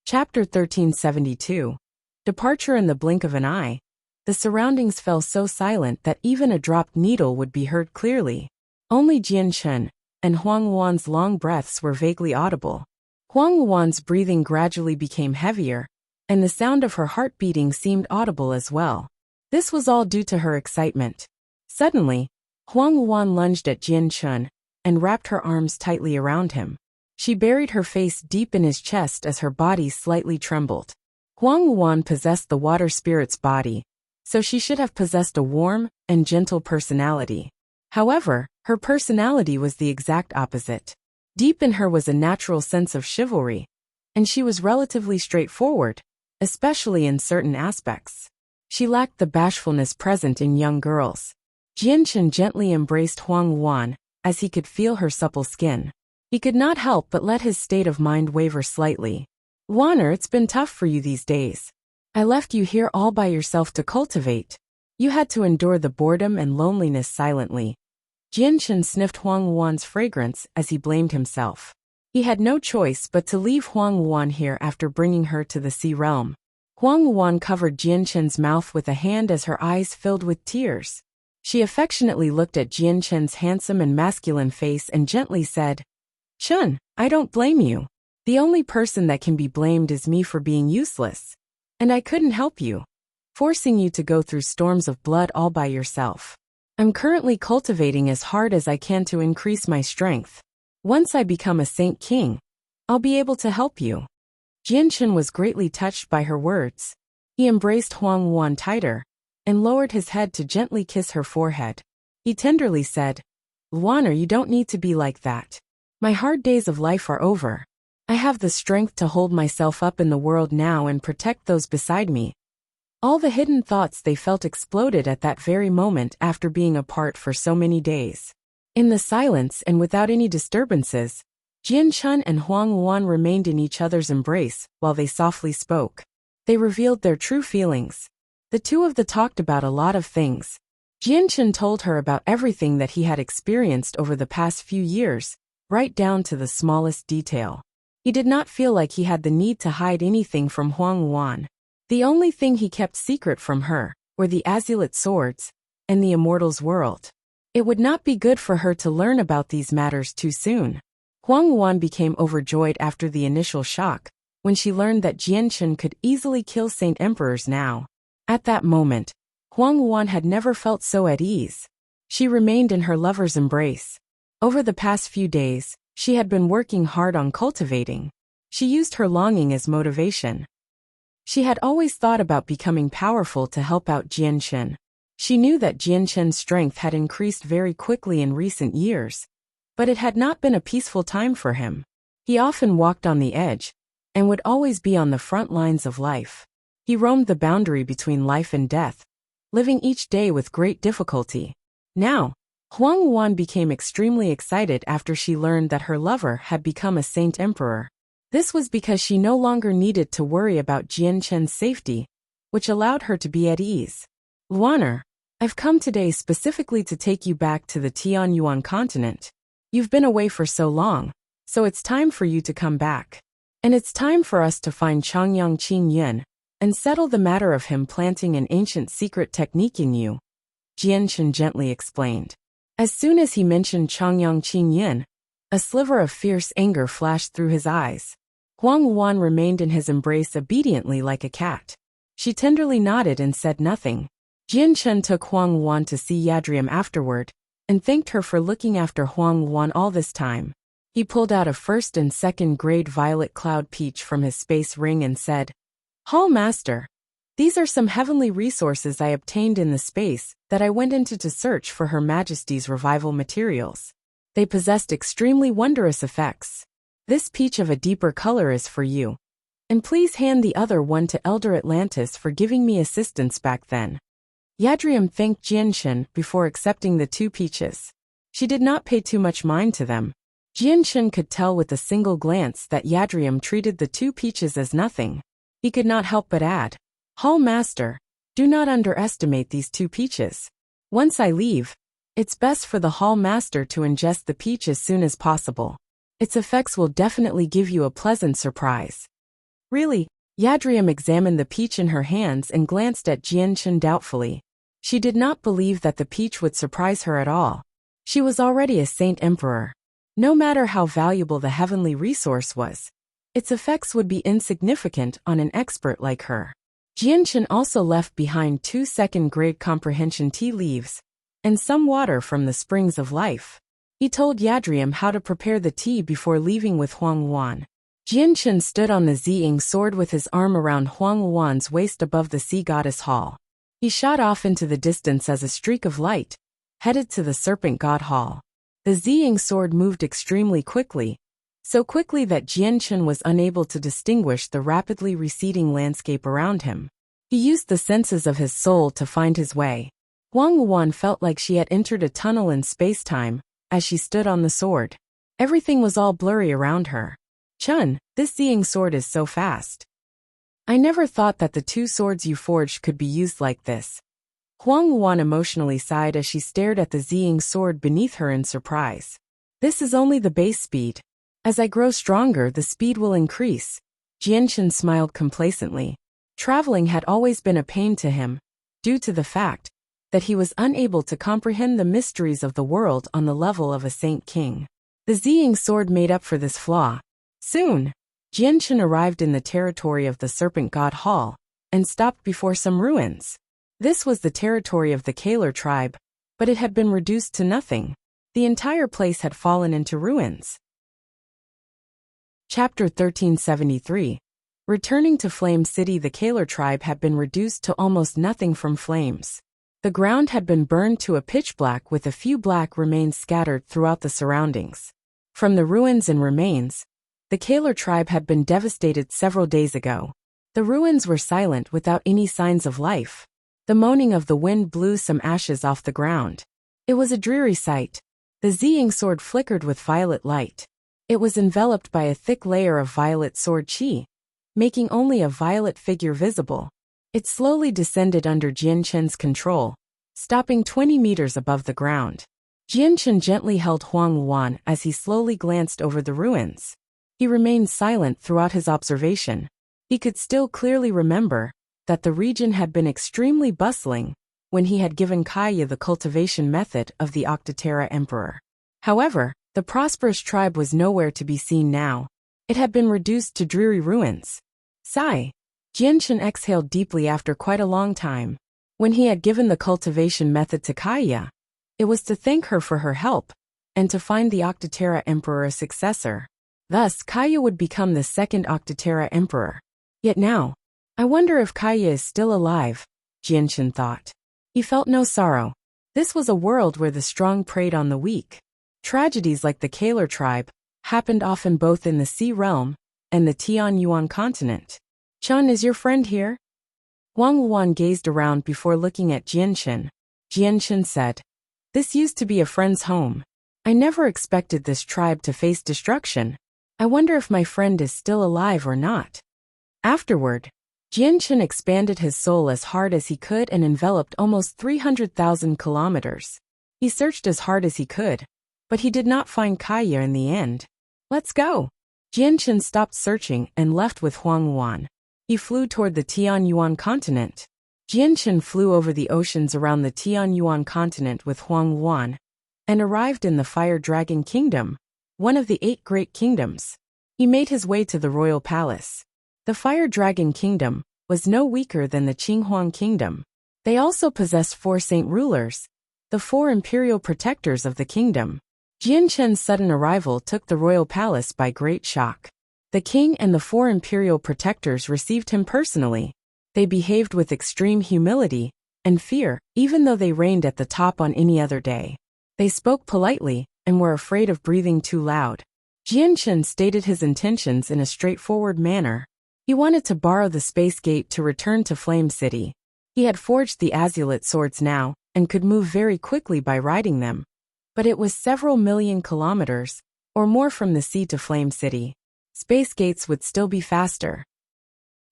Chapter 1372. Departure in the blink of an eye. The surroundings fell so silent that even a dropped needle would be heard clearly. Only Jianchen and Huang Wan's long breaths were vaguely audible. Huang Wan's breathing gradually became heavier, and the sound of her heart beating seemed audible as well. This was all due to her excitement. Suddenly, Huang Wan lunged at Jianchen and wrapped her arms tightly around him. She buried her face deep in his chest as her body slightly trembled. Huang Wan possessed the water spirit's body, so she should have possessed a warm and gentle personality. However, her personality was the exact opposite. Deep in her was a natural sense of chivalry, and she was relatively straightforward, especially in certain aspects. She lacked the bashfulness present in young girls. Jianchen gently embraced Huang Wan as he could feel her supple skin. He could not help but let his state of mind waver slightly. "Wanner, it's been tough for you these days. I left you here all by yourself to cultivate. You had to endure the boredom and loneliness silently." Jianchen sniffed Huang Wan's fragrance as he blamed himself. He had no choice but to leave Huang Wan here after bringing her to the sea realm. Huang Wan covered Jianchen's mouth with a hand as her eyes filled with tears. She affectionately looked at Jianchen's handsome and masculine face and gently said, "Chun, I don't blame you. The only person that can be blamed is me for being useless. And I couldn't help you, forcing you to go through storms of blood all by yourself. I'm currently cultivating as hard as I can to increase my strength. Once I become a Saint King, I'll be able to help you." Jianchen was greatly touched by her words. He embraced Huang Wan tighter and lowered his head to gently kiss her forehead. He tenderly said, "Wanner, you don't need to be like that. My hard days of life are over. I have the strength to hold myself up in the world now and protect those beside me." All the hidden thoughts they felt exploded at that very moment after being apart for so many days. In the silence and without any disturbances, Jianchen and Huang Wan remained in each other's embrace while they softly spoke. They revealed their true feelings. The two of them talked about a lot of things. Jianchen told her about everything that he had experienced over the past few years, right down to the smallest detail. He did not feel like he had the need to hide anything from Huang Wan. The only thing he kept secret from her were the azulate swords and the immortal's world. It would not be good for her to learn about these matters too soon. Huang Wan became overjoyed after the initial shock when she learned that Jianchen could easily kill Saint Emperors now. At that moment, Huang Wan had never felt so at ease. She remained in her lover's embrace. Over the past few days, she had been working hard on cultivating. She used her longing as motivation. She had always thought about becoming powerful to help out Jianchen. She knew that Jianchen's strength had increased very quickly in recent years, but it had not been a peaceful time for him. He often walked on the edge and would always be on the front lines of life. He roamed the boundary between life and death, living each day with great difficulty. Now, Huang Wan became extremely excited after she learned that her lover had become a Saint Emperor. This was because she no longer needed to worry about Jianchen's safety, which allowed her to be at ease. "Wanner, I've come today specifically to take you back to the Tianyuan continent. You've been away for so long, so it's time for you to come back. And it's time for us to find Changyang Qingyun and settle the matter of him planting an ancient secret technique in you," Jianchen gently explained. As soon as he mentioned Changyang Qingyun, a sliver of fierce anger flashed through his eyes. Huang Wan remained in his embrace obediently like a cat. She tenderly nodded and said nothing. Jianchen took Huang Wan to see Yadrium afterward and thanked her for looking after Huang Wan all this time. He pulled out a first and second grade violet cloud peach from his space ring and said, "Hall Master, these are some heavenly resources I obtained in the space that I went into to search for Her Majesty's revival materials. They possessed extremely wondrous effects. This peach of a deeper color is for you. And please hand the other one to Elder Atlantis for giving me assistance back then." Yadrium thanked Jianchen before accepting the two peaches. She did not pay too much mind to them. Jianchen could tell with a single glance that Yadrium treated the two peaches as nothing. He could not help but add, "Hall Master, do not underestimate these two peaches. Once I leave, it's best for the Hall Master to ingest the peach as soon as possible. Its effects will definitely give you a pleasant surprise." Really? Yadriam examined the peach in her hands and glanced at Jianchen doubtfully. She did not believe that the peach would surprise her at all. She was already a saint emperor. No matter how valuable the heavenly resource was, its effects would be insignificant on an expert like her. Jianchen also left behind 2 second-grade comprehension tea leaves and some water from the springs of life. He told Yadriam how to prepare the tea before leaving with Huang Wan. Jianchen stood on the Ziying sword with his arm around Huang Wan's waist above the sea goddess hall. He shot off into the distance as a streak of light, headed to the serpent god hall. The Ziying sword moved extremely quickly, so quickly that Jianchen was unable to distinguish the rapidly receding landscape around him. He used the senses of his soul to find his way. Huang Wan felt like she had entered a tunnel in space-time as she stood on the sword. Everything was all blurry around her. Chun, this Ziying sword is so fast. I never thought that the 2 swords you forged could be used like this. Huang Wan emotionally sighed as she stared at the Ziying sword beneath her in surprise. This is only the base speed. As I grow stronger, the speed will increase. Jianchen smiled complacently. Traveling had always been a pain to him, due to the fact that he was unable to comprehend the mysteries of the world on the level of a saint king. The Ziying sword made up for this flaw. Soon, Jianchen arrived in the territory of the Serpent God Hall and stopped before some ruins. This was the territory of the Kaler tribe, but it had been reduced to nothing. The entire place had fallen into ruins. Chapter 1373. Returning to Flame City, the Kaler tribe had been reduced to almost nothing from flames. The ground had been burned to a pitch black with a few black remains scattered throughout the surroundings. From the ruins and remains, the Kaler tribe had been devastated several days ago. The ruins were silent without any signs of life. The moaning of the wind blew some ashes off the ground. It was a dreary sight. The Ziying sword flickered with violet light. It was enveloped by a thick layer of violet sword qi, making only a violet figure visible. It slowly descended under Jianchen's control, stopping 20 meters above the ground. Jianchen gently held Huang Wan as he slowly glanced over the ruins. He remained silent throughout his observation. He could still clearly remember that the region had been extremely bustling when he had given Kaya the cultivation method of the Octoterra Emperor. However, the prosperous tribe was nowhere to be seen now. It had been reduced to dreary ruins. Sigh. Jianchen exhaled deeply after quite a long time. When he had given the cultivation method to Kaya, it was to thank her for her help, and to find the Octoterra Emperor a successor. Thus, Kaya would become the second Octoterra Emperor. Yet now, I wonder if Kaya is still alive, Jianchen thought. He felt no sorrow. This was a world where the strong preyed on the weak. Tragedies like the Kaler tribe happened often both in the Sea Realm and the Tianyuan continent. Chun, is your friend here? Huang Wan gazed around before looking at Jianchen. Jianchen said, "This used to be a friend's home. I never expected this tribe to face destruction. I wonder if my friend is still alive or not." Afterward, Jianchen expanded his soul as hard as he could and enveloped almost 300,000 kilometers. He searched as hard as he could, but he did not find Kaya in the end. Let's go. Jianchen stopped searching and left with Huang Wan. He flew toward the Tianyuan continent. Jianchen flew over the oceans around the Tianyuan continent with Huang Wan and arrived in the Fire Dragon Kingdom, one of the 8 great kingdoms. He made his way to the royal palace. The Fire Dragon Kingdom was no weaker than the Qinghuang Kingdom. They also possessed 4 saint rulers, the 4 imperial protectors of the kingdom. Jianchen's sudden arrival took the royal palace by great shock. The king and the 4 imperial protectors received him personally. They behaved with extreme humility and fear, even though they reigned at the top on any other day. They spoke politely and were afraid of breathing too loud. Jianchen stated his intentions in a straightforward manner. He wanted to borrow the space gate to return to Flame City. He had forged the azulite swords now and could move very quickly by riding them. But it was several million kilometers or more from the sea to Flame City. Space gates would still be faster.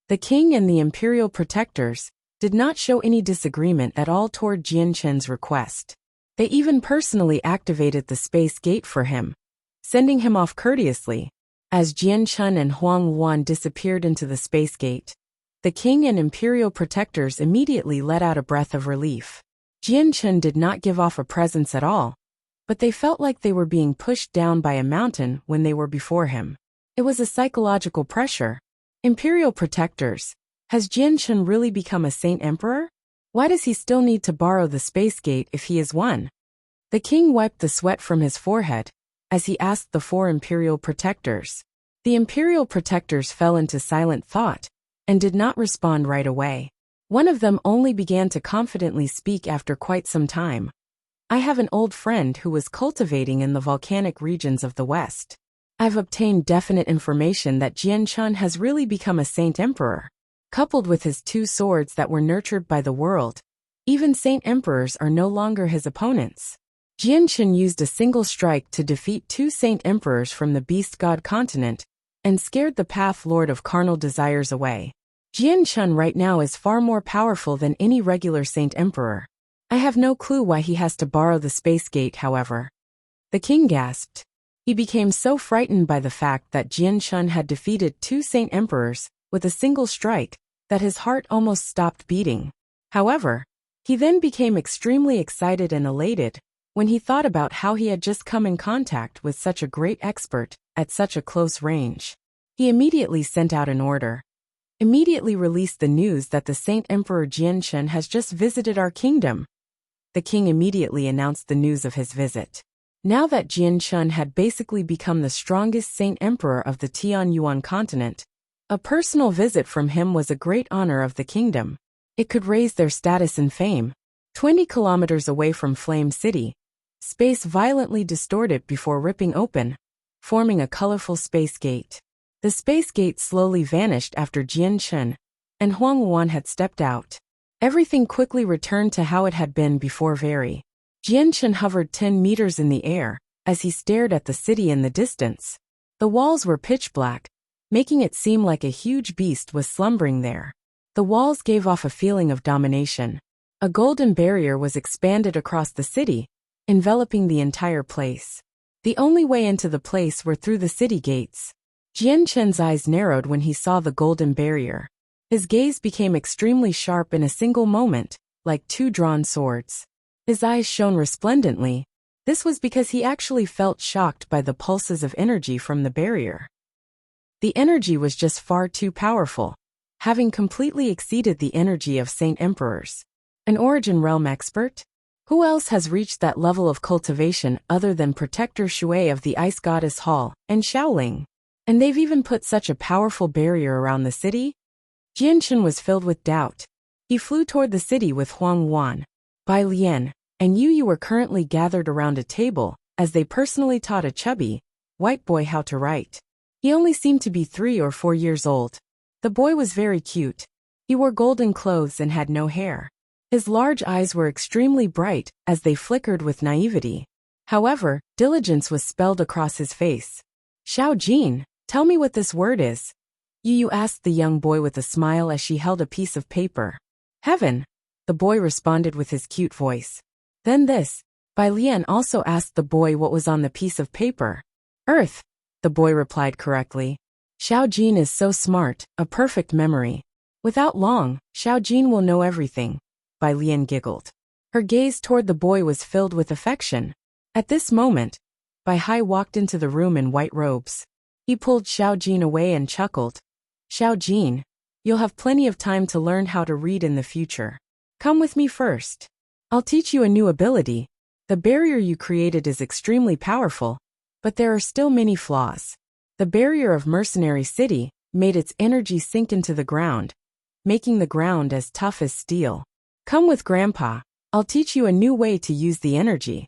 The king and the imperial protectors did not show any disagreement at all toward Jianchen's request. They even personally activated the space gate for him, sending him off courteously. As Jian Chun and Huang Wan disappeared into the space gate, the king and imperial protectors immediately let out a breath of relief. Jian Chun did not give off a presence at all, but they felt like they were being pushed down by a mountain when they were before him. It was a psychological pressure. Imperial protectors, has Jian Chun really become a Saint Emperor? Why does he still need to borrow the space gate if he is one? The king wiped the sweat from his forehead as he asked the four imperial protectors. The imperial protectors fell into silent thought and did not respond right away. One of them only began to confidently speak after quite some time. I have an old friend who was cultivating in the volcanic regions of the West. I've obtained definite information that Jian Chun has really become a Saint Emperor. Coupled with his 2 swords that were nurtured by the world, even Saint Emperors are no longer his opponents. Jian Chun used a single strike to defeat 2 Saint Emperors from the Beast God continent and scared the Path Lord of Carnal Desires away. Jian Chun right now is far more powerful than any regular Saint Emperor. I have no clue why he has to borrow the space gate, however. The king gasped. He became so frightened by the fact that Jian Chun had defeated 2 Saint Emperors with a single strike that his heart almost stopped beating. However, he then became extremely excited and elated when he thought about how he had just come in contact with such a great expert at such a close range. He immediately sent out an order. Immediately released the news that the Saint Emperor Jian Chun has just visited our kingdom. The king immediately announced the news of his visit. Now that Jian Chun had basically become the strongest Saint Emperor of the Tianyuan continent, a personal visit from him was a great honor of the kingdom. It could raise their status and fame. 20 kilometers away from Flame City, space violently distorted before ripping open, forming a colorful space gate. The space gate slowly vanished after Jian Chun and Huang Wan had stepped out. Everything quickly returned to how it had been before. Jian Chun hovered 10 meters in the air as he stared at the city in the distance. The walls were pitch black, making it seem like a huge beast was slumbering there. The walls gave off a feeling of domination. A golden barrier was expanded across the city, enveloping the entire place. The only way into the place were through the city gates. Jian Chun's eyes narrowed when he saw the golden barrier. His gaze became extremely sharp in a single moment, like 2 drawn swords. His eyes shone resplendently. This was because he actually felt shocked by the pulses of energy from the barrier. The energy was just far too powerful, having completely exceeded the energy of Saint Emperors. An Origin Realm expert? Who else has reached that level of cultivation other than Protector Shui of the Ice Goddess Hall and Shaoling? And they've even put such a powerful barrier around the city? Jian Chun was filled with doubt. He flew toward the city with Huang Wan, Bai Lian, and Yu were currently gathered around a table as they personally taught a chubby, white boy how to write. He only seemed to be 3 or 4 years old. The boy was very cute. He wore golden clothes and had no hair. His large eyes were extremely bright as they flickered with naivety. However, diligence was spelled across his face. Xiao Jin, tell me what this word is. Yu asked the young boy with a smile as she held a piece of paper. Heaven, the boy responded with his cute voice. Then this, Bai Lian also asked the boy what was on the piece of paper. Earth, the boy replied correctly. Xiao Jin is so smart, a perfect memory. Without long, Xiao Jin will know everything. Bai Lian giggled. Her gaze toward the boy was filled with affection. At this moment, Bai Hai walked into the room in white robes. He pulled Xiao Jin away and chuckled. Xiao Jin, you'll have plenty of time to learn how to read in the future. Come with me first. I'll teach you a new ability. The barrier you created is extremely powerful, but there are still many flaws. The barrier of Mercenary City made its energy sink into the ground, making the ground as tough as steel. Come with Grandpa, I'll teach you a new way to use the energy.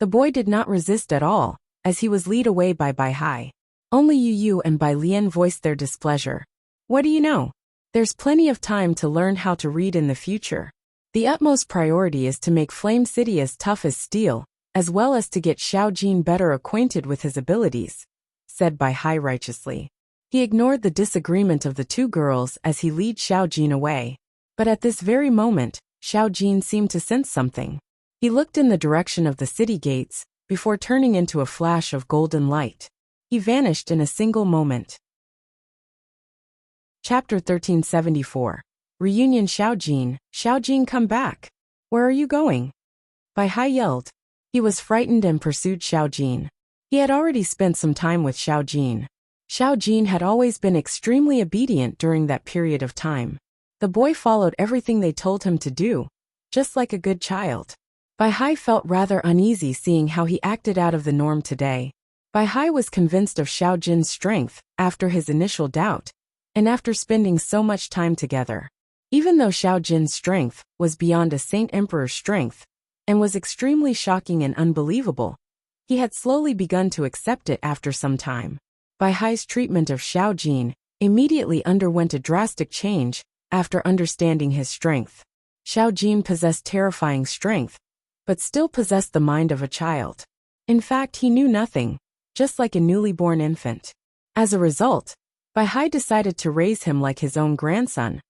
The boy did not resist at all, as he was led away by Bai Hai. Only Yu and Bai Lian voiced their displeasure. What do you know? There's plenty of time to learn how to read in the future. The utmost priority is to make Flame City as tough as steel, as well as to get Xiao Jin better acquainted with his abilities, said Bai Hai righteously. He ignored the disagreement of the 2 girls as he led Xiao Jin away. But at this very moment, Xiao Jin seemed to sense something. He looked in the direction of the city gates, before turning into a flash of golden light. He vanished in a single moment. Chapter 1374. Reunion. Xiaojin, come back. Where are you going? Bai Hai yelled. He was frightened and pursued Xiaojin. He had already spent some time with Xiaojin. Xiaojin had always been extremely obedient during that period of time. The boy followed everything they told him to do, just like a good child. Bai Hai felt rather uneasy seeing how he acted out of the norm today. Bai Hai was convinced of Xiaojin's strength after his initial doubt, and after spending so much time together. Even though Xiaojin's strength was beyond a Saint Emperor's strength, and was extremely shocking and unbelievable, he had slowly begun to accept it after some time. Bai Hai's treatment of Xiaojin immediately underwent a drastic change after understanding his strength. Xiaojin possessed terrifying strength, but still possessed the mind of a child. In fact, he knew nothing, just like a newly born infant. As a result, Bai Hai decided to raise him like his own grandson,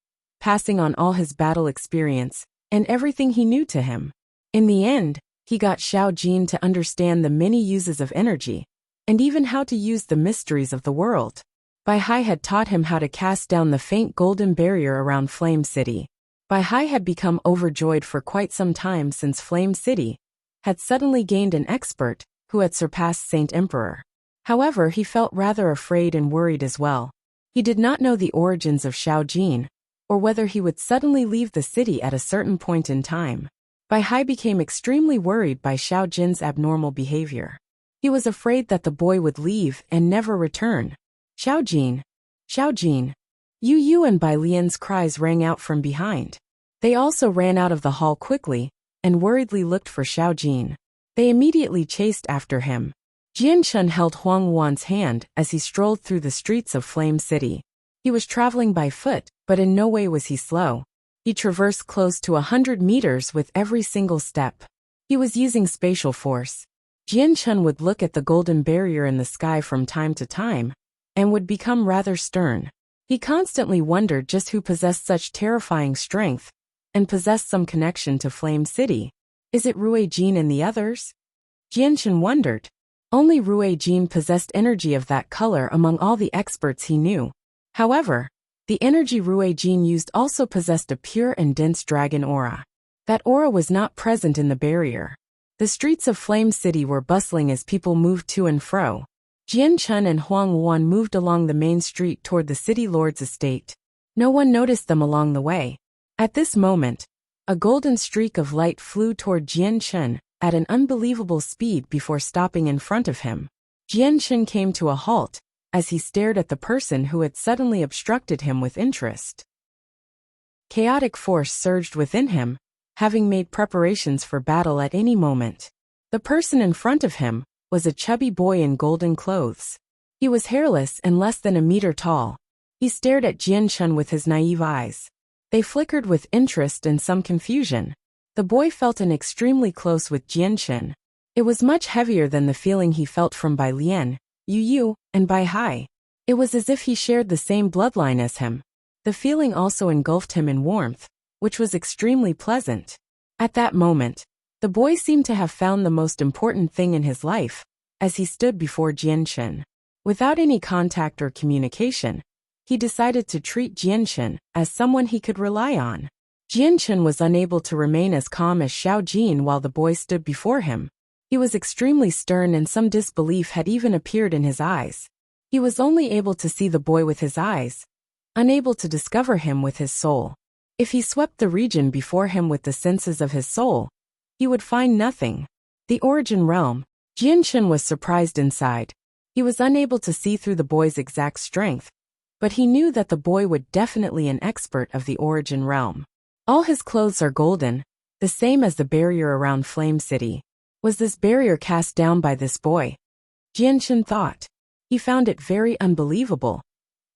passing on all his battle experience and everything he knew to him. In the end, he got Xiaojin to understand the many uses of energy, and even how to use the mysteries of the world. Bai Hai had taught him how to cast down the faint golden barrier around Flame City. Bai Hai had become overjoyed for quite some time since Flame City had suddenly gained an expert who had surpassed Saint Emperor. However, he felt rather afraid and worried as well. He did not know the origins of Xiaojin, or whether he would suddenly leave the city at a certain point in time. Bai Hai became extremely worried by Xiaojin's abnormal behavior. He was afraid that the boy would leave and never return. Xiaojin! Xiaojin! Yu and Bai Lian's cries rang out from behind. They also ran out of the hall quickly and worriedly looked for Xiaojin. They immediately chased after him. Jianchun held Huang Wan's hand as he strolled through the streets of Flame City. He was traveling by foot, but in no way was he slow. He traversed close to 100 meters with every single step. He was using spatial force. Jianchun would look at the golden barrier in the sky from time to time, and would become rather stern. He constantly wondered just who possessed such terrifying strength, and possessed some connection to Flame City. Is it Rue Jin and the others? Jianchun wondered. Only Rue Jin possessed energy of that color among all the experts he knew. However, the energy Rue Jin used also possessed a pure and dense dragon aura. That aura was not present in the barrier. The streets of Flame City were bustling as people moved to and fro. Jianchun and Huang Wan moved along the main street toward the city lord's estate. No one noticed them along the way. At this moment, a golden streak of light flew toward Jianchun at an unbelievable speed before stopping in front of him. Jianchun came to a halt as he stared at the person who had suddenly obstructed him with interest. Chaotic force surged within him, having made preparations for battle at any moment. The person in front of him was a chubby boy in golden clothes. He was hairless and less than a meter tall. He stared at Jianchun with his naive eyes. They flickered with interest and some confusion. The boy felt extremely close with Jianchun. It was much heavier than the feeling he felt from Bai Lian, Yu, and Bai Hai. It was as if he shared the same bloodline as him. The feeling also engulfed him in warmth, which was extremely pleasant. At that moment, the boy seemed to have found the most important thing in his life, as he stood before Jianchun. Without any contact or communication, he decided to treat Jianchun as someone he could rely on. Jianchun was unable to remain as calm as Xiaojin while the boy stood before him. He was extremely stern and some disbelief had even appeared in his eyes. He was only able to see the boy with his eyes, unable to discover him with his soul. If he swept the region before him with the senses of his soul, he would find nothing. The origin realm. Jianchun was surprised inside. He was unable to see through the boy's exact strength, but he knew that the boy would definitely be an expert of the origin realm. All his clothes are golden, the same as the barrier around Flame City. Was this barrier cast down by this boy? Jianchun thought. He found it very unbelievable.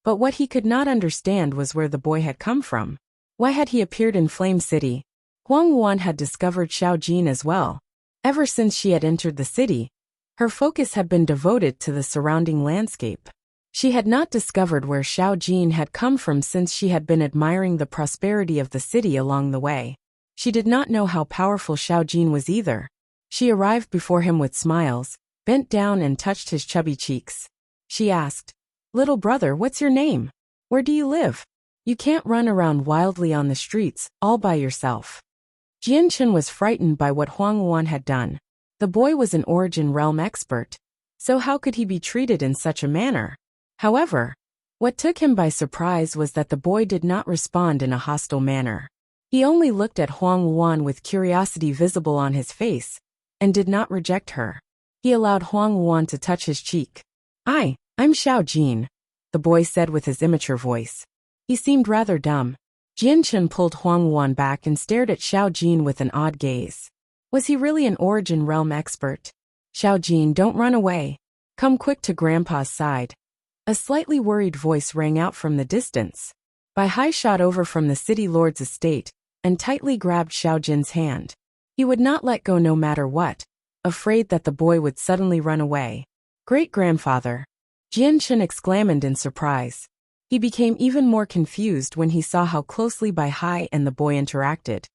But what he could not understand was where the boy had come from. Why had he appeared in Flame City? Huang Wan had discovered Xiaojin as well. Ever since she had entered the city, her focus had been devoted to the surrounding landscape. She had not discovered where Xiaojin had come from since she had been admiring the prosperity of the city along the way. She did not know how powerful Xiaojin was either. She arrived before him with smiles, bent down and touched his chubby cheeks. She asked. Little brother, what's your name? Where do you live? You can't run around wildly on the streets, all by yourself. Jianchen was frightened by what Huang Wan had done. The boy was an origin realm expert, so how could he be treated in such a manner? However, what took him by surprise was that the boy did not respond in a hostile manner. He only looked at Huang Wan with curiosity visible on his face, and did not reject her. He allowed Huang Wan to touch his cheek. I'm Xiao Jin, the boy said with his immature voice. He seemed rather dumb. Jianchen pulled Huang Wan back and stared at Xiao Jin with an odd gaze. Was he really an origin realm expert? Xiao Jin, don't run away. Come quick to Grandpa's side. A slightly worried voice rang out from the distance. Bai Hai shot over from the city lord's estate and tightly grabbed Xiao Jin's hand. He would not let go no matter what, afraid that the boy would suddenly run away. Great-grandfather. Jianchen exclaimed in surprise. He became even more confused when he saw how closely Bai Hai and the boy interacted.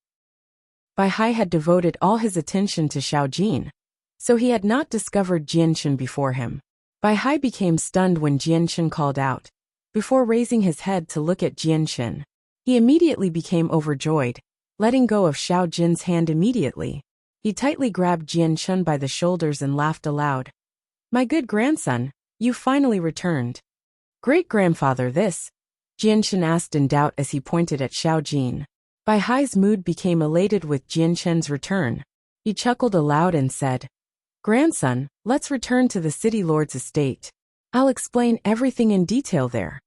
Bai Hai had devoted all his attention to Xiao Jin, so he had not discovered Jianchen before him. Bai Hai became stunned when Jianchen called out. Before raising his head to look at Jianchen, he immediately became overjoyed, letting go of Xiao Jin's hand immediately. He tightly grabbed Jianchen by the shoulders and laughed aloud. My good grandson, you finally returned. Great-grandfather, this? Jianchen asked in doubt as he pointed at Xiao Jin. Bai Hai's mood became elated with Jianchen's return. He chuckled aloud and said, Grandson, let's return to the city lord's estate. I'll explain everything in detail there.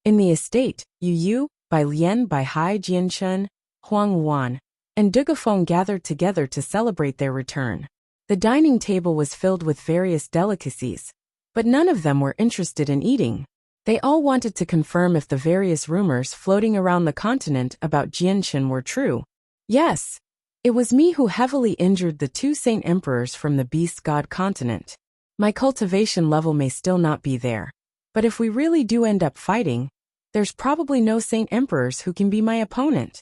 In the estate, Yu, Bai Lian, Bai Hai, Jianchen, Huang Wan, and Dugafeng gathered together to celebrate their return. The dining table was filled with various delicacies, but none of them were interested in eating. They all wanted to confirm if the various rumors floating around the continent about Jianchen were true. Yes, it was me who heavily injured the 2 saint emperors from the beast god continent. My cultivation level may still not be there, but if we really do end up fighting, there's probably no saint emperors who can be my opponent.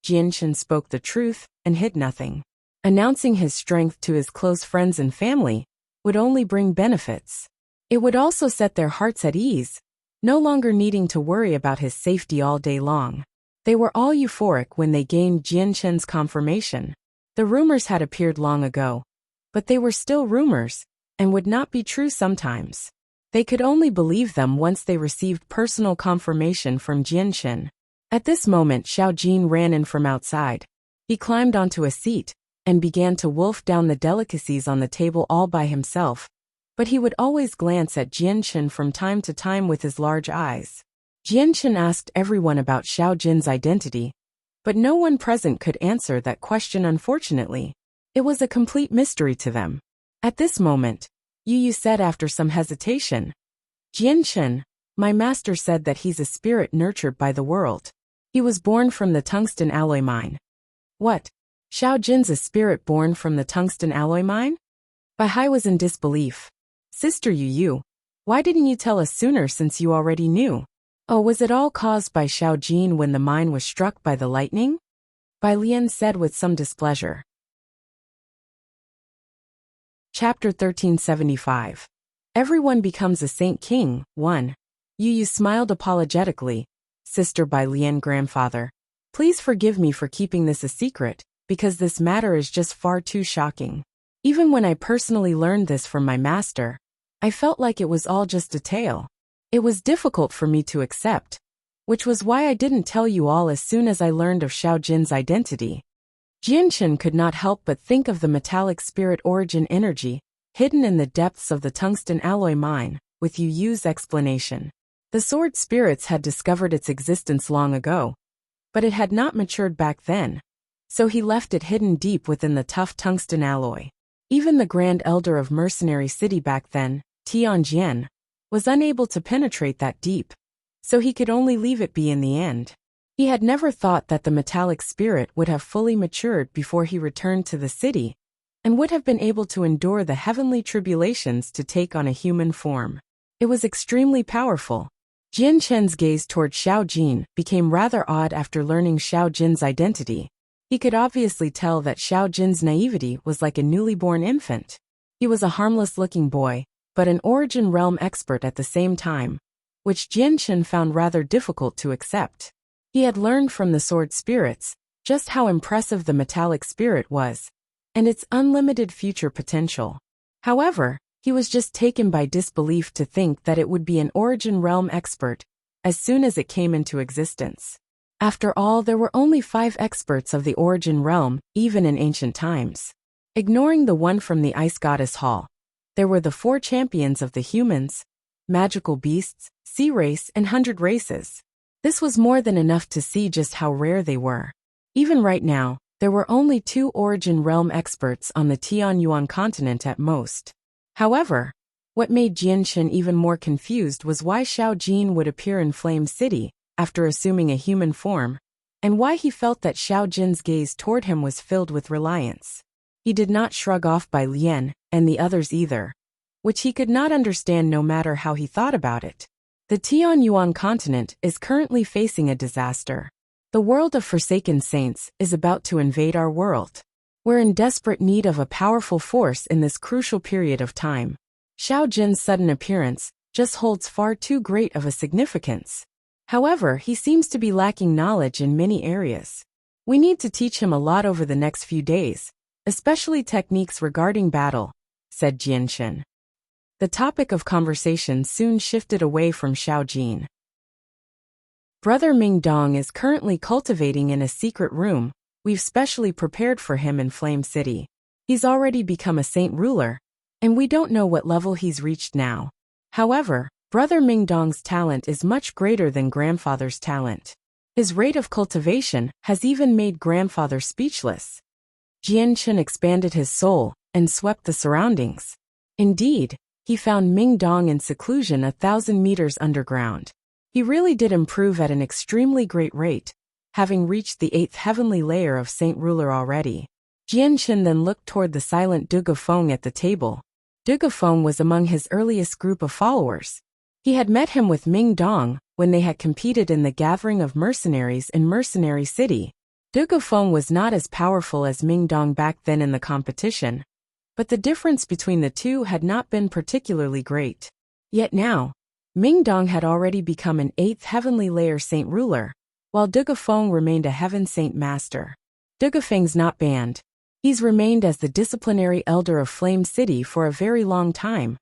Jianchen spoke the truth and hid nothing. Announcing his strength to his close friends and family would only bring benefits. It would also set their hearts at ease, no longer needing to worry about his safety all day long. They were all euphoric when they gained Jianchen's confirmation. The rumors had appeared long ago, but they were still rumors, and would not be true sometimes. They could only believe them once they received personal confirmation from Jianchen. At this moment Xiao Jin ran in from outside. He climbed onto a seat, and began to wolf down the delicacies on the table all by himself, but he would always glance at Jianchen from time to time with his large eyes. Jianchen asked everyone about Xiao Jin's identity, but no one present could answer that question unfortunately. It was a complete mystery to them. At this moment, Yu said after some hesitation, Jianchen, my master said that he's a spirit nurtured by the world. He was born from the tungsten alloy mine. What? Xiao Jin's a spirit born from the tungsten alloy mine? Bai Hai was in disbelief. Sister Yu, why didn't you tell us sooner since you already knew? Oh, was it all caused by Xiao Jin when the mine was struck by the lightning? Bai Lian said with some displeasure. Chapter 1375. Everyone becomes a Saint King, 1. Yu smiled apologetically. Sister Bai Lian, grandfather, please forgive me for keeping this a secret, because this matter is just far too shocking. Even when I personally learned this from my master, I felt like it was all just a tale. It was difficult for me to accept, which was why I didn't tell you all as soon as I learned of Xiao Jin's identity. Jianchen could not help but think of the metallic spirit origin energy, hidden in the depths of the tungsten alloy mine, with Yu's explanation. The sword spirits had discovered its existence long ago, but it had not matured back then, so he left it hidden deep within the tough tungsten alloy. Even the Grand Elder of Mercenary City back then, Tianjian, was unable to penetrate that deep, so he could only leave it be in the end. He had never thought that the metallic spirit would have fully matured before he returned to the city, and would have been able to endure the heavenly tribulations to take on a human form. It was extremely powerful. Jianchen's gaze toward Xiao Jin became rather odd after learning Xiao Jin's identity. He could obviously tell that Xiao Jin's naivety was like a newly born infant. He was a harmless-looking boy, but an origin realm expert at the same time, which Jianshan found rather difficult to accept. He had learned from the sword spirits just how impressive the metallic spirit was, and its unlimited future potential. However, he was just taken by disbelief to think that it would be an origin realm expert as soon as it came into existence. After all, there were only 5 experts of the origin realm, even in ancient times. Ignoring the one from the Ice Goddess Hall, there were the 4 champions of the humans, magical beasts, sea race, and 100 races. This was more than enough to see just how rare they were. Even right now, there were only 2 origin realm experts on the Tianyuan continent at most. However, what made Jianshan even more confused was why Xiao Jin would appear in Flame City after assuming a human form, and why he felt that Xiao Jin's gaze toward him was filled with reliance. He did not shrug off Bai Lian and the others either, which he could not understand no matter how he thought about it. The Tianyuan continent is currently facing a disaster. The world of Forsaken Saints is about to invade our world. We're in desperate need of a powerful force in this crucial period of time. Xiao Jin's sudden appearance just holds far too great of a significance. However, he seems to be lacking knowledge in many areas. We need to teach him a lot over the next few days, especially techniques regarding battle, said Jianshan. The topic of conversation soon shifted away from Xiao Jin. Brother Ming Dong is currently cultivating in a secret room we've specially prepared for him in Flame City. He's already become a saint ruler, and we don't know what level he's reached now. However, Brother Ming Dong's talent is much greater than grandfather's talent. His rate of cultivation has even made grandfather speechless. Jianshan expanded his soul and swept the surroundings. Indeed, he found Ming Dong in seclusion 1,000 meters underground. He really did improve at an extremely great rate, having reached the 8th heavenly layer of Saint Ruler already. Jianshan then looked toward the silent Du Gufeng at the table. Du Gufeng was among his earliest group of followers. He had met him with Ming Dong when they had competed in the gathering of mercenaries in Mercenary City. Du Gufeng was not as powerful as Ming Dong back then in the competition, but the difference between the two had not been particularly great. Yet now, Ming Dong had already become an 8th heavenly layer saint ruler, while Du Gufeng remained a heaven saint master. Du Gufeng's not banned. He's remained as the disciplinary elder of Flame City for a very long time,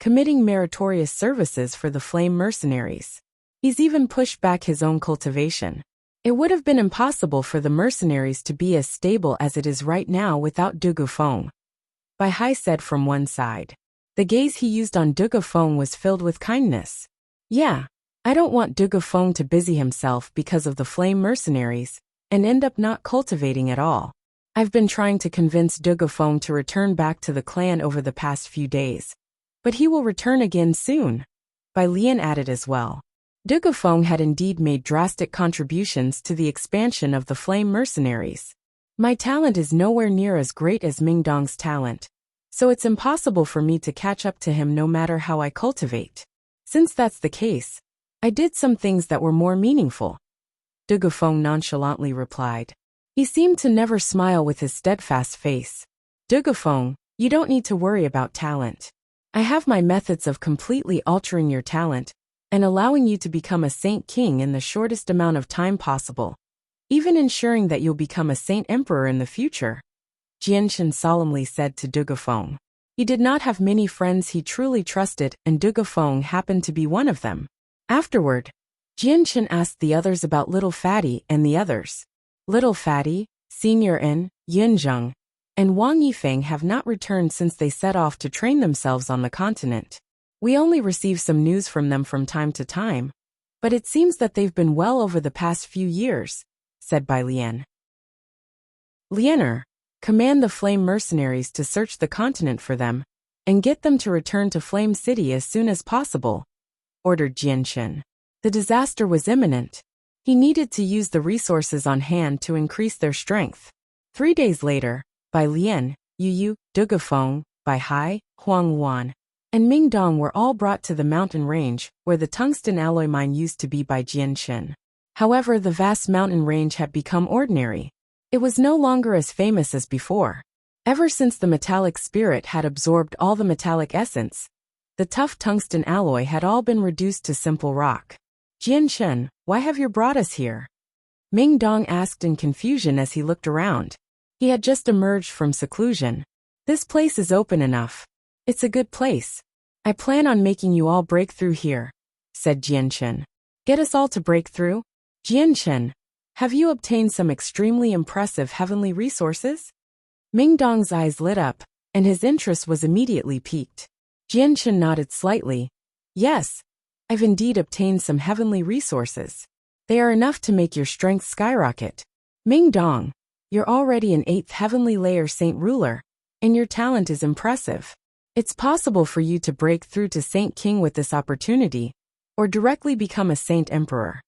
committing meritorious services for the Flame mercenaries. He's even pushed back his own cultivation. It would have been impossible for the mercenaries to be as stable as it is right now without Du Gufeng. Bai Hai said from one side. The gaze he used on Du Gufeng was filled with kindness. Yeah, I don't want Du Gufeng to busy himself because of the Flame mercenaries and end up not cultivating at all. I've been trying to convince Du Gufeng to return back to the clan over the past few days, but he will return again soon. Bai Lian added as well. Du Gufeng had indeed made drastic contributions to the expansion of the Flame mercenaries. My talent is nowhere near as great as Ming Dong's talent, so it's impossible for me to catch up to him no matter how I cultivate. Since that's the case, I did some things that were more meaningful. Du Gufeng nonchalantly replied. He seemed to never smile with his steadfast face. Du Gufeng, you don't need to worry about talent. I have my methods of completely altering your talent and allowing you to become a Saint King in the shortest amount of time possible, even ensuring that you'll become a Saint Emperor in the future, Jianshan solemnly said to Du Gufeng. He did not have many friends he truly trusted, and Du Gufeng happened to be one of them. Afterward, Jianshan asked the others about Little Fatty and the others. Little Fatty, Senior En, Yunzheng, and Wang Yifeng have not returned since they set off to train themselves on the continent. We only receive some news from them from time to time, but it seems that they've been well over the past few years, said Bai Lian. Lianer, command the Flame mercenaries to search the continent for them, and get them to return to Flame City as soon as possible, ordered Jianshan. The disaster was imminent. He needed to use the resources on hand to increase their strength. 3 days later, Bai Lian, Yu Yu, Du Gufeng, Bai Hai, Huang Wan, and Ming Dong were all brought to the mountain range where the tungsten alloy mine used to be by Jianshan. However, the vast mountain range had become ordinary. It was no longer as famous as before. Ever since the metallic spirit had absorbed all the metallic essence, The tough tungsten alloy had all been reduced to simple rock. Jianshen, why have you brought us here? Ming Dong asked in confusion as he looked around. He had just emerged from seclusion. This place is open enough. It's a good place. I plan on making you all break through here, said Jianshen. Get us all to break through? Jianshen, have you obtained some extremely impressive heavenly resources? Ming Dong's eyes lit up, and his interest was immediately piqued. Jianshen nodded slightly. Yes, I've indeed obtained some heavenly resources. They are enough to make your strength skyrocket. Ming Dong, you're already an 8th heavenly layer Saint Ruler, and your talent is impressive. It's possible for you to break through to Saint King with this opportunity, or directly become a Saint Emperor.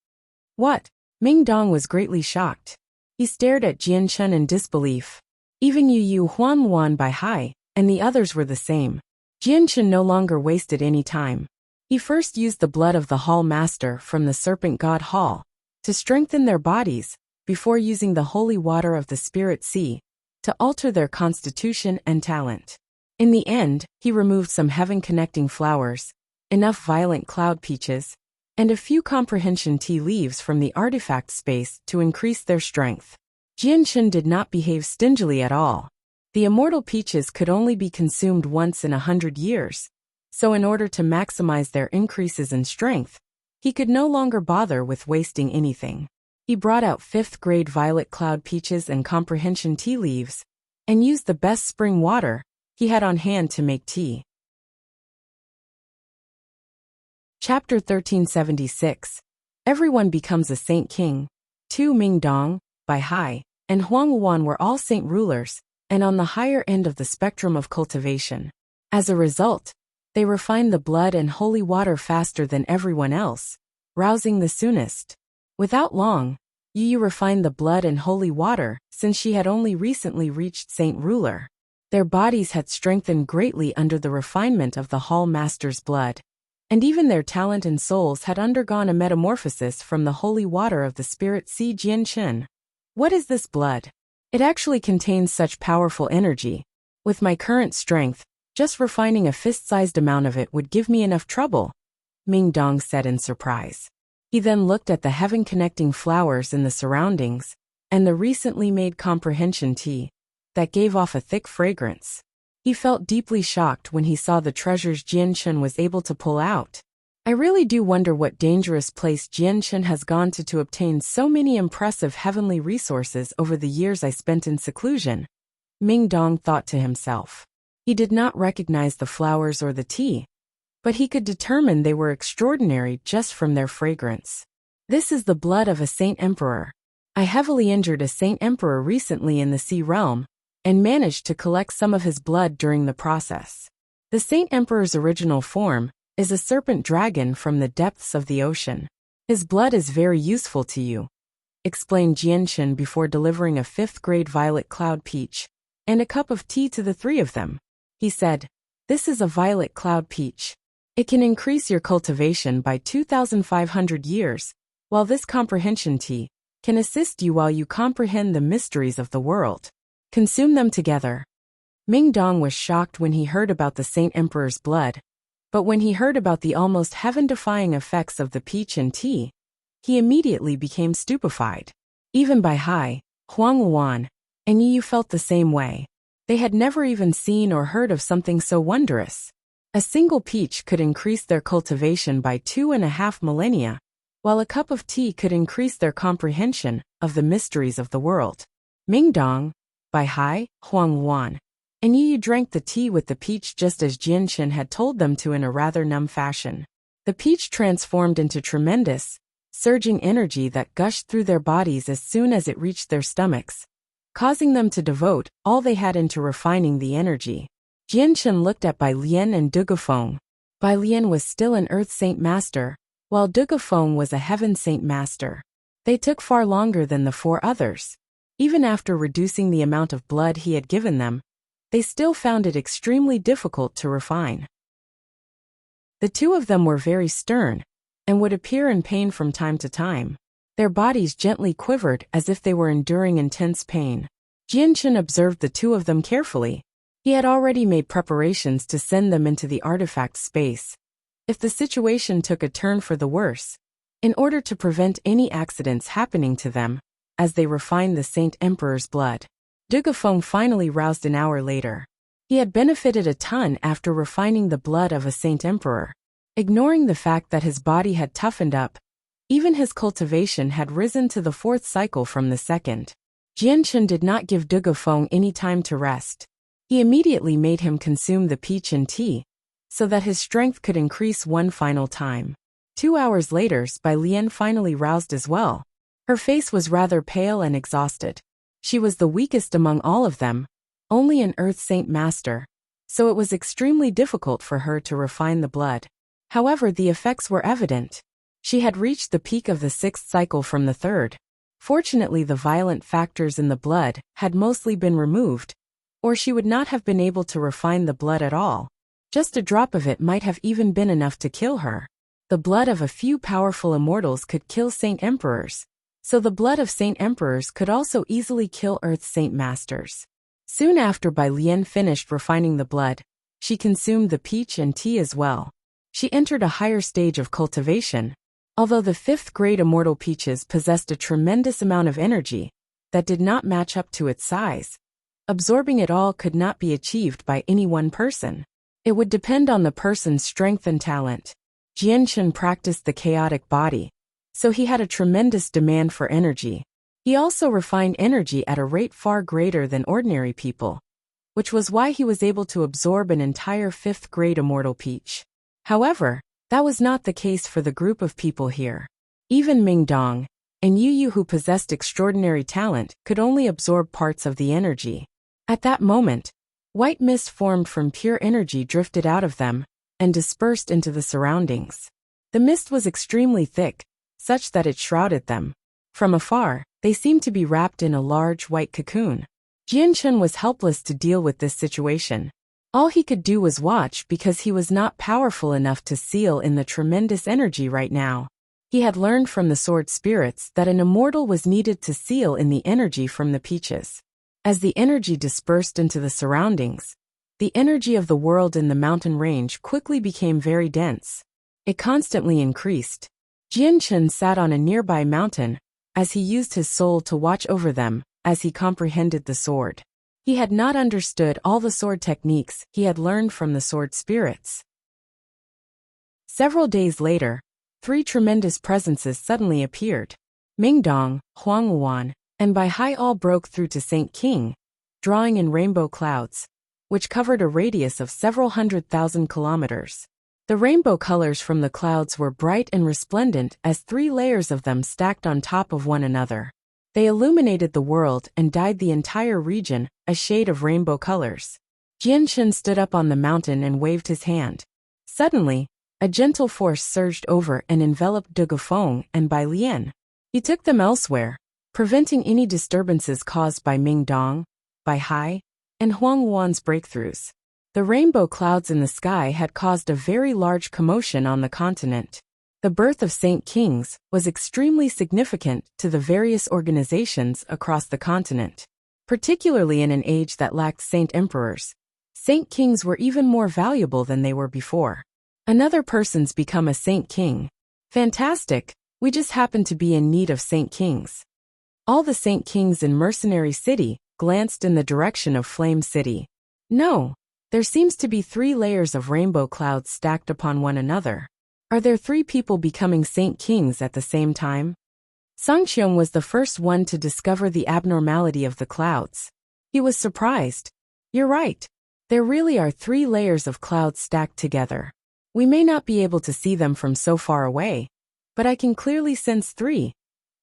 What? Ming Dong was greatly shocked. He stared at Jianshen in disbelief. Even Yu Huan Bai Hai and the others were the same. Jianshen no longer wasted any time. He first used the blood of the Hall Master from the Serpent God Hall to strengthen their bodies before using the holy water of the Spirit Sea to alter their constitution and talent. In the end, he removed some heaven-connecting flowers, enough violent cloud peaches, and a few comprehension tea leaves from the artifact space to increase their strength. Jianshen did not behave stingily at all. The immortal peaches could only be consumed once in 100 years, so in order to maximize their increases in strength, he could no longer bother with wasting anything. He brought out 5th grade violet cloud peaches and comprehension tea leaves, and used the best spring water he had on hand to make tea. Chapter 1376. Everyone becomes a Saint King. 2 Ming Dong, Bai Hai, and Huang Wuan were all Saint Rulers, and on the higher end of the spectrum of cultivation. As a result, they refined the blood and holy water faster than everyone else, rousing the soonest. Without long, Yu refined the blood and holy water since she had only recently reached Saint Ruler. Their bodies had strengthened greatly under the refinement of the Hall Master's blood, and even their talent and souls had undergone a metamorphosis from the holy water of the Spirit Sea Jianshen. What is this blood? It actually contains such powerful energy. With my current strength, just refining a fist-sized amount of it would give me enough trouble, Ming Dong said in surprise. He then looked at the heaven-connecting flowers in the surroundings, and the recently made comprehension tea that gave off a thick fragrance. He felt deeply shocked when he saw the treasures Jianshen was able to pull out. I really do wonder what dangerous place Jianshen has gone to obtain so many impressive heavenly resources over the years I spent in seclusion, Ming Dong thought to himself. He did not recognize the flowers or the tea, but he could determine they were extraordinary just from their fragrance. This is the blood of a Saint Emperor. I heavily injured a Saint Emperor recently in the Sea Realm, and managed to collect some of his blood during the process. The Saint Emperor's original form is a serpent dragon from the depths of the ocean. His blood is very useful to you, explained Jianshen before delivering a 5th grade violet cloud peach and a cup of tea to the 3 of them. He said, "This is a violet cloud peach. It can increase your cultivation by 2,500 years, while this comprehension tea can assist you while you comprehend the mysteries of the world. Consume them together." Ming Dong was shocked when he heard about the Saint Emperor's blood, but when he heard about the almost heaven-defying effects of the peach and tea, he immediately became stupefied. Even Bai Hai, Huang Wuan, and Yu felt the same way. They had never even seen or heard of something so wondrous. A single peach could increase their cultivation by 2.5 millennia, while a cup of tea could increase their comprehension of the mysteries of the world. Ming Dong, Bai Hai, Huang Wuan, and Yu drank the tea with the peach just as Jianshen had told them to in a rather numb fashion. The peach transformed into tremendous, surging energy that gushed through their bodies as soon as it reached their stomachs, causing them to devote all they had into refining the energy. Jianshen looked at Bai Lian and Dugafeng. Bai Lian was still an Earth Saint Master, while Dugafeng was a Heaven Saint Master. They took far longer than the 4 others. Even after reducing the amount of blood he had given them, they still found it extremely difficult to refine. The 2 of them were very stern, and would appear in pain from time to time. Their bodies gently quivered as if they were enduring intense pain. Jianshen observed the 2 of them carefully. He had already made preparations to send them into the artifact space, if the situation took a turn for the worse, in order to prevent any accidents happening to them, as they refined the Saint Emperor's blood. Dugafeng finally roused an hour later. He had benefited a ton after refining the blood of a Saint Emperor. Ignoring the fact that his body had toughened up, even his cultivation had risen to the 4th cycle from the 2nd. Jianchen did not give Dugafeng any time to rest. He immediately made him consume the peach and tea, so that his strength could increase one final time. 2 hours later, Bai Lian finally roused as well. Her face was rather pale and exhausted. She was the weakest among all of them, only an Earth Saint Master, so it was extremely difficult for her to refine the blood. However, the effects were evident. She had reached the peak of the 6th cycle from the 3rd. Fortunately, the violent factors in the blood had mostly been removed, or she would not have been able to refine the blood at all. Just a drop of it might have even been enough to kill her. The blood of a few powerful immortals could kill Saint Emperors, so the blood of Saint Emperors could also easily kill Earth's Saint Masters. Soon after Bai Lian finished refining the blood, she consumed the peach and tea as well. She entered a higher stage of cultivation. Although the 5th grade immortal peaches possessed a tremendous amount of energy that did not match up to its size, absorbing it all could not be achieved by any one person. It would depend on the person's strength and talent. Jianchen practiced the chaotic body, so he had a tremendous demand for energy. He also refined energy at a rate far greater than ordinary people, which was why he was able to absorb an entire 5th grade immortal peach. However, that was not the case for the group of people here. Even Mingdong and Yu, who possessed extraordinary talent, could only absorb parts of the energy. At that moment, white mist formed from pure energy drifted out of them and dispersed into the surroundings. The mist was extremely thick, such that it shrouded them. From afar, they seemed to be wrapped in a large white cocoon. Jianchen was helpless to deal with this situation. All he could do was watch because he was not powerful enough to seal in the tremendous energy right now. He had learned from the sword spirits that an immortal was needed to seal in the energy from the peaches. As the energy dispersed into the surroundings, the energy of the world in the mountain range quickly became very dense. It constantly increased. Jianchen sat on a nearby mountain, as he used his soul to watch over them, as he comprehended the sword. He had not understood all the sword techniques he had learned from the sword spirits. Several days later, 3 tremendous presences suddenly appeared. Mingdong, Huangwan, and Bai Hai all broke through to Saint King, drawing in rainbow clouds, which covered a radius of several 100,000 kilometers. The rainbow colors from the clouds were bright and resplendent as 3 layers of them stacked on top of one another. They illuminated the world and dyed the entire region a shade of rainbow colors. Jianchen stood up on the mountain and waved his hand. Suddenly, a gentle force surged over and enveloped Dugafeng and Bai Lian. He took them elsewhere, preventing any disturbances caused by Mingdong, Bai Hai, and Huangwan's breakthroughs. The rainbow clouds in the sky had caused a very large commotion on the continent. The birth of Saint Kings was extremely significant to the various organizations across the continent. Particularly in an age that lacked Saint Emperors, Saint Kings were even more valuable than they were before. Another person's become a Saint King. Fantastic, we just happen to be in need of Saint Kings. All the Saint Kings in Mercenary City glanced in the direction of Flame City. No, there seems to be 3 layers of rainbow clouds stacked upon one another. Are there 3 people becoming Saint Kings at the same time? Sangqiong was the first one to discover the abnormality of the clouds. He was surprised. You're right. There really are 3 layers of clouds stacked together. We may not be able to see them from so far away, but I can clearly sense 3,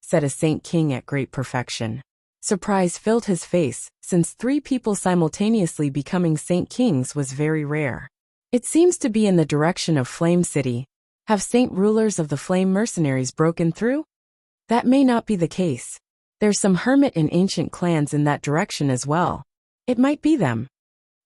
said a Saint King at great perfection. Surprise filled his face, since 3 people simultaneously becoming Saint Kings was very rare. It seems to be in the direction of Flame City. Have Saint Rulers of the Flame Mercenaries broken through? That may not be the case. There's some hermit and ancient clans in that direction as well. It might be them.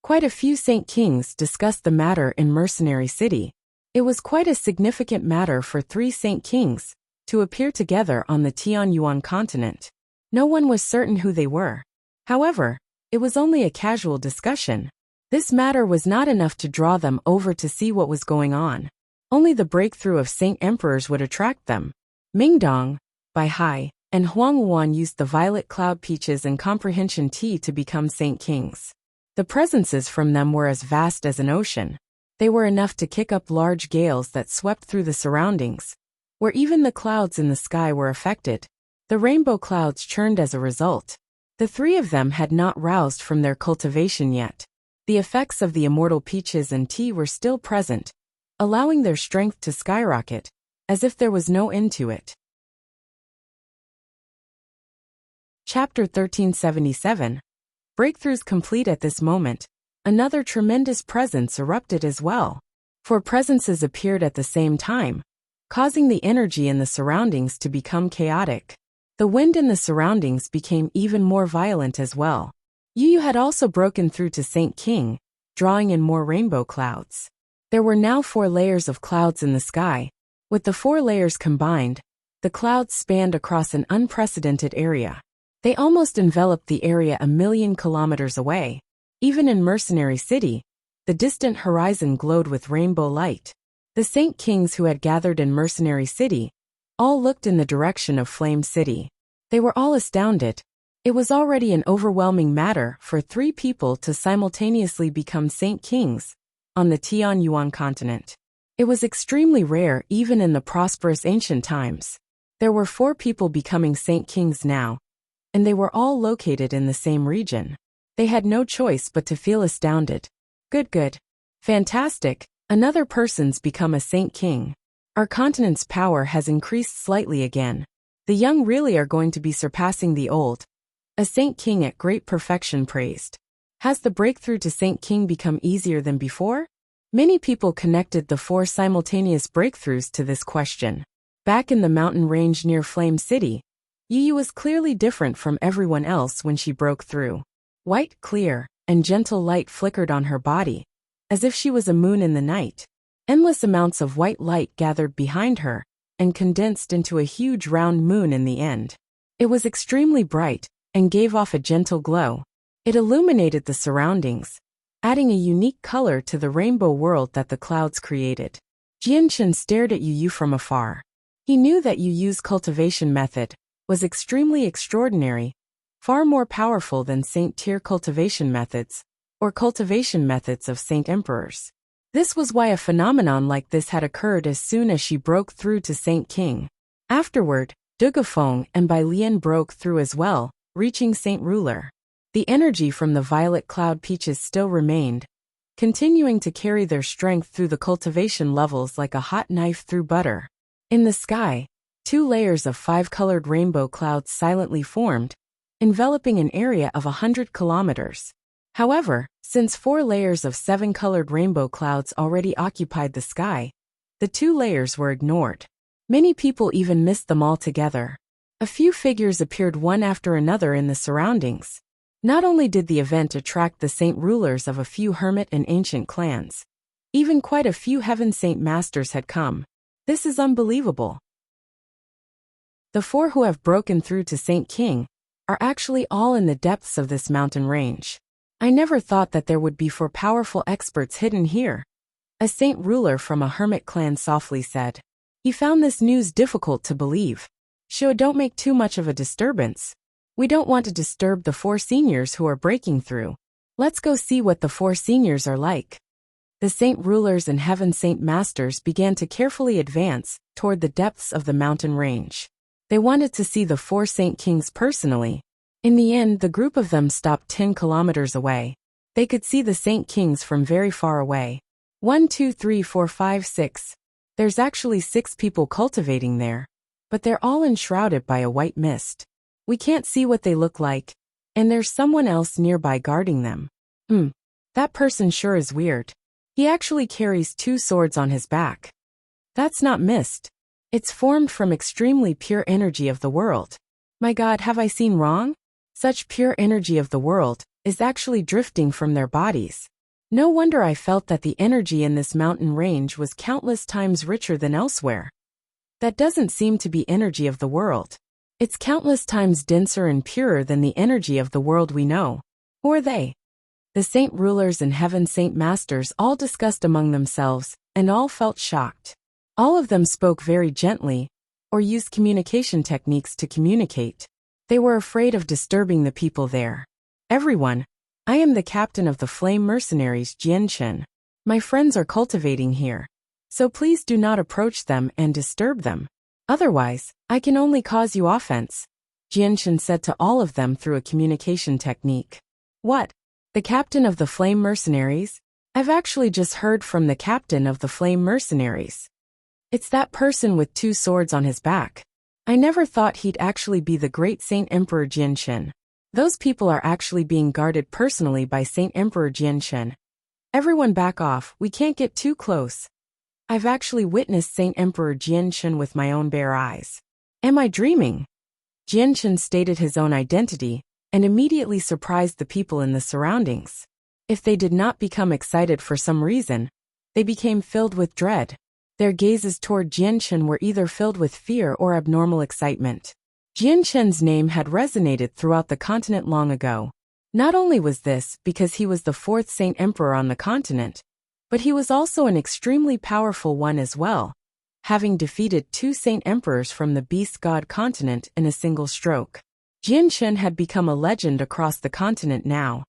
Quite a few Saint Kings discussed the matter in Mercenary City. It was quite a significant matter for 3 Saint Kings to appear together on the Tianyuan continent. No one was certain who they were. However, it was only a casual discussion. This matter was not enough to draw them over to see what was going on. Only the breakthrough of Saint Emperors would attract them. Mingdong, Bai Hai, and Huangwan used the violet cloud peaches and comprehension tea to become Saint Kings. The presences from them were as vast as an ocean. They were enough to kick up large gales that swept through the surroundings, where even the clouds in the sky were affected. The rainbow clouds churned as a result. The three of them had not roused from their cultivation yet. The effects of the immortal peaches and tea were still present, allowing their strength to skyrocket, as if there was no end to it. Chapter 1377. Breakthroughs complete. At this moment, another tremendous presence erupted as well. 4 presences appeared at the same time, causing the energy in the surroundings to become chaotic. The wind in the surroundings became even more violent as well. Yu had also broken through to Saint King, drawing in more rainbow clouds. There were now 4 layers of clouds in the sky. With the 4 layers combined, the clouds spanned across an unprecedented area. They almost enveloped the area 1,000,000 kilometers away. Even in Mercenary City, the distant horizon glowed with rainbow light. The Saint Kings who had gathered in Mercenary City all looked in the direction of Flame City. They were all astounded. It was already an overwhelming matter for 3 people to simultaneously become Saint Kings on the Tianyuan continent. It was extremely rare even in the prosperous ancient times. There were 4 people becoming Saint Kings now, and they were all located in the same region. They had no choice but to feel astounded. Good. Fantastic, another person's become a Saint King. Our continent's power has increased slightly again. The young really are going to be surpassing the old. A Saint King at great perfection praised. Has the breakthrough to Saint King become easier than before? Many people connected the 4 simultaneous breakthroughs to this question. Back in the mountain range near Flame City, Yu was clearly different from everyone else when she broke through. White, clear, and gentle light flickered on her body, as if she was a moon in the night. Endless amounts of white light gathered behind her and condensed into a huge round moon in the end. It was extremely bright and gave off a gentle glow. It illuminated the surroundings, adding a unique color to the rainbow world that the clouds created. Jianchen stared at Yu from afar. He knew that Yu's cultivation method was extremely extraordinary, far more powerful than Saint Tier cultivation methods, or cultivation methods of Saint Emperors. This was why a phenomenon like this had occurred as soon as she broke through to Saint King. Afterward, Dugafeng and Bai Lian broke through as well, reaching Saint Ruler. The energy from the violet cloud peaches still remained, continuing to carry their strength through the cultivation levels like a hot knife through butter. In the sky, 2 layers of 5-colored rainbow clouds silently formed, enveloping an area of 100 kilometers. However, since 4 layers of 7-colored rainbow clouds already occupied the sky, the 2 layers were ignored. Many people even missed them altogether. A few figures appeared one after another in the surroundings. Not only did the event attract the saint rulers of a few hermit and ancient clans, even quite a few heaven saint masters had come. This is unbelievable. The 4 who have broken through to Saint King are actually all in the depths of this mountain range. I never thought that there would be 4 powerful experts hidden here, a saint ruler from a hermit clan softly said. He found this news difficult to believe. Sure, don't make too much of a disturbance. We don't want to disturb the 4 seniors who are breaking through. Let's go see what the 4 seniors are like. The saint rulers and heaven saint masters began to carefully advance toward the depths of the mountain range. They wanted to see the 4 saint kings personally. In the end, the group of them stopped 10 kilometers away. They could see the saint kings from very far away. 1, 2, 3, 4, 5, 6. There's actually 6 people cultivating there, but they're all enshrouded by a white mist. We can't see what they look like, and there's someone else nearby guarding them. That person sure is weird. He actually carries 2 swords on his back. That's not mist. It's formed from extremely pure energy of the world. My God, have I seen wrong? Such pure energy of the world is actually drifting from their bodies. No wonder I felt that the energy in this mountain range was countless times richer than elsewhere. That doesn't seem to be energy of the world. It's countless times denser and purer than the energy of the world we know. Who are they? The saint rulers and heaven saint masters all discussed among themselves, and all felt shocked. All of them spoke very gently, or used communication techniques to communicate. They were afraid of disturbing the people there. Everyone, I am the captain of the flame mercenaries Jianchen. My friends are cultivating here, so please do not approach them and disturb them. Otherwise, I can only cause you offense, Jianchen said to all of them through a communication technique. What? The captain of the flame mercenaries? I've actually just heard from the captain of the flame mercenaries. It's that person with 2 swords on his back. I never thought he'd actually be the great Saint Emperor Jianchen. Those people are actually being guarded personally by Saint Emperor Jianchen. Everyone back off, we can't get too close. I've actually witnessed Saint Emperor Jianchen with my own bare eyes. Am I dreaming? Jianchen stated his own identity, and immediately surprised the people in the surroundings. If they did not become excited for some reason, they became filled with dread. Their gazes toward Jianchen were either filled with fear or abnormal excitement. Jianchen's name had resonated throughout the continent long ago. Not only was this because he was the 4th Saint Emperor on the continent, but he was also an extremely powerful one as well, having defeated 2 Saint Emperors from the Beast God continent in a single stroke. Jianchen had become a legend across the continent now.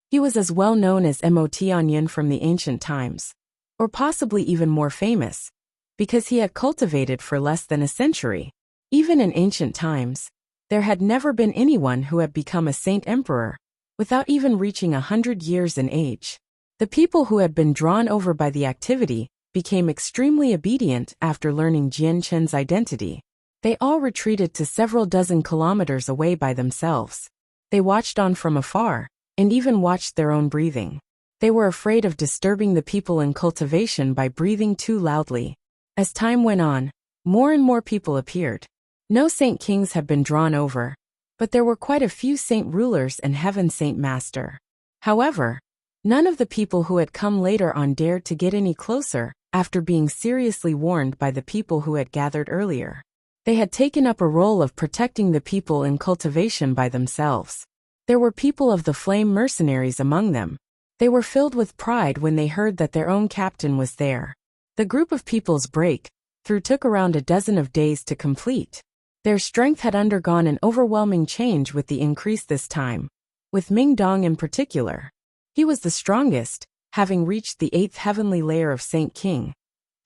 He was as well known as Motianyan from the ancient times, or possibly even more famous, because he had cultivated for less than a century. Even in ancient times, there had never been anyone who had become a Saint Emperor, without even reaching 100 years in age. The people who had been drawn over by the activity became extremely obedient after learning Jianchen's identity. They all retreated to several dozen kilometers away by themselves. They watched on from afar, and even watched their own breathing. They were afraid of disturbing the people in cultivation by breathing too loudly. As time went on, more and more people appeared. No saint kings had been drawn over, but there were quite a few saint rulers and heaven saint master. However, none of the people who had come later on dared to get any closer, after being seriously warned by the people who had gathered earlier. They had taken up a role of protecting the people in cultivation by themselves. There were people of the flame mercenaries among them. They were filled with pride when they heard that their own captain was there. The group of people's breakthrough took around a dozen of days to complete. Their strength had undergone an overwhelming change with the increase this time, with Ming Dong in particular. He was the strongest, having reached the 8th heavenly layer of Saint King,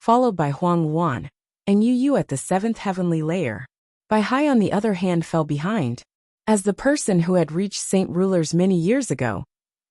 followed by Huang Wan, and Yu Yu at the 7th heavenly layer. Bai Hai on the other hand fell behind. As the person who had reached Saint Rulers many years ago,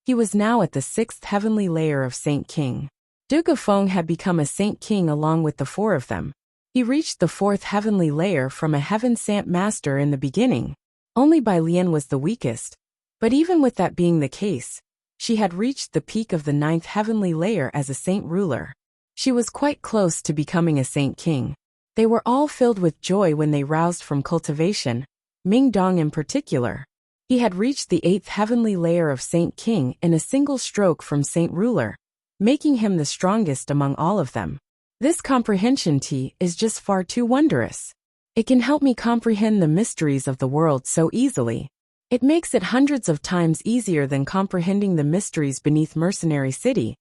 he was now at the 6th heavenly layer of Saint King. Du Gufeng had become a Saint King along with the 4 of them. He reached the 4th heavenly layer from a heaven sant master in the beginning. Only Bai Lian was the weakest, but even with that being the case, she had reached the peak of the 9th heavenly layer as a saint ruler. She was quite close to becoming a Saint King. They were all filled with joy when they roused from cultivation, Ming Dong in particular. He had reached the 8th heavenly layer of Saint King in a single stroke from Saint Ruler, making him the strongest among all of them. This comprehension tea is just far too wondrous. It can help me comprehend the mysteries of the world so easily. It makes it hundreds of times easier than comprehending the mysteries beneath Mercenary City,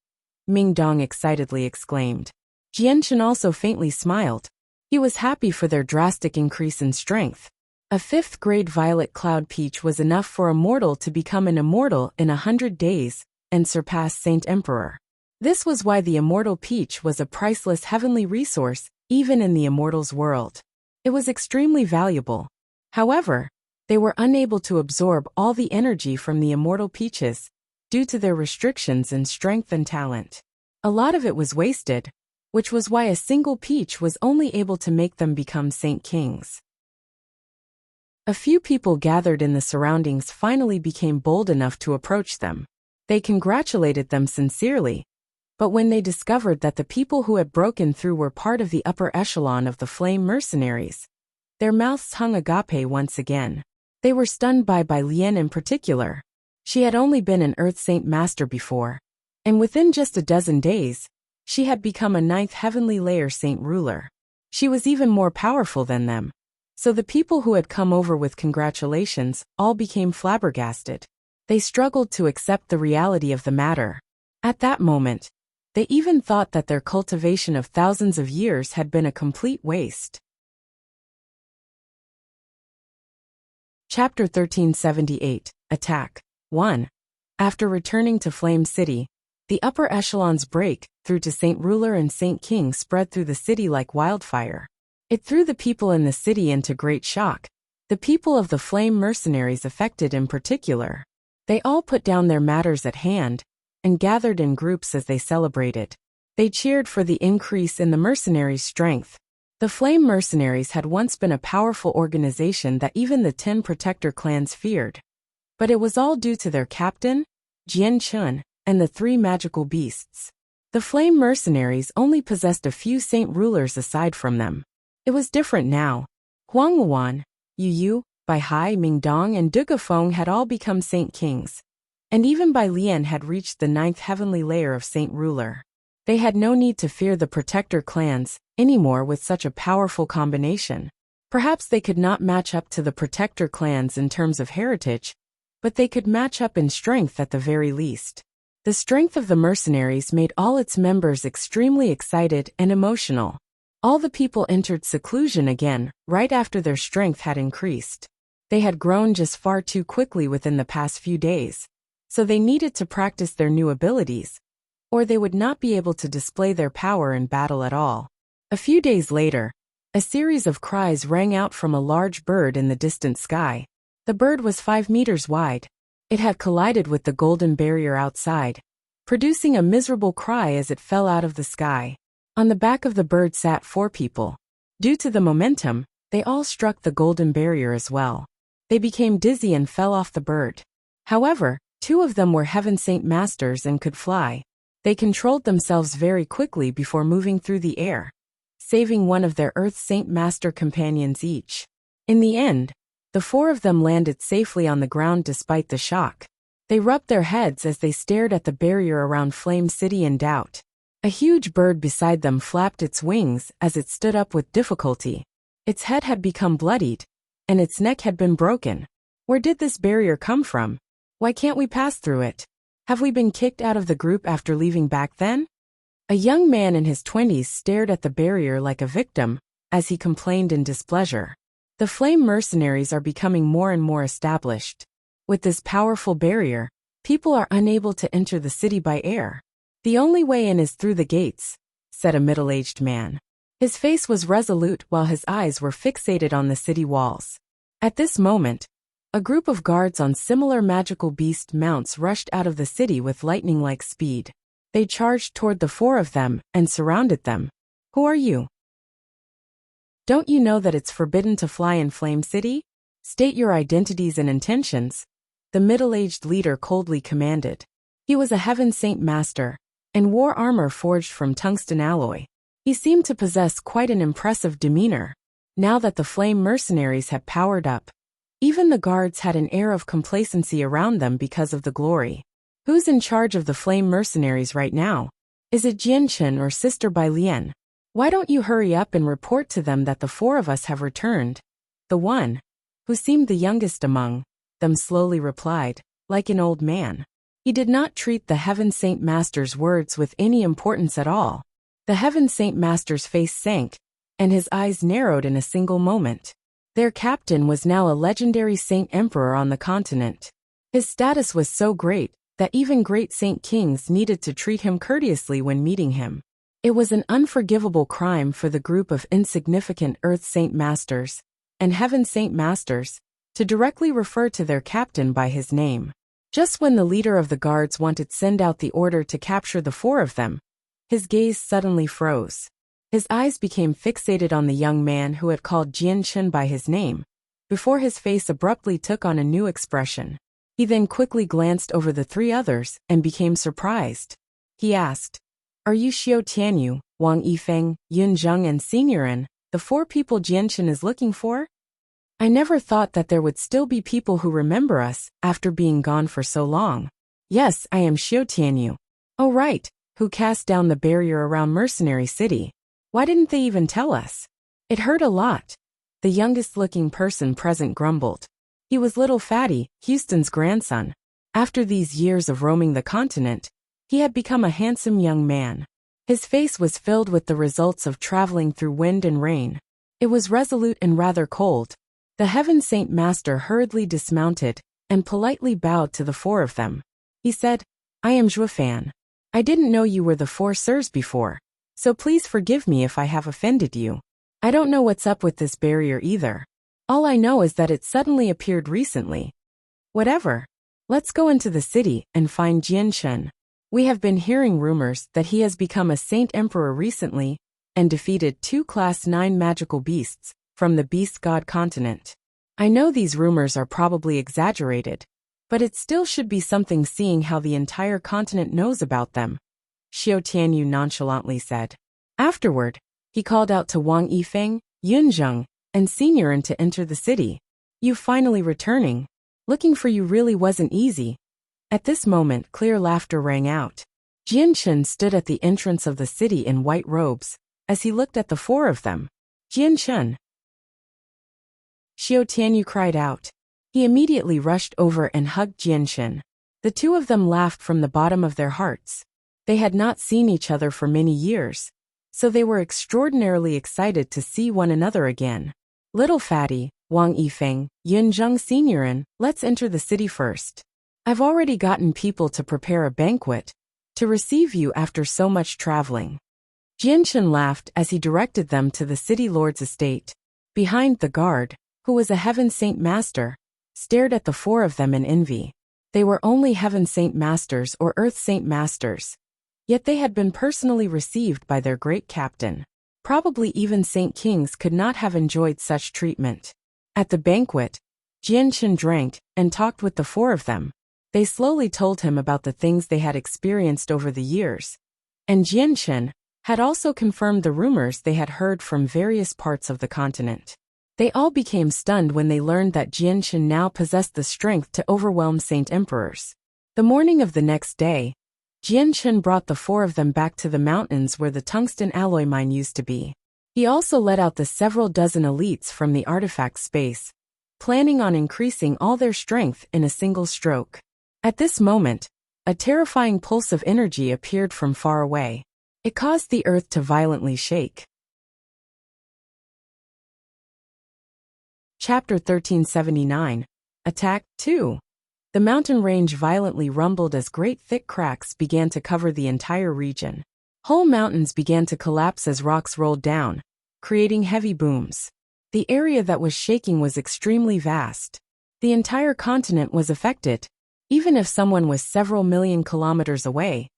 Ming Dong excitedly exclaimed. Jianshan also faintly smiled. He was happy for their drastic increase in strength. A 5th grade violet cloud peach was enough for a mortal to become an immortal in 100 days and surpass Saint Emperor. This was why the immortal peach was a priceless heavenly resource, even in the immortals' world. It was extremely valuable. However, they were unable to absorb all the energy from the immortal peaches, due to their restrictions in strength and talent. A lot of it was wasted, which was why a single peach was only able to make them become Saint Kings. A few people gathered in the surroundings finally became bold enough to approach them. They congratulated them sincerely, but when they discovered that the people who had broken through were part of the upper echelon of the flame mercenaries, their mouths hung agape once again. They were stunned by Bai Lian in particular. She had only been an Earth Saint Master before, and within just a dozen days, she had become a 9th heavenly layer Saint Ruler. She was even more powerful than them. So the people who had come over with congratulations all became flabbergasted. They struggled to accept the reality of the matter. At that moment, they even thought that their cultivation of thousands of years had been a complete waste. Chapter 1378, Attack. 1. After returning to Flame City, the upper echelons break through to Saint Ruler and Saint King spread through the city like wildfire. It threw the people in the city into great shock, the people of the Flame Mercenaries affected in particular. They all put down their matters at hand and gathered in groups as they celebrated. They cheered for the increase in the mercenaries' strength. The Flame Mercenaries had once been a powerful organization that even the 10 protector clans feared. But it was all due to their captain, Jian Chun, and the 3 magical beasts. The Flame Mercenaries only possessed a few saint rulers aside from them. It was different now. Huang Wan, Yu Yu, Bai Hai, Mingdong, and Dugafeng had all become saint kings. And even Bai Lian had reached the 9th heavenly layer of saint ruler. They had no need to fear the protector clans anymore with such a powerful combination. Perhaps they could not match up to the protector clans in terms of heritage, but they could match up in strength at the very least. The strength of the mercenaries made all its members extremely excited and emotional. All the people entered seclusion again, right after their strength had increased. They had grown just far too quickly within the past few days, so they needed to practice their new abilities, or they would not be able to display their power in battle at all. A few days later, a series of cries rang out from a large bird in the distant sky. The bird was 5 meters wide. It had collided with the golden barrier outside, producing a miserable cry as it fell out of the sky. On the back of the bird sat 4 people. Due to the momentum, they all struck the golden barrier as well. They became dizzy and fell off the bird. However, 2 of them were Heaven Saint Masters and could fly. They controlled themselves very quickly before moving through the air, saving one of their Earth Saint Master companions each. In the end, the 4 of them landed safely on the ground despite the shock. They rubbed their heads as they stared at the barrier around Flame City in doubt. A huge bird beside them flapped its wings as it stood up with difficulty. Its head had become bloodied, and its neck had been broken. Where did this barrier come from? Why can't we pass through it? Have we been kicked out of the group after leaving back then? A young man in his 20s stared at the barrier like a victim, as he complained in displeasure. The Flame Mercenaries are becoming more and more established. With this powerful barrier, people are unable to enter the city by air. The only way in is through the gates, said a middle-aged man. His face was resolute while his eyes were fixated on the city walls. At this moment, a group of guards on similar magical beast mounts rushed out of the city with lightning-like speed. They charged toward the 4 of them and surrounded them. Who are you? Don't you know that it's forbidden to fly in Flame City? State your identities and intentions, the middle-aged leader coldly commanded. He was a Heaven Saint Master, and wore armor forged from tungsten alloy. He seemed to possess quite an impressive demeanor. Now that the Flame Mercenaries had powered up, even the guards had an air of complacency around them because of the glory. Who's in charge of the Flame Mercenaries right now? Is it Jianchen or Sister Bai Lian? Why don't you hurry up and report to them that the 4 of us have returned? The one, who seemed the youngest among them, slowly replied, like an old man. He did not treat the Heaven Saint Master's words with any importance at all. The Heaven Saint Master's face sank, and his eyes narrowed in a single moment. Their captain was now a legendary Saint Emperor on the continent. His status was so great that even great Saint Kings needed to treat him courteously when meeting him. It was an unforgivable crime for the group of insignificant Earth Saint Masters and Heaven Saint Masters to directly refer to their captain by his name. Just when the leader of the guards wanted to send out the order to capture the 4 of them, his gaze suddenly froze. His eyes became fixated on the young man who had called Jian Chen by his name, before his face abruptly took on a new expression. He then quickly glanced over the 3 others and became surprised. He asked, "Are you Xiao Tianyu, Wang Yifeng, Yun Zheng and Seniorin, the 4 people Jianchen is looking for? I never thought that there would still be people who remember us after being gone for so long." "Yes, I am Xiao Tianyu." "Oh right, who cast down the barrier around Mercenary City. Why didn't they even tell us?" "It hurt a lot," the youngest looking person present grumbled. He was little Fatty, Houston's grandson. After these years of roaming the continent, he had become a handsome young man. His face was filled with the results of traveling through wind and rain. It was resolute and rather cold. The Heaven Saint Master hurriedly dismounted and politely bowed to the four of them. He said, "I am Zhuofan. I didn't know you were the four sirs before, so please forgive me if I have offended you. I don't know what's up with this barrier either. All I know is that it suddenly appeared recently. Whatever. Let's go into the city and find Jian Shen. We have been hearing rumors that he has become a saint emperor recently and defeated 2 Class 9 magical beasts from the Beast God continent. I know these rumors are probably exaggerated, but it still should be something seeing how the entire continent knows about them," Xiao Tianyu nonchalantly said. Afterward, he called out to Wang Yifeng, Yunzheng, and Seniorin to enter the city. "You finally returning. Looking for you really wasn't easy." At this moment, clear laughter rang out. Jian Shen stood at the entrance of the city in white robes, as he looked at the four of them. "Jian Shen!" Xiao Tianyu cried out. He immediately rushed over and hugged Jian Shen. The two of them laughed from the bottom of their hearts. They had not seen each other for many years, so they were extraordinarily excited to see one another again. "Little fatty, Wang Yifeng, Yunzheng Seniorin, let's enter the city first. I've already gotten people to prepare a banquet to receive you after so much traveling." Jian Shen laughed as he directed them to the city lord's estate. Behind, the guard, who was a Heaven Saint Master, stared at the four of them in envy. They were only Heaven Saint Masters or Earth Saint Masters, yet they had been personally received by their great captain. Probably even Saint Kings could not have enjoyed such treatment. At the banquet, Jian Shen drank and talked with the four of them. They slowly told him about the things they had experienced over the years, and Jian Shen had also confirmed the rumors they had heard from various parts of the continent. They all became stunned when they learned that Jian Shen now possessed the strength to overwhelm saint emperors. The morning of the next day, Jian Shen brought the four of them back to the mountains where the tungsten alloy mine used to be. He also let out the several dozen elites from the artifact space, planning on increasing all their strength in a single stroke. At this moment, a terrifying pulse of energy appeared from far away. It caused the earth to violently shake. Chapter 1379. Attack 2. The mountain range violently rumbled as great thick cracks began to cover the entire region. Whole mountains began to collapse as rocks rolled down, creating heavy booms. The area that was shaking was extremely vast. The entire continent was affected. Even if someone was several million kilometers away,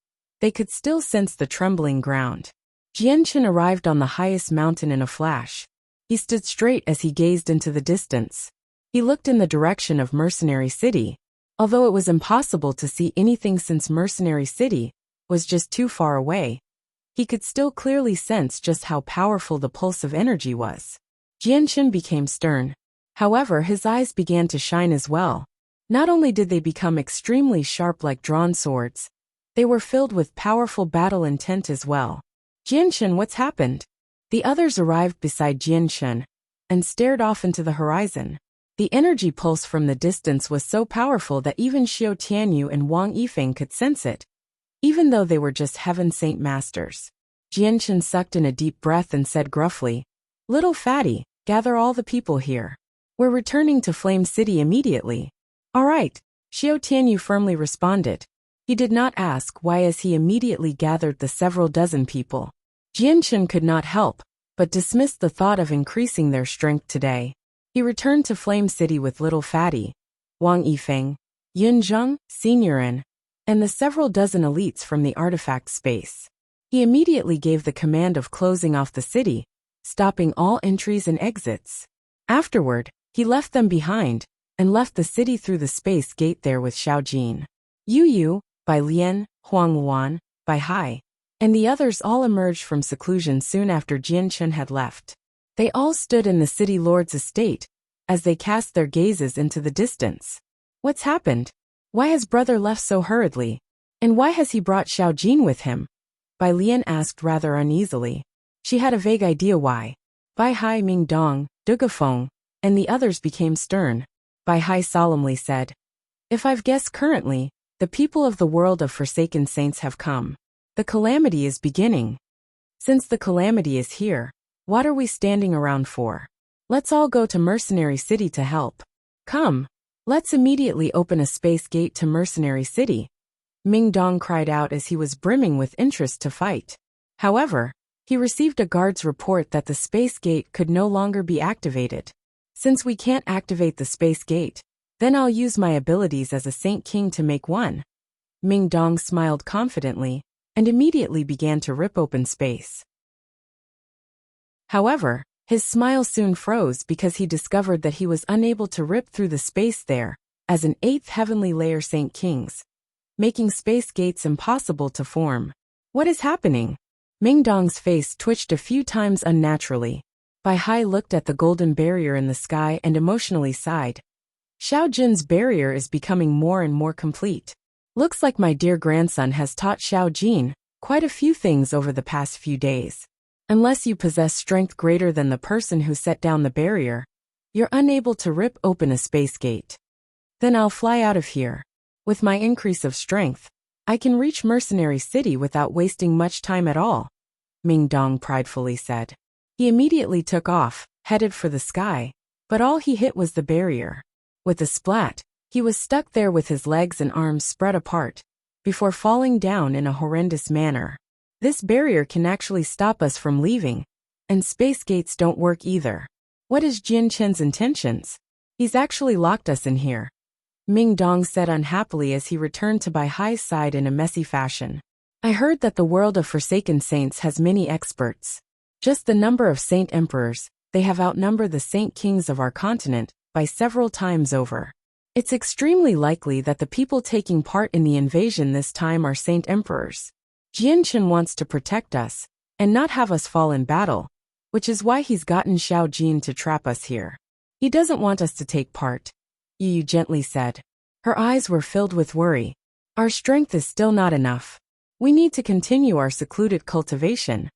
they could still sense the trembling ground. Jian Shen arrived on the highest mountain in a flash. He stood straight as he gazed into the distance. He looked in the direction of Mercenary City, although it was impossible to see anything since Mercenary City was just too far away. He could still clearly sense just how powerful the pulse of energy was. Jian Shen became stern. However, his eyes began to shine as well. Not only did they become extremely sharp like drawn swords, they were filled with powerful battle intent as well. "Jian Shen, what's happened?" The others arrived beside Jian Shen and stared off into the horizon. The energy pulse from the distance was so powerful that even Xiao Tianyu and Wang Yifeng could sense it, even though they were just Heaven Saint Masters. Jian Shen sucked in a deep breath and said gruffly, "Little fatty, gather all the people here. We're returning to Flame City immediately." "All right," Xiao Tianyu firmly responded. He did not ask why as he immediately gathered the several dozen people. Jian Shen could not help but dismissed the thought of increasing their strength today. He returned to Flame City with Little Fatty, Wang Yifeng, Yunzheng, Seniorin, and the several dozen elites from the artifact space. He immediately gave the command of closing off the city, stopping all entries and exits. Afterward, he left them behind and left the city through the space gate there with Xiao Jin. Yu Yu, Bai Lian, Huang Wan, Bai Hai, and the others all emerged from seclusion soon after Jian Shen had left. They all stood in the city lord's estate as they cast their gazes into the distance. "What's happened? Why has brother left so hurriedly? And why has he brought Xiao Jin with him?" Bai Lian asked rather uneasily. She had a vague idea why. Bai Hai, Ming Dong, Dugafeng, and the others became stern. Bai Hai solemnly said, If I've guessed currently, the people of the world of Forsaken Saints have come. The calamity is beginning. Since the calamity is here, what are we standing around for? Let's all go to Mercenary City to help. Come. Let's immediately open a space gate to Mercenary City. Ming Dong cried out as he was brimming with interest to fight. However, he received a guard's report that the space gate could no longer be activated. Since we can't activate the space gate, then I'll use my abilities as a Saint King to make one. Ming Dong smiled confidently and immediately began to rip open space. However, his smile soon froze because he discovered that he was unable to rip through the space there as an 8th heavenly layer Saint Kings, making space gates impossible to form. What is happening? Ming Dong's face twitched a few times unnaturally. Bai Hai looked at the golden barrier in the sky and emotionally sighed. Xiao Jin's barrier is becoming more and more complete. Looks like my dear grandson has taught Xiao Jin quite a few things over the past few days. Unless you possess strength greater than the person who set down the barrier, you're unable to rip open a space gate. Then I'll fly out of here. With my increase of strength, I can reach Mercenary City without wasting much time at all, Ming Dong pridefully said. He immediately took off, headed for the sky, but all he hit was the barrier. With a splat, he was stuck there with his legs and arms spread apart, before falling down in a horrendous manner. This barrier can actually stop us from leaving, and space gates don't work either. What is Jian Chen's intentions? He's actually locked us in here, Ming Dong said unhappily as he returned to Bai Hai's side in a messy fashion. I heard that the world of Forsaken Saints has many experts. Just the number of Saint Emperors, they have outnumbered the Saint Kings of our continent by several times over. It's extremely likely that the people taking part in the invasion this time are Saint Emperors. Jian Chen wants to protect us and not have us fall in battle, which is why he's gotten Xiao Jin to trap us here. He doesn't want us to take part, Yu gently said. Her eyes were filled with worry. Our strength is still not enough. We need to continue our secluded cultivation,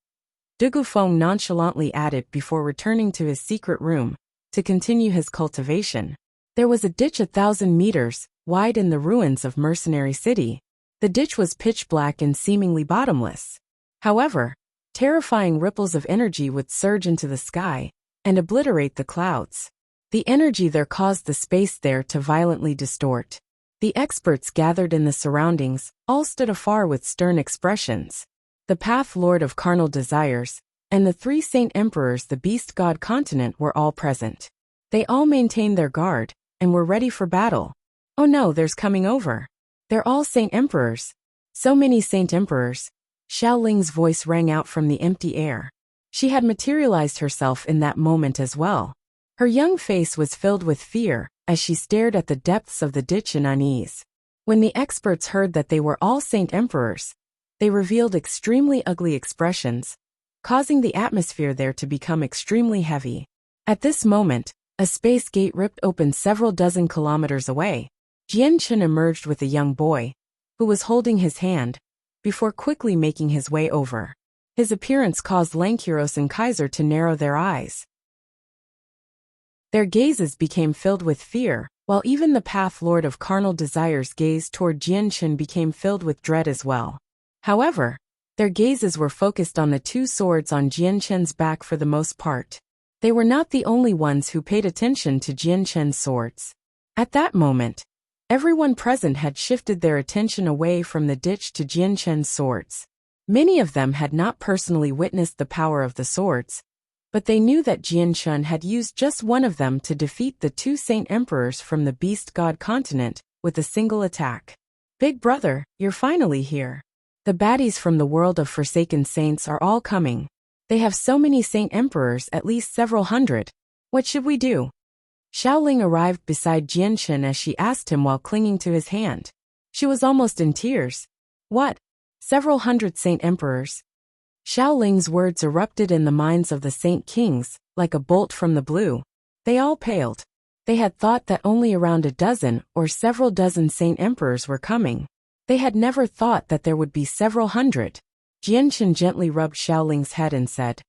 Du Gufeng nonchalantly added before returning to his secret room to continue his cultivation. There was a ditch 1,000 meters wide in the ruins of Mercenary City. The ditch was pitch black and seemingly bottomless. However, terrifying ripples of energy would surge into the sky and obliterate the clouds. The energy there caused the space there to violently distort. The experts gathered in the surroundings all stood afar with stern expressions. The Path Lord of Carnal Desires and the 3 Saint Emperors the Beast God Continent were all present. They all maintained their guard and were ready for battle. Oh no, there's coming over. They're all Saint Emperors. So many Saint Emperors. Xiao Ling's voice rang out from the empty air. She had materialized herself in that moment as well. Her young face was filled with fear as she stared at the depths of the ditch in unease. When the experts heard that they were all Saint Emperors, they revealed extremely ugly expressions, causing the atmosphere there to become extremely heavy. At this moment, a space gate ripped open several dozen kilometers away. Jian Chen emerged with a young boy, who was holding his hand, before quickly making his way over. His appearance caused Langkiros and Kaiser to narrow their eyes. Their gazes became filled with fear, while even the Path Lord of Carnal Desires' gaze toward Jian Chen became filled with dread as well. However, their gazes were focused on the 2 swords on Jian Chen's back for the most part. They were not the only ones who paid attention to Jian Chen's swords. At that moment, everyone present had shifted their attention away from the ditch to Jian Chen's swords. Many of them had not personally witnessed the power of the swords, but they knew that Jian Chen had used just one of them to defeat the 2 Saint Emperors from the Beast God Continent with a single attack. Big brother, you're finally here. The baddies from the world of Forsaken Saints are all coming. They have so many Saint Emperors, at least several hundred. What should we do? Xiao Ling arrived beside Jian Chen as she asked him while clinging to his hand. She was almost in tears. What? Several hundred Saint Emperors? Xiao Ling's words erupted in the minds of the Saint Kings, like a bolt from the blue. They all paled. They had thought that only around a dozen or several dozen Saint Emperors were coming. They had never thought that there would be several hundred. Jian Chen gently rubbed Xiao Ling's head and said,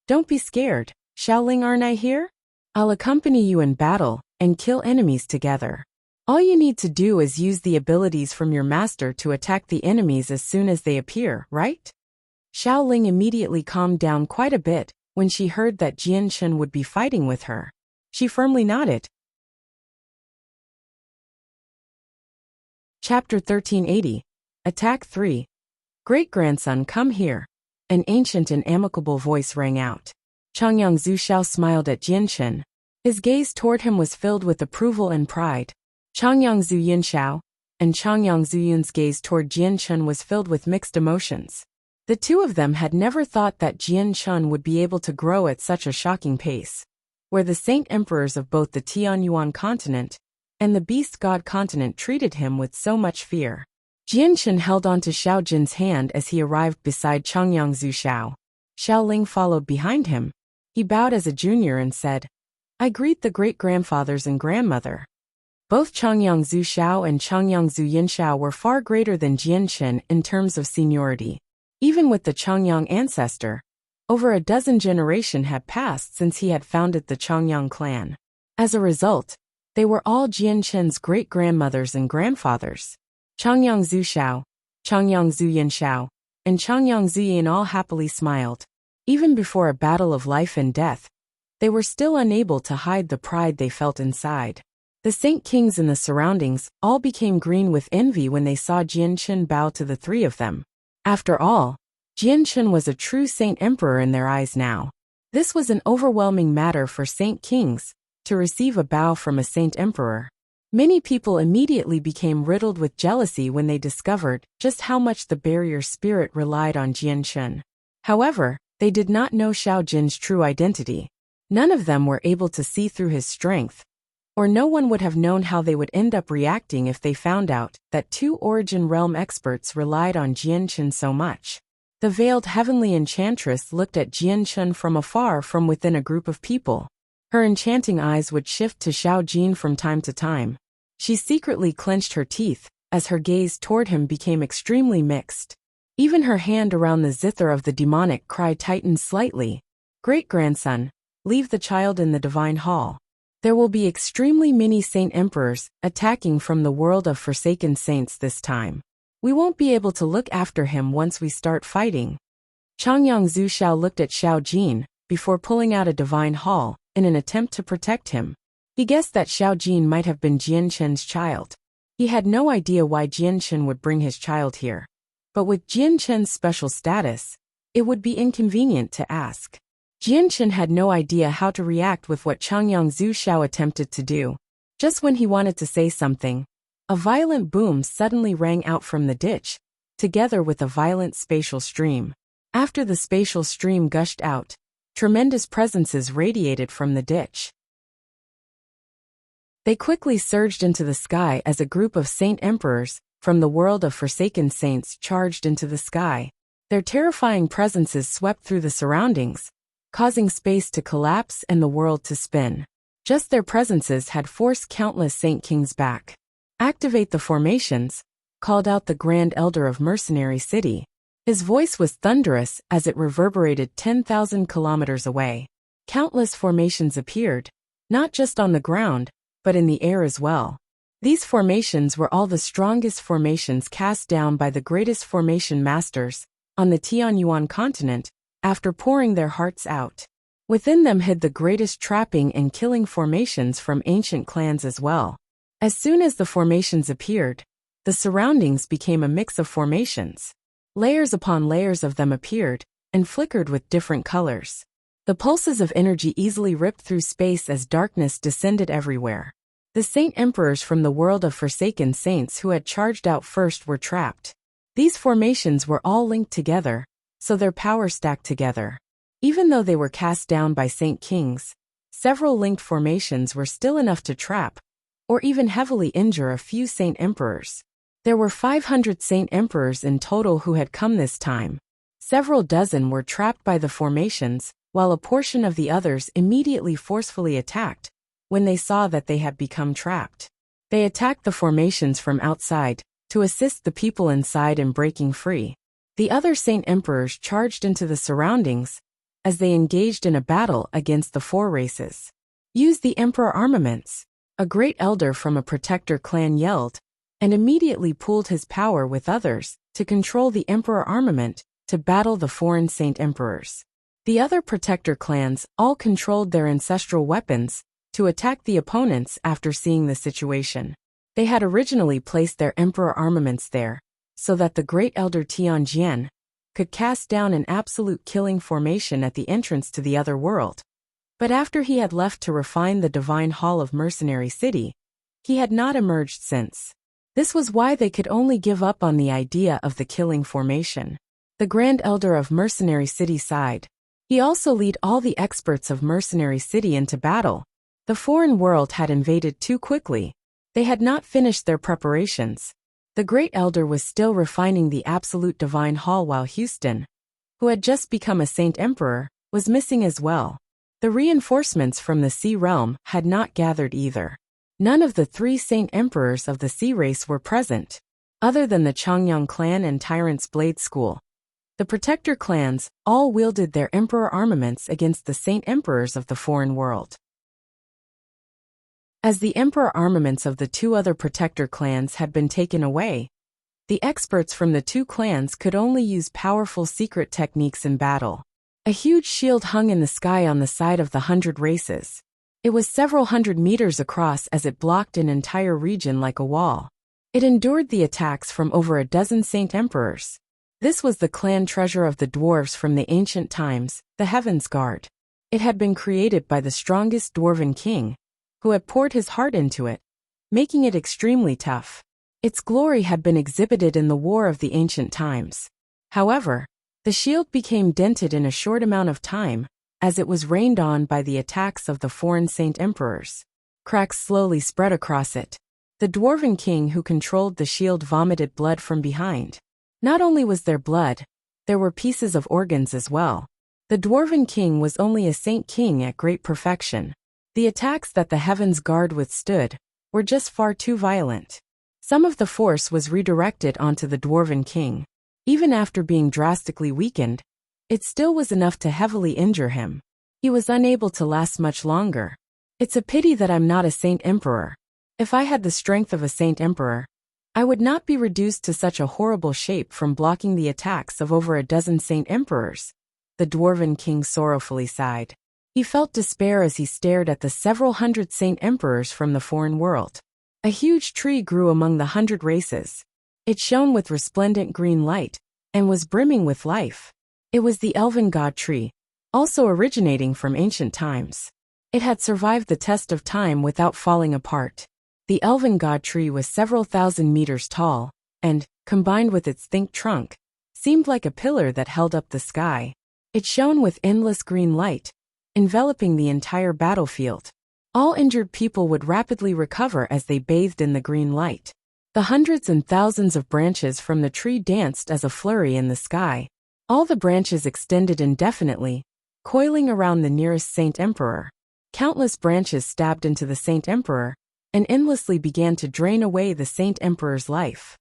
Don't be scared, Xiao Ling, aren't I here? I'll accompany you in battle and kill enemies together. All you need to do is use the abilities from your master to attack the enemies as soon as they appear, right? Xiao Ling immediately calmed down quite a bit when she heard that Jian Shen would be fighting with her. She firmly nodded. Chapter 1380. Attack 3. Great-grandson, come here. An ancient and amicable voice rang out. Changyang Zuxiao smiled at Jian Shen. His gaze toward him was filled with approval and pride. Changyang Zuyin Xiao and Changyang Zuyun's gaze toward Jian Shen was filled with mixed emotions. The two of them had never thought that Jian Shen would be able to grow at such a shocking pace, where the Saint Emperors of both the Tianyuan continent and the Beast God continent treated him with so much fear. Jian Shen held onto Xiao Jin's hand as he arrived beside Changyang Zuxiao. Xiao Ling followed behind him. He bowed as a junior and said, I greet the great-grandfathers and grandmother. Both Changyang Zuxiao and Changyang Zuyinxiao were far greater than Jian Shen in terms of seniority. Even with the Changyang ancestor, over a dozen generations had passed since he had founded the Changyang clan. As a result, they were all Jian Shen's great-grandmothers and grandfathers. Changyang Zuxiao, Changyang Zuyinxiao, and Changyang Zuyin all happily smiled. Even before a battle of life and death, they were still unable to hide the pride they felt inside. The Saint Kings in the surroundings all became green with envy when they saw Jian Shen bow to the three of them. After all, Jian Shen was a true Saint Emperor in their eyes now. This was an overwhelming matter for Saint Kings, to receive a bow from a Saint Emperor. Many people immediately became riddled with jealousy when they discovered just how much the barrier spirit relied on Jian Shen. However, they did not know Xiao Jin's true identity. None of them were able to see through his strength, or no one would have known how they would end up reacting if they found out that two Origin Realm experts relied on Jian Shen so much. The veiled heavenly enchantress looked at Jian Shen from afar from within a group of people. Her enchanting eyes would shift to Xiao Jin from time to time. She secretly clenched her teeth, as her gaze toward him became extremely mixed. Even her hand around the zither of the demonic cry tightened slightly. Great-grandson, leave the child in the divine hall. There will be extremely many Saint Emperors attacking from the world of Forsaken Saints this time. We won't be able to look after him once we start fighting. Changyang Zuxiao looked at Xiao Jin before pulling out a divine hall in an attempt to protect him. He guessed that Xiao Jin might have been Jian Shen's child. He had no idea why Jian Shen would bring his child here. But with Jian Shen's special status, it would be inconvenient to ask. Jian Shen had no idea how to react with what Changyang Zuxiao attempted to do. Just when he wanted to say something, a violent boom suddenly rang out from the ditch, together with a violent spatial stream. After the spatial stream gushed out, tremendous presences radiated from the ditch. They quickly surged into the sky as a group of Saint Emperors from the world of Forsaken Saints charged into the sky. Their terrifying presences swept through the surroundings, causing space to collapse and the world to spin. Just their presences had forced countless Saint Kings back. Activate the formations, called out the Grand Elder of Mercenary City. His voice was thunderous as it reverberated 10,000 kilometers away. Countless formations appeared, not just on the ground, but in the air as well. These formations were all the strongest formations cast down by the greatest formation masters on the Tianyuan continent, after pouring their hearts out. Within them hid the greatest trapping and killing formations from ancient clans as well. As soon as the formations appeared, the surroundings became a mix of formations. Layers upon layers of them appeared, and flickered with different colors. The pulses of energy easily ripped through space as darkness descended everywhere. The Saint Emperors from the world of Forsaken Saints who had charged out first were trapped. These formations were all linked together, so their power stacked together. Even though they were cast down by Saint Kings, several linked formations were still enough to trap, or even heavily injure a few Saint Emperors. There were 500 Saint Emperors in total who had come this time. Several dozen were trapped by the formations, while a portion of the others immediately forcefully attacked when they saw that they had become trapped. They attacked the formations from outside to assist the people inside in breaking free. The other Saint Emperors charged into the surroundings as they engaged in a battle against the four races. Use the Emperor armaments. a great elder from a protector clan yelled, and immediately pooled his power with others to control the emperor armament to battle the foreign saint emperors. The other protector clans all controlled their ancestral weapons to attack the opponents after seeing the situation. They had originally placed their emperor armaments there, so that the great elder Tianjian could cast down an absolute killing formation at the entrance to the other world. But after he had left to refine the divine hall of Mercenary City, he had not emerged since. This was why they could only give up on the idea of the killing formation. The Grand Elder of Mercenary City sighed. He also led all the experts of Mercenary City into battle. The foreign world had invaded too quickly. They had not finished their preparations. The Great Elder was still refining the absolute divine hall while Houston, who had just become a Saint Emperor, was missing as well. The reinforcements from the Sea Realm had not gathered either. None of the 3 Saint Emperors of the Sea Race were present, other than the Changyang clan and Tyrant's Blade School. The Protector clans all wielded their Emperor armaments against the Saint Emperors of the foreign world. As the Emperor armaments of the 2 other Protector clans had been taken away, the experts from the 2 clans could only use powerful secret techniques in battle. A huge shield hung in the sky on the side of the 100 races. It was several hundred meters across as it blocked an entire region like a wall. It endured the attacks from over a dozen Saint Emperors. This was the clan treasure of the dwarves from the ancient times, the Heaven's Guard. It had been created by the strongest dwarven king, who had poured his heart into it, making it extremely tough. Its glory had been exhibited in the War of the Ancient Times. However, the shield became dented in a short amount of time, as it was rained on by the attacks of the foreign Saint Emperors. Cracks slowly spread across it. The dwarven king who controlled the shield vomited blood from behind. Not only was there blood, there were pieces of organs as well. The dwarven king was only a saint king at great perfection. The attacks that the Heaven's Guard withstood were just far too violent. Some of the force was redirected onto the dwarven king. Even after being drastically weakened, it still was enough to heavily injure him. He was unable to last much longer. It's a pity that I'm not a Saint Emperor. If I had the strength of a Saint Emperor, I would not be reduced to such a horrible shape from blocking the attacks of over a dozen Saint Emperors. The dwarven king sorrowfully sighed. He felt despair as he stared at the several hundred Saint Emperors from the foreign world. A huge tree grew among the 100 races. It shone with resplendent green light, and was brimming with life. It was the Elven God Tree, also originating from ancient times. It had survived the test of time without falling apart. The Elven God Tree was several thousand meters tall, and, combined with its thick trunk, seemed like a pillar that held up the sky. It shone with endless green light, enveloping the entire battlefield. All injured people would rapidly recover as they bathed in the green light. The hundreds and thousands of branches from the tree danced as a flurry in the sky. All the branches extended indefinitely, coiling around the nearest Saint Emperor. Countless branches stabbed into the Saint Emperor, and endlessly began to drain away the Saint Emperor's life.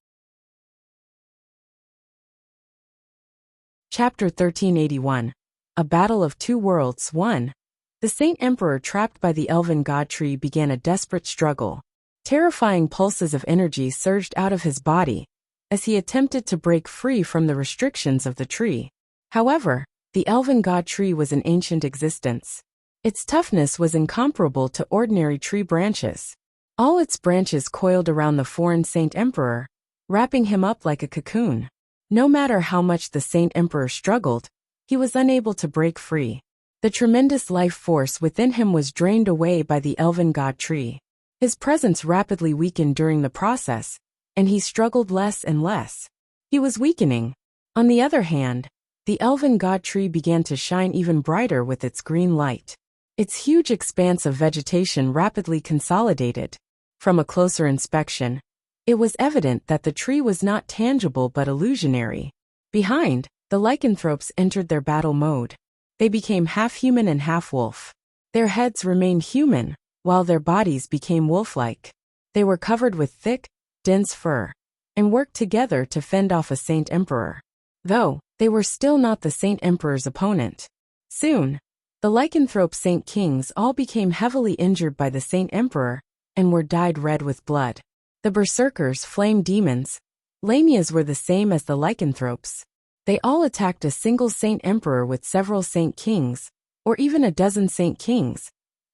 Chapter 1381. A Battle of Two Worlds 1. The Saint Emperor trapped by the Elven God Tree began a desperate struggle. Terrifying pulses of energy surged out of his body as he attempted to break free from the restrictions of the tree. However, the Elven God Tree was an ancient existence. Its toughness was incomparable to ordinary tree branches. All its branches coiled around the foreign Saint Emperor, wrapping him up like a cocoon. No matter how much the Saint Emperor struggled, he was unable to break free. The tremendous life force within him was drained away by the Elven God Tree. His presence rapidly weakened during the process, and he struggled less and less. He was weakening. On the other hand, the Elven God Tree began to shine even brighter with its green light. Its huge expanse of vegetation rapidly consolidated. From a closer inspection, it was evident that the tree was not tangible but illusionary. Behind, the lycanthropes entered their battle mode. They became half human and half wolf. Their heads remained human, while their bodies became wolf-like. They were covered with thick, dense fur, and worked together to fend off a Saint Emperor. Though, they were still not the Saint Emperor's opponent. Soon, the lycanthrope Saint Kings all became heavily injured by the Saint Emperor, and were dyed red with blood. The berserkers, flame demons, lamias were the same as the lycanthropes. They all attacked a single saint emperor with several saint kings, or even a dozen saint kings.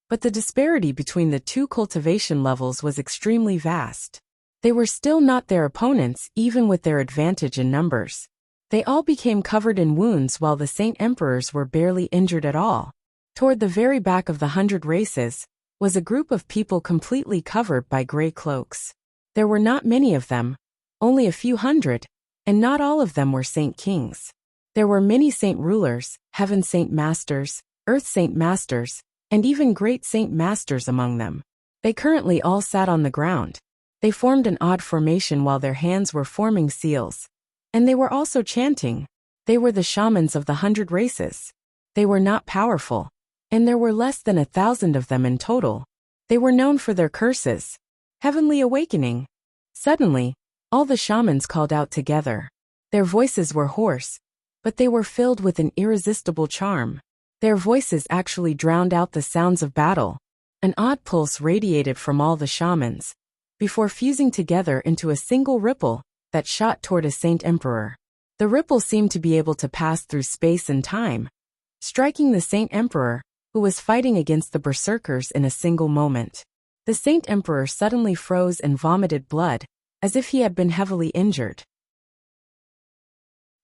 But the disparity between the two cultivation levels was extremely vast. They were still not their opponents even with their advantage in numbers. They all became covered in wounds while the saint emperors were barely injured at all. Toward the very back of the 100 races was a group of people completely covered by gray cloaks. There were not many of them, only a few hundred, and not all of them were saint kings. There were many saint rulers, heaven saint masters, earth saint masters, and even great saint masters among them. They currently all sat on the ground. They formed an odd formation while their hands were forming seals. And they were also chanting. They were the shamans of the 100 races. They were not powerful, and there were less than 1,000 of them in total. They were known for their curses. Heavenly awakening. Suddenly, all the shamans called out together. Their voices were hoarse, but they were filled with an irresistible charm. Their voices actually drowned out the sounds of battle. An odd pulse radiated from all the shamans, before fusing together into a single ripple that shot toward a saint emperor. The ripple seemed to be able to pass through space and time, striking the saint emperor, who was fighting against the berserkers in a single moment. The saint emperor suddenly froze and vomited blood, as if he had been heavily injured.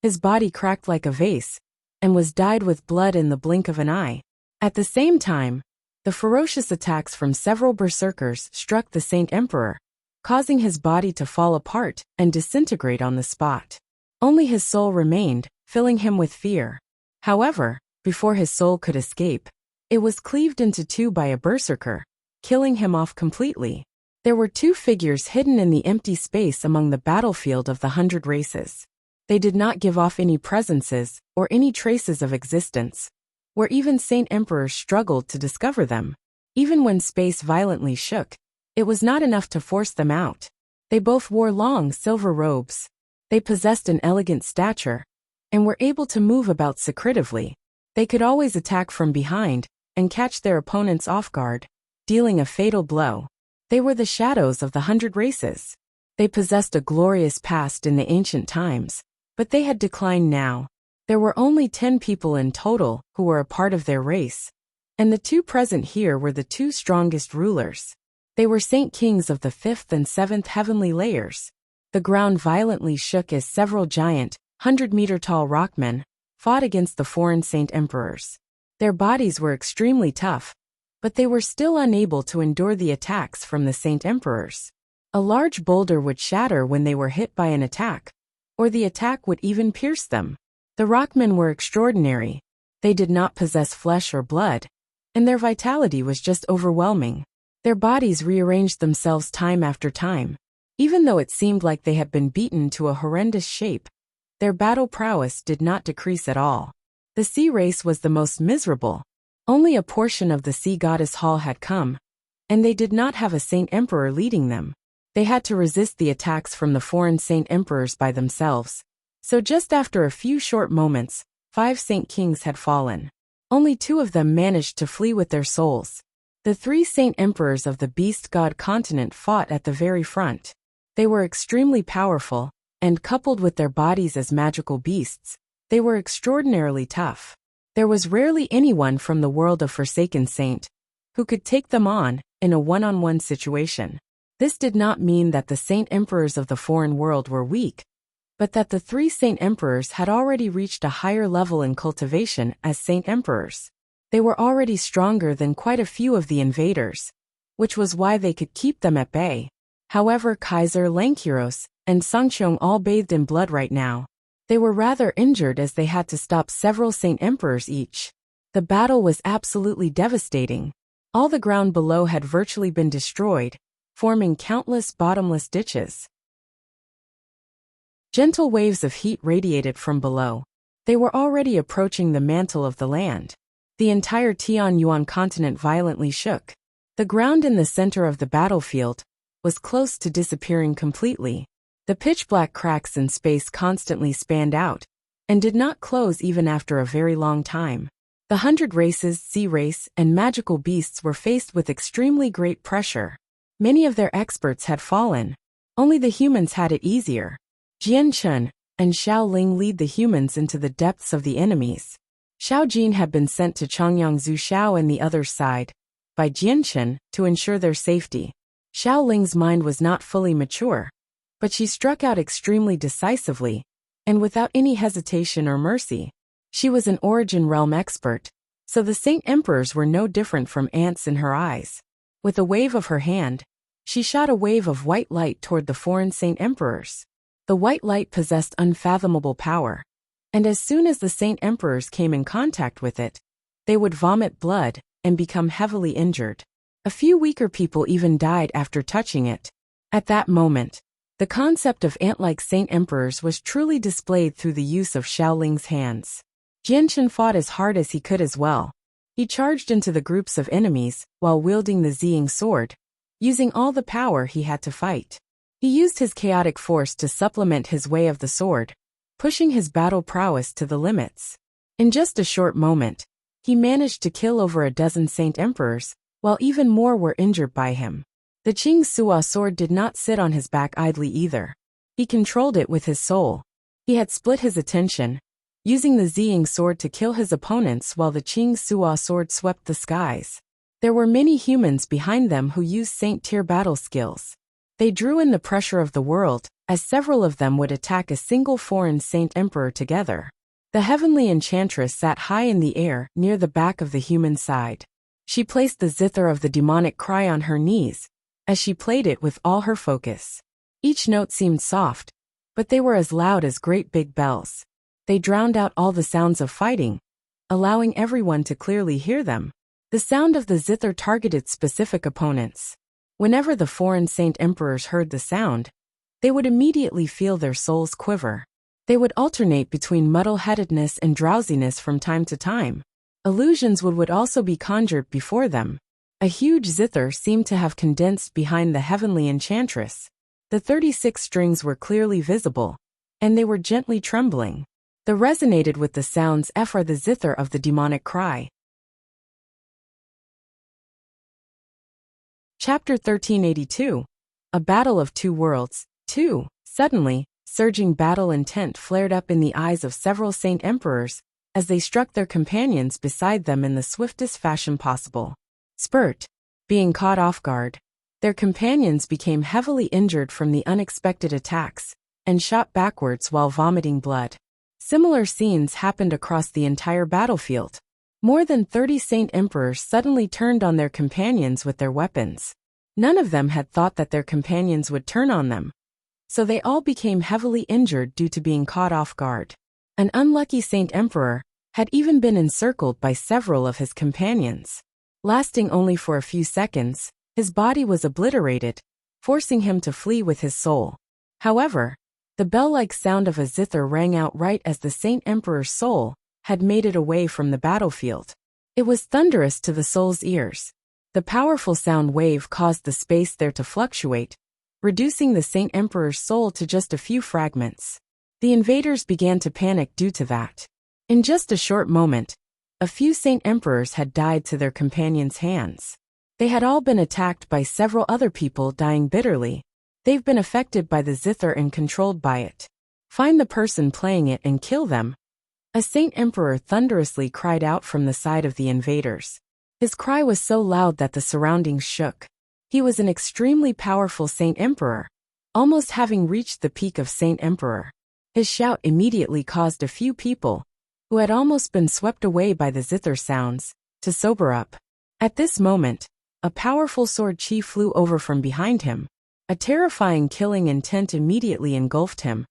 His body cracked like a vase, and was dyed with blood in the blink of an eye. At the same time, the ferocious attacks from several berserkers struck the saint emperor, causing his body to fall apart and disintegrate on the spot. Only his soul remained, filling him with fear. However, before his soul could escape, it was cleaved into two by a berserker, killing him off completely. There were two figures hidden in the empty space among the battlefield of the 100 races. They did not give off any presences or any traces of existence, where even saint emperors struggled to discover them. Even when space violently shook, it was not enough to force them out. They both wore long silver robes. They possessed an elegant stature, and were able to move about secretively. They could always attack from behind, and catch their opponents off guard, dealing a fatal blow. They were the shadows of the 100 races. They possessed a glorious past in the ancient times, but they had declined now. There were only 10 people in total who were a part of their race, and the two present here were the two strongest rulers. They were saint kings of the 5th and 7th heavenly layers. The ground violently shook as several giant, 100-meter-tall rockmen fought against the foreign saint emperors. Their bodies were extremely tough, but they were still unable to endure the attacks from the saint emperors. A large boulder would shatter when they were hit by an attack, or the attack would even pierce them. The rockmen were extraordinary. They did not possess flesh or blood, and their vitality was just overwhelming. Their bodies rearranged themselves time after time. Even though it seemed like they had been beaten to a horrendous shape, their battle prowess did not decrease at all. The sea race was the most miserable. Only a portion of the sea goddess hall had come, and they did not have a saint emperor leading them. They had to resist the attacks from the foreign saint emperors by themselves. So just after a few short moments, 5 saint kings had fallen. Only 2 of them managed to flee with their souls. The 3 saint emperors of the beast god continent fought at the very front. They were extremely powerful, and coupled with their bodies as magical beasts, they were extraordinarily tough. There was rarely anyone from the world of Forsaken Saint who could take them on in a one-on-one situation. This did not mean that the saint emperors of the foreign world were weak, but that the 3 saint emperors had already reached a higher level in cultivation as saint emperors. They were already stronger than quite a few of the invaders, which was why they could keep them at bay. However, Kaiser Lankiros and Sangchong all bathed in blood right now. They were rather injured as they had to stop several saint emperors each. The battle was absolutely devastating. All the ground below had virtually been destroyed, forming countless bottomless ditches. Gentle waves of heat radiated from below. They were already approaching the mantle of the land. The entire Tianyuan continent violently shook. The ground in the center of the battlefield was close to disappearing completely. The pitch-black cracks in space constantly spanned out, and did not close even after a very long time. The 100 races, sea race, and magical beasts were faced with extremely great pressure. Many of their experts had fallen. Only the humans had it easier. Jian Chun and Xiao Ling lead the humans into the depths of the enemies. Xiao Jin had been sent to Chongyang Zhu Xiao and the other side by Jian Chun to ensure their safety. Xiao Ling's mind was not fully mature, but she struck out extremely decisively, and without any hesitation or mercy. She was an Origin Realm expert, so the Saint Emperors were no different from ants in her eyes. With a wave of her hand, she shot a wave of white light toward the foreign Saint Emperors. The white light possessed unfathomable power, and as soon as the Saint Emperors came in contact with it, they would vomit blood and become heavily injured. A few weaker people even died after touching it. At that moment, the concept of ant-like Saint Emperors was truly displayed through the use of Xiao Ling's hands. Jian Chun fought as hard as he could as well. He charged into the groups of enemies while wielding the Ziying sword, using all the power he had to fight. He used his chaotic force to supplement his way of the sword, pushing his battle prowess to the limits. In just a short moment, he managed to kill over a dozen Saint Emperors, while even more were injured by him. The Qing Suo sword did not sit on his back idly either. He controlled it with his soul. He had split his attention, using the Ziying sword to kill his opponents while the Qing Suo sword swept the skies. There were many humans behind them who used Saint-tier battle skills. They drew in the pressure of the world, as several of them would attack a single foreign Saint Emperor together. The heavenly enchantress sat high in the air near the back of the human side. She placed the zither of the demonic cry on her knees, as she played it with all her focus. Each note seemed soft, but they were as loud as great big bells. They drowned out all the sounds of fighting, allowing everyone to clearly hear them. The sound of the zither targeted specific opponents. Whenever the foreign Saint Emperors heard the sound, they would immediately feel their souls quiver. They would alternate between muddle-headedness and drowsiness from time to time. Illusions would also be conjured before them. A huge zither seemed to have condensed behind the heavenly enchantress. The 36 strings were clearly visible, and they were gently trembling. They resonated with the sounds for the zither of the demonic cry. Chapter 1382. A Battle of Two Worlds. 2. Suddenly, surging battle intent flared up in the eyes of several Saint Emperors, as they struck their companions beside them in the swiftest fashion possible. Spurt. Being caught off guard, their companions became heavily injured from the unexpected attacks, and shot backwards while vomiting blood. Similar scenes happened across the entire battlefield. More than 30 Saint Emperors suddenly turned on their companions with their weapons. None of them had thought that their companions would turn on them, so they all became heavily injured due to being caught off guard. An unlucky Saint Emperor had even been encircled by several of his companions. Lasting only for a few seconds, his body was obliterated, forcing him to flee with his soul. However, the bell-like sound of a zither rang out right as the Saint Emperor's soul had made it away from the battlefield. It was thunderous to the soul's ears. The powerful sound wave caused the space there to fluctuate, reducing the Saint Emperor's soul to just a few fragments. The invaders began to panic due to that. In just a short moment, a few Saint Emperors had died to their companions' hands. They had all been attacked by several other people dying bitterly. They've been affected by the zither and controlled by it. Find the person playing it and kill them. A Saint Emperor thunderously cried out from the side of the invaders. His cry was so loud that the surroundings shook. He was an extremely powerful Saint Emperor, almost having reached the peak of Saint Emperor. His shout immediately caused a few people, who had almost been swept away by the zither sounds, to sober up. At this moment, a powerful sword chi flew over from behind him. A terrifying killing intent immediately engulfed him,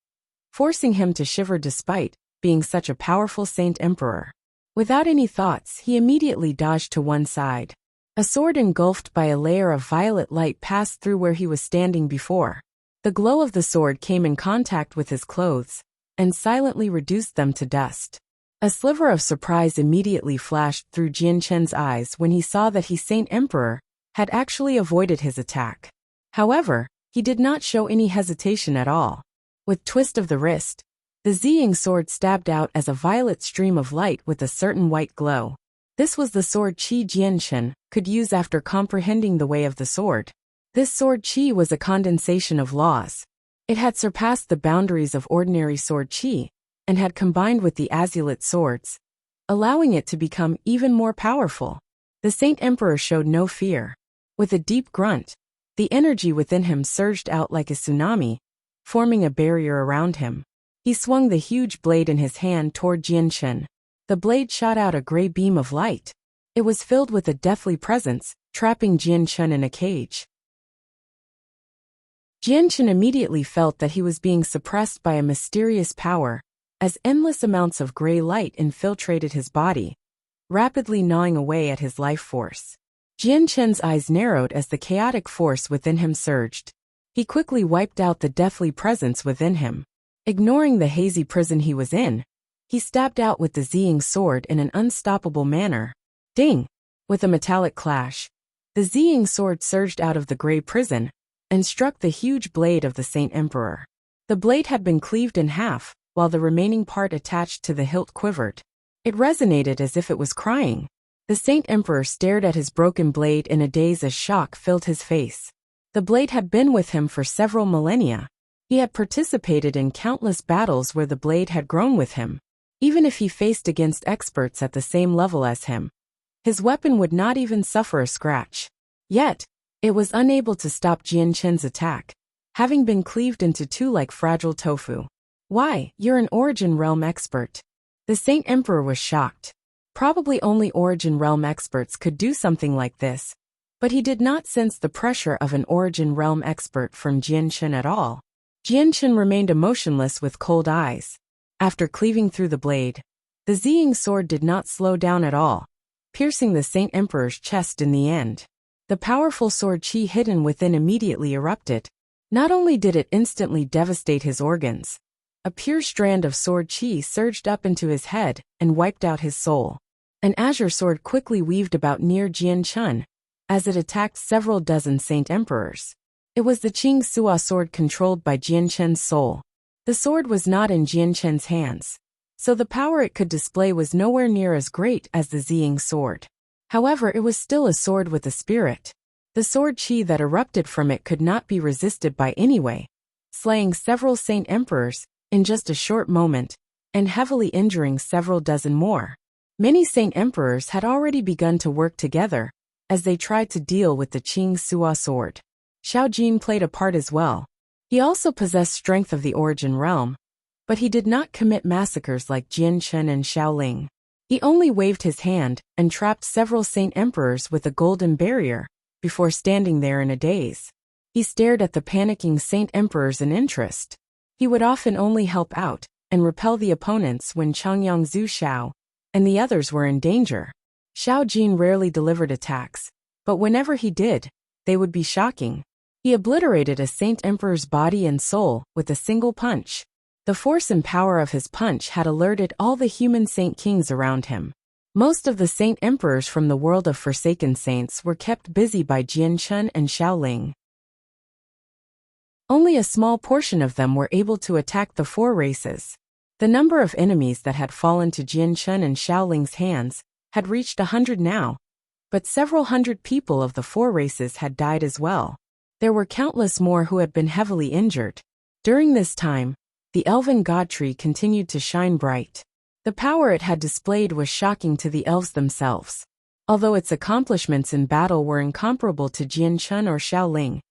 forcing him to shiver despite being such a powerful Saint Emperor. Without any thoughts, he immediately dodged to one side. A sword engulfed by a layer of violet light passed through where he was standing before. The glow of the sword came in contact with his clothes, and silently reduced them to dust. A sliver of surprise immediately flashed through Jian Chen's eyes when he saw that Saint Emperor had actually avoided his attack. However, he did not show any hesitation at all. With twist of the wrist, the Ziying sword stabbed out as a violet stream of light with a certain white glow. This was the sword Qi Jianchen could use after comprehending the way of the sword. This sword chi was a condensation of laws. It had surpassed the boundaries of ordinary sword chi, and had combined with the azulate swords, allowing it to become even more powerful. The Saint Emperor showed no fear. With a deep grunt, the energy within him surged out like a tsunami, forming a barrier around him. He swung the huge blade in his hand toward Jianchen. The blade shot out a gray beam of light. It was filled with a deathly presence, trapping Jianchen in a cage. Jianchen immediately felt that he was being suppressed by a mysterious power, as endless amounts of gray light infiltrated his body, rapidly gnawing away at his life force. Jianchen's eyes narrowed as the chaotic force within him surged. He quickly wiped out the deathly presence within him. Ignoring the hazy prison he was in, he stabbed out with the Ziying sword in an unstoppable manner. Ding! With a metallic clash, the Ziying sword surged out of the gray prison and struck the huge blade of the Saint Emperor. The blade had been cleaved in half, while the remaining part attached to the hilt quivered. It resonated as if it was crying. The Saint Emperor stared at his broken blade in a daze as shock filled his face. The blade had been with him for several millennia. He had participated in countless battles where the blade had grown with him. Even if he faced against experts at the same level as him, his weapon would not even suffer a scratch. Yet, it was unable to stop Jianchen's attack, having been cleaved into two like fragile tofu. Why, you're an Origin Realm expert. The Saint Emperor was shocked. Probably only Origin Realm experts could do something like this, but he did not sense the pressure of an Origin Realm expert from Jianchen at all. Jianchen remained emotionless with cold eyes. After cleaving through the blade, the Ziying sword did not slow down at all, piercing the Saint Emperor's chest in the end. The powerful sword chi hidden within immediately erupted. Not only did it instantly devastate his organs, a pure strand of sword chi surged up into his head and wiped out his soul. An azure sword quickly weaved about near Jianchen, as it attacked several dozen Saint Emperors. It was the Qing Sua sword controlled by Jianchen's soul. The sword was not in Jianchen's hands, so the power it could display was nowhere near as great as the Ziying sword. However, it was still a sword with a spirit. The sword chi that erupted from it could not be resisted by anyway, slaying several Saint Emperors in just a short moment, and heavily injuring several dozen more. Many Saint Emperors had already begun to work together, as they tried to deal with the Qing Sua sword. Xiao Jin played a part as well. He also possessed strength of the Origin Realm, but he did not commit massacres like Jianchen and Xiaoling. He only waved his hand and trapped several Saint Emperors with a golden barrier, before standing there in a daze. He stared at the panicking Saint Emperors in interest. He would often only help out and repel the opponents when Changyang Zhu Xiao and the others were in danger. Xiao Jin rarely delivered attacks, but whenever he did, they would be shocking. He obliterated a Saint Emperor's body and soul with a single punch. The force and power of his punch had alerted all the human Saint Kings around him. Most of the Saint Emperors from the world of Forsaken Saints were kept busy by Jianchen and Xiaoling. Only a small portion of them were able to attack the four races. The number of enemies that had fallen to Jianchen and Xiaoling's hands had reached 100 now, but several hundred people of the four races had died as well. There were countless more who had been heavily injured. During this time, the elven god tree continued to shine bright. The power it had displayed was shocking to the elves themselves. Although its accomplishments in battle were incomparable to Jianchen or Xiaoling,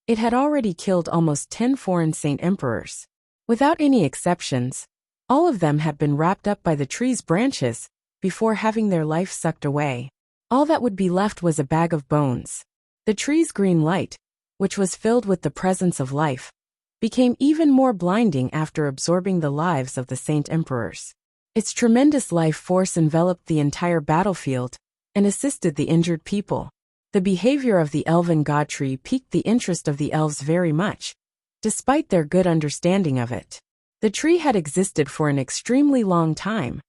it had already killed almost 10 foreign Saint Emperors. Without any exceptions, all of them had been wrapped up by the tree's branches before having their life sucked away. All that would be left was a bag of bones. The tree's green light, which was filled with the presence of life, became even more blinding after absorbing the lives of the Saint Emperors. Its tremendous life force enveloped the entire battlefield and assisted the injured people. The behavior of the elven god tree piqued the interest of the elves very much, despite their good understanding of it. The tree had existed for an extremely long time,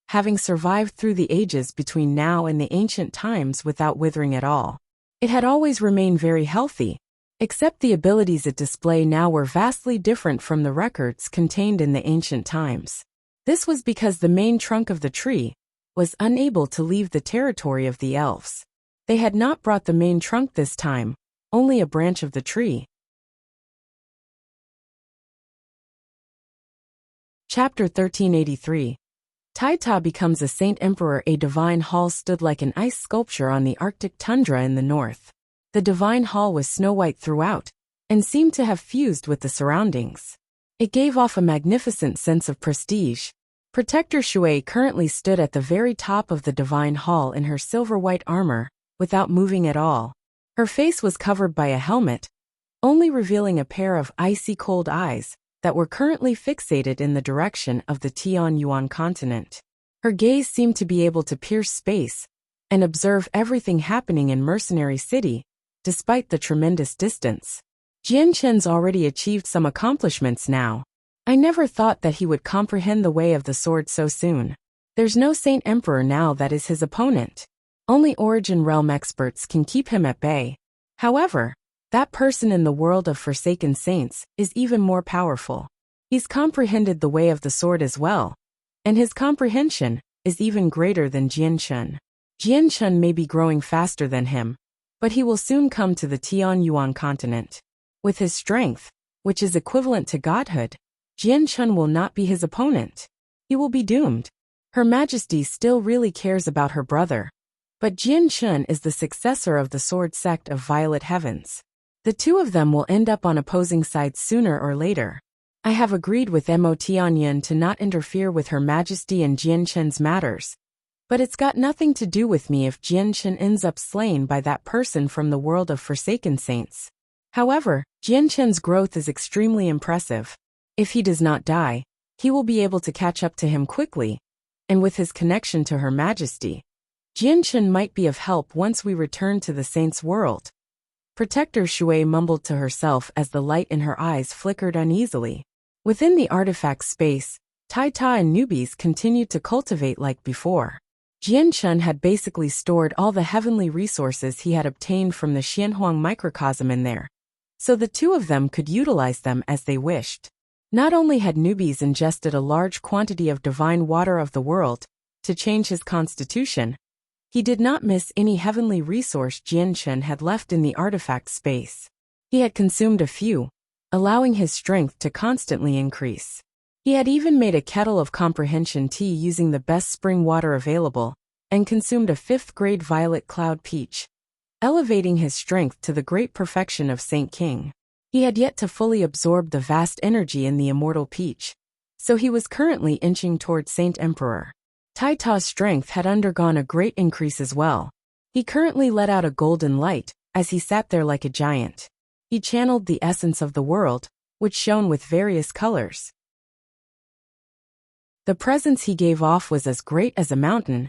having survived through the ages between now and the ancient times without withering at all. It had always remained very healthy, except the abilities it displayed now were vastly different from the records contained in the ancient times. This was because the main trunk of the tree was unable to leave the territory of the elves. They had not brought the main trunk this time, only a branch of the tree. Chapter 1383. Tai Ta becomes a Saint Emperor. A divine hall stood like an ice sculpture on the Arctic tundra in the north. The divine hall was snow-white throughout, and seemed to have fused with the surroundings. It gave off a magnificent sense of prestige. Protector Shui currently stood at the very top of the divine hall in her silver-white armor, without moving at all. Her face was covered by a helmet, only revealing a pair of icy cold eyes that were currently fixated in the direction of the Tianyuan continent. Her gaze seemed to be able to pierce space and observe everything happening in Mercenary City, despite the tremendous distance. Jian Chen's already achieved some accomplishments now. I never thought that he would comprehend the way of the sword so soon. There's no Saint Emperor now that is his opponent. Only Origin Realm experts can keep him at bay. However, that person in the world of Forsaken Saints is even more powerful. He's comprehended the way of the sword as well, and his comprehension is even greater than Jian Chen. Jian Chen may be growing faster than him, but he will soon come to the Tianyuan continent. With his strength, which is equivalent to godhood, Jian Chen will not be his opponent. He will be doomed. Her Majesty still really cares about her brother, but Jian Chen is the successor of the sword sect of Violet Heavens. The two of them will end up on opposing sides sooner or later. I have agreed with Mo Tianyan to not interfere with Her Majesty and Jian Chen's matters, but it's got nothing to do with me if Jian Chen ends up slain by that person from the world of Forsaken Saints. However, Jian Chen's growth is extremely impressive. If he does not die, he will be able to catch up to him quickly, and with his connection to Her Majesty, Jian Chen might be of help once we return to the Saints' world. Protector Shui mumbled to herself as the light in her eyes flickered uneasily. Within the artifact space, Tai Ta and newbies continued to cultivate like before. Jian Chen had basically stored all the heavenly resources he had obtained from the Xianhuang microcosm in there, so the two of them could utilize them as they wished. Not only had newbies ingested a large quantity of divine water of the world to change his constitution, he did not miss any heavenly resource Jian Chen had left in the artifact space. He had consumed a few, allowing his strength to constantly increase. He had even made a kettle of comprehension tea using the best spring water available, and consumed a 5th-grade violet cloud peach, elevating his strength to the great perfection of Saint King. He had yet to fully absorb the vast energy in the immortal peach, so he was currently inching toward Saint Emperor. Tai Ta's strength had undergone a great increase as well. He currently let out a golden light as he sat there like a giant. He channeled the essence of the world, which shone with various colors. The presence he gave off was as great as a mountain,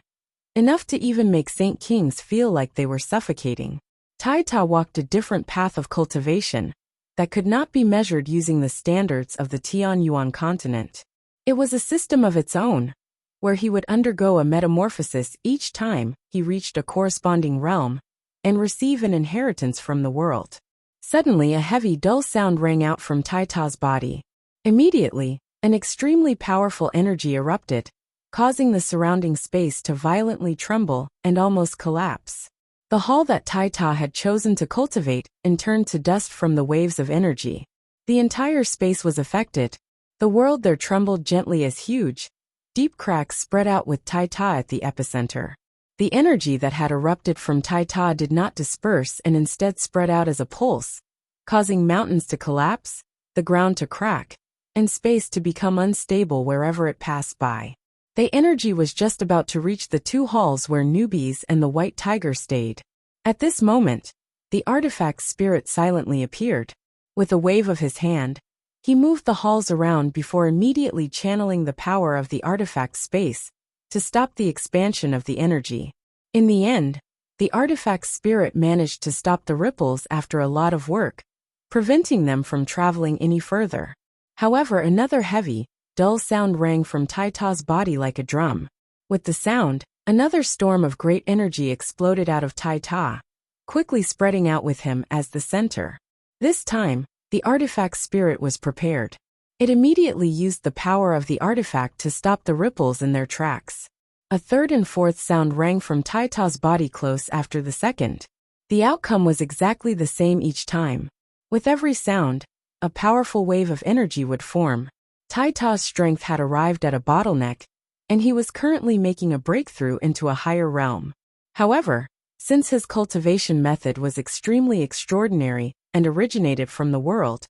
enough to even make Saint Kings feel like they were suffocating. Tai Ta walked a different path of cultivation that could not be measured using the standards of the Tianyuan continent. It was a system of its own, where he would undergo a metamorphosis each time he reached a corresponding realm and receive an inheritance from the world. Suddenly a heavy dull sound rang out from Tai Ta's body. Immediately, an extremely powerful energy erupted, causing the surrounding space to violently tremble and almost collapse. The hall that Tai Ta had chosen to cultivate and turned to dust from the waves of energy. The entire space was affected. The world there trembled gently as huge, deep cracks spread out with Tai Ta at the epicenter. The energy that had erupted from Tai Ta did not disperse and instead spread out as a pulse, causing mountains to collapse, the ground to crack, and space to become unstable wherever it passed by. The energy was just about to reach the two halls where newbies and the white tiger stayed. At this moment, the artifact spirit silently appeared. With a wave of his hand, he moved the halls around before immediately channeling the power of the artifact space to stop the expansion of the energy. In the end, the artifact spirit managed to stop the ripples after a lot of work, preventing them from traveling any further. However, another heavy, dull sound rang from Tai Ta's body like a drum. With the sound, another storm of great energy exploded out of Tai Ta, quickly spreading out with him as the center. This time, the artifact spirit was prepared. It immediately used the power of the artifact to stop the ripples in their tracks. A third and fourth sound rang from Tai Ta's body close after the second. The outcome was exactly the same each time. With every sound, a powerful wave of energy would form. Tai Ta's strength had arrived at a bottleneck, and he was currently making a breakthrough into a higher realm. However, since his cultivation method was extremely extraordinary and originated from the world,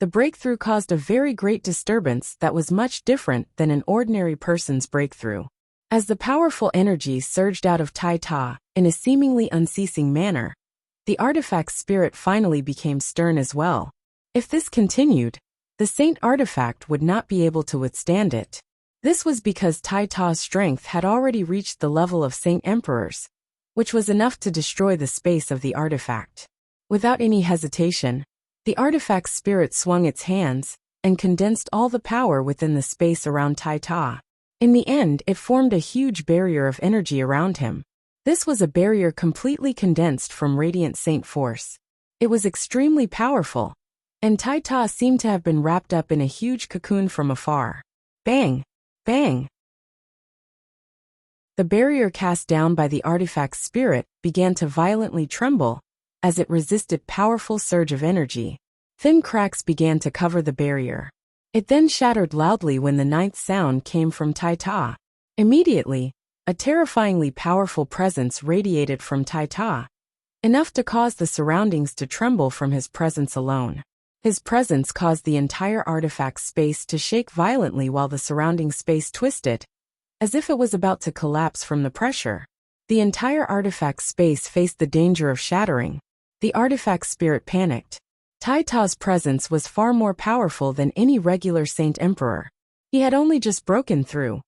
the breakthrough caused a very great disturbance that was much different than an ordinary person's breakthrough. As the powerful energy surged out of Tai Ta in a seemingly unceasing manner, the artifact's spirit finally became stern as well. If this continued, the Saint artifact would not be able to withstand it. This was because Tai Ta's strength had already reached the level of Saint Emperors, which was enough to destroy the space of the artifact. Without any hesitation, the artifact's spirit swung its hands and condensed all the power within the space around Tai Ta. In the end, it formed a huge barrier of energy around him. This was a barrier completely condensed from radiant saint force. It was extremely powerful, and Tai Ta seemed to have been wrapped up in a huge cocoon from afar. Bang! Bang! The barrier cast down by the artifact's spirit began to violently tremble as it resisted powerful surge of energy. Thin cracks began to cover the barrier. It then shattered loudly when the ninth sound came from Tai Ta. Immediately, a terrifyingly powerful presence radiated from Tai Ta, enough to cause the surroundings to tremble from his presence alone. His presence caused the entire artifact space to shake violently while the surrounding space twisted, as if it was about to collapse from the pressure. The entire artifact space faced the danger of shattering. The artifact spirit panicked. Tai Ta's presence was far more powerful than any regular Saint Emperor. He had only just broken through,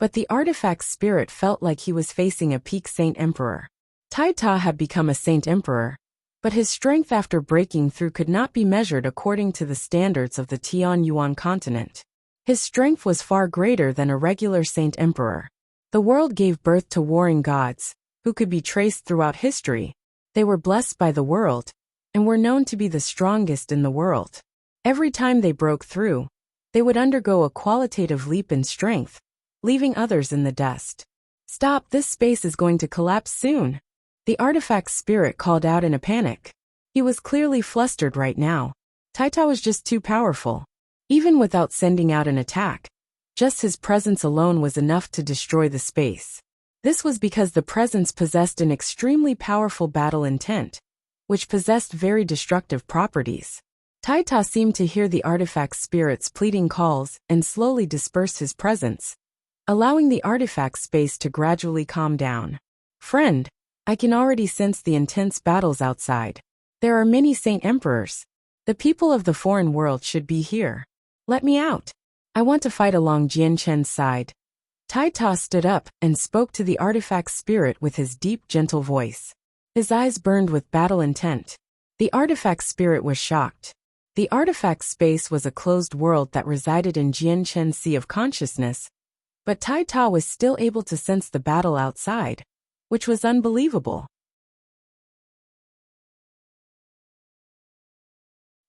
but the artifact's spirit felt like he was facing a peak Saint Emperor. Tai Ta had become a Saint Emperor, but his strength after breaking through could not be measured according to the standards of the Tianyuan continent. His strength was far greater than a regular Saint Emperor. The world gave birth to warring gods, who could be traced throughout history. They were blessed by the world, and were known to be the strongest in the world. Every time they broke through, they would undergo a qualitative leap in strength, leaving others in the dust. "Stop, this space is going to collapse soon." The artifact's spirit called out in a panic. He was clearly flustered right now. Tai Ta was just too powerful. Even without sending out an attack, just his presence alone was enough to destroy the space. This was because the presence possessed an extremely powerful battle intent, which possessed very destructive properties. Tai Ta seemed to hear the artifact's spirit's pleading calls and slowly dispersed his presence, allowing the artifact space to gradually calm down. "Friend, I can already sense the intense battles outside. There are many Saint Emperors. The people of the foreign world should be here. Let me out. I want to fight along Jian Chen's side." Tai Ta stood up and spoke to the artifact's spirit with his deep, gentle voice. His eyes burned with battle intent. The artifact's spirit was shocked. The artifact's space was a closed world that resided in Jian Chen's sea of consciousness, but Tai Ta was still able to sense the battle outside, which was unbelievable.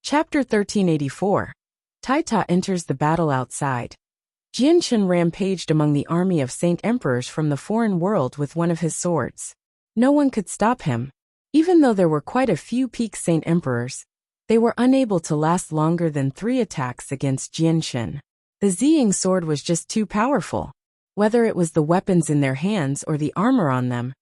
Chapter 1384. Tai Ta enters the battle outside. Jian Chen rampaged among the army of Saint Emperors from the foreign world with one of his swords. No one could stop him. Even though there were quite a few peak Saint Emperors, they were unable to last longer than 3 attacks against Jian Chen. The Ziying sword was just too powerful. Whether it was the weapons in their hands or the armor on them,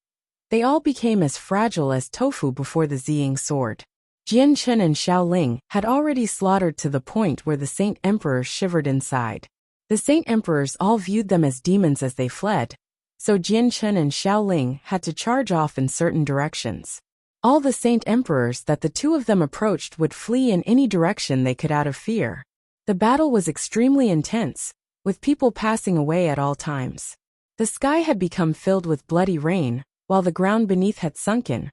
they all became as fragile as tofu before the Ziying sword. Jian Chen and Xiao Ling had already slaughtered to the point where the Saint Emperors shivered inside. The Saint Emperors all viewed them as demons as they fled, so Jian Chen and Xiao Ling had to charge off in certain directions. All the Saint Emperors that the two of them approached would flee in any direction they could out of fear. The battle was extremely intense, with people passing away at all times. The sky had become filled with bloody rain, while the ground beneath had sunken,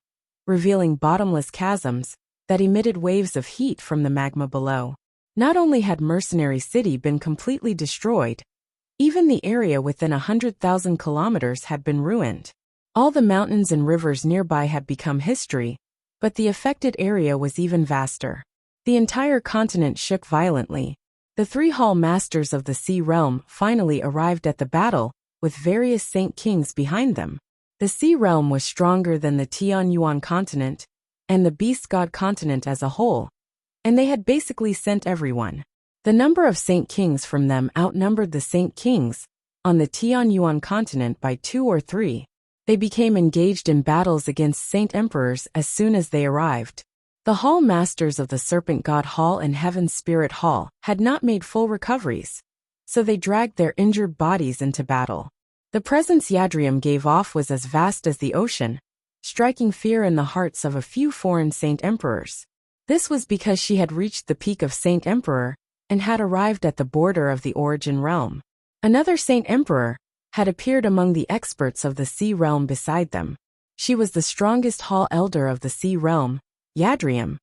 revealing bottomless chasms that emitted waves of heat from the magma below. Not only had Mercenary City been completely destroyed, even the area within 100,000 kilometers had been ruined. All the mountains and rivers nearby had become history, but the affected area was even vaster. The entire continent shook violently. The 3 Hall Masters of the Sea Realm finally arrived at the battle, with various Saint Kings behind them. The Sea Realm was stronger than the Tianyuan continent, and the beast god continent as a whole, and they had basically sent everyone. The number of Saint Kings from them outnumbered the Saint Kings on the Tianyuan continent by 2 or 3. They became engaged in battles against Saint Emperors as soon as they arrived. The Hall Masters of the Serpent God Hall and Heaven's Spirit Hall had not made full recoveries, so they dragged their injured bodies into battle. The presence Yadrium gave off was as vast as the ocean, striking fear in the hearts of a few foreign Saint Emperors. This was because she had reached the peak of Saint Emperor and had arrived at the border of the Origin Realm. Another Saint Emperor had appeared among the experts of the Sea Realm beside them. She was the strongest Hall Elder of the Sea Realm, Yadrium,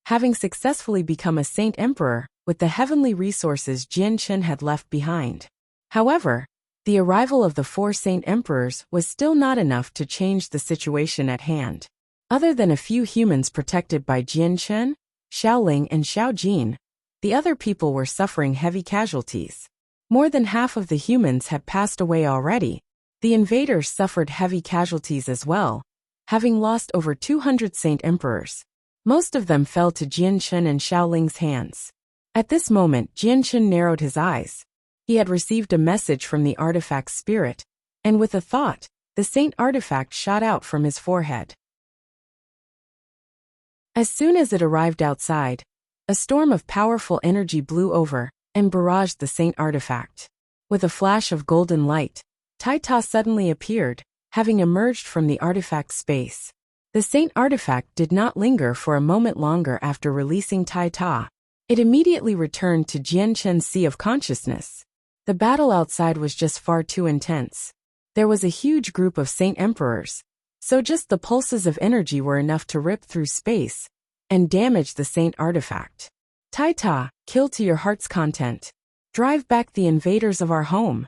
having successfully become a Saint Emperor with the heavenly resources Jianchen had left behind. However, the arrival of the 4 Saint Emperors was still not enough to change the situation at hand. Other than a few humans protected by Jianchen, Xiaoling and Xiaojin, the other people were suffering heavy casualties. More than half of the humans had passed away already. The invaders suffered heavy casualties as well, having lost over 200 Saint Emperors. Most of them fell to Jianchen and Xiaoling's hands. At this moment, Jianchen narrowed his eyes. He had received a message from the artifact spirit, and with a thought, the saint artifact shot out from his forehead. As soon as it arrived outside, a storm of powerful energy blew over and barraged the saint artifact. With a flash of golden light, Taita suddenly appeared, having emerged from the artifact space. The saint artifact did not linger for a moment longer after releasing Taita. It immediately returned to Jianchen's sea of consciousness. The battle outside was just far too intense. There was a huge group of Saint Emperors, so just the pulses of energy were enough to rip through space and damage the saint artifact. Taita, kill to your heart's content. Drive back the invaders of our home.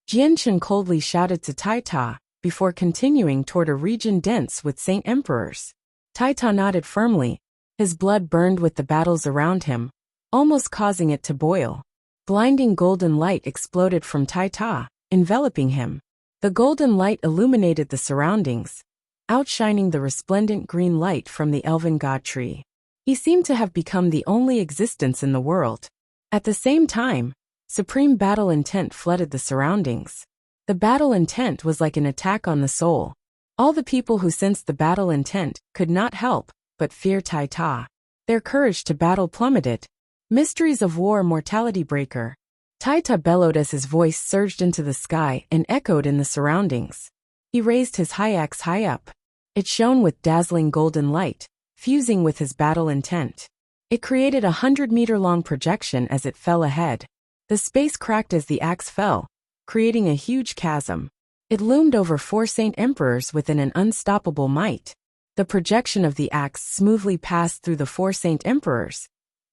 Jianchen coldly shouted to Taita before continuing toward a region dense with Saint Emperors. Taita nodded firmly. His blood burned with the battles around him, almost causing it to boil. Blinding golden light exploded from Taita, enveloping him. The golden light illuminated the surroundings, outshining the resplendent green light from the elven god tree. He seemed to have become the only existence in the world. At the same time, supreme battle intent flooded the surroundings. The battle intent was like an attack on the soul. All the people who sensed the battle intent could not help but fear Taita. Their courage to battle plummeted. Mysteries of war, mortality breaker. Taita bellowed as his voice surged into the sky and echoed in the surroundings. He raised his high axe high up. It shone with dazzling golden light, fusing with his battle intent. It created a 100-meter-long projection as it fell ahead. The space cracked as the axe fell, creating a huge chasm. It loomed over 4 Saint Emperors within an unstoppable might. The projection of the axe smoothly passed through the 4 Saint Emperors,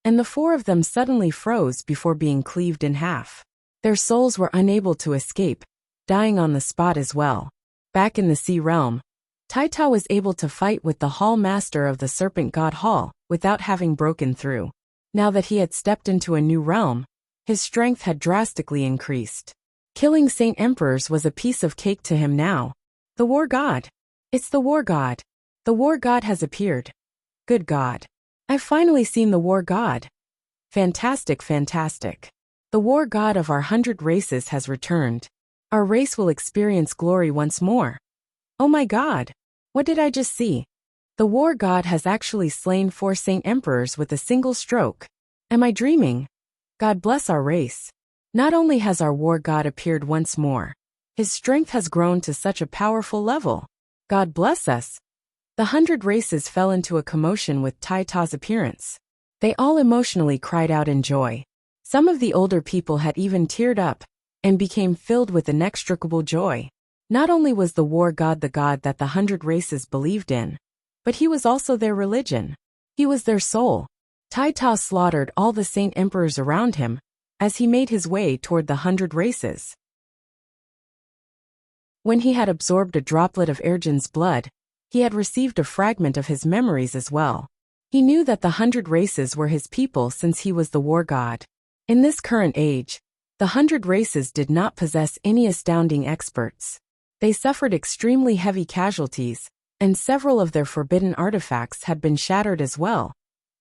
and the 4 of them suddenly froze before being cleaved in half. Their souls were unable to escape, dying on the spot as well. Back in the Sea Realm, Taita was able to fight with the Hall Master of the Serpent God Hall without having broken through. Now that he had stepped into a new realm, his strength had drastically increased. Killing Saint Emperors was a piece of cake to him now. The War God. It's the War God. The War God has appeared. Good God. I've finally seen the War God. Fantastic, fantastic. The War God of our 100 races has returned. Our race will experience glory once more. Oh my God. What did I just see? The War God has actually slain 4 Saint Emperors with a single stroke. Am I dreaming? God bless our race. Not only has our War God appeared once more, his strength has grown to such a powerful level. God bless us. The 100 races fell into a commotion with Taita's appearance. They all emotionally cried out in joy. Some of the older people had even teared up and became filled with inextricable joy. Not only was the War God the God that the 100 races believed in, but he was also their religion. He was their soul. Taita slaughtered all the Saint Emperors around him as he made his way toward the 100 races. When he had absorbed a droplet of Ergin's blood, he had received a fragment of his memories as well. He knew that the 100 races were his people since he was the War God. In this current age, the 100 races did not possess any astounding experts. They suffered extremely heavy casualties and several of their forbidden artifacts had been shattered as well,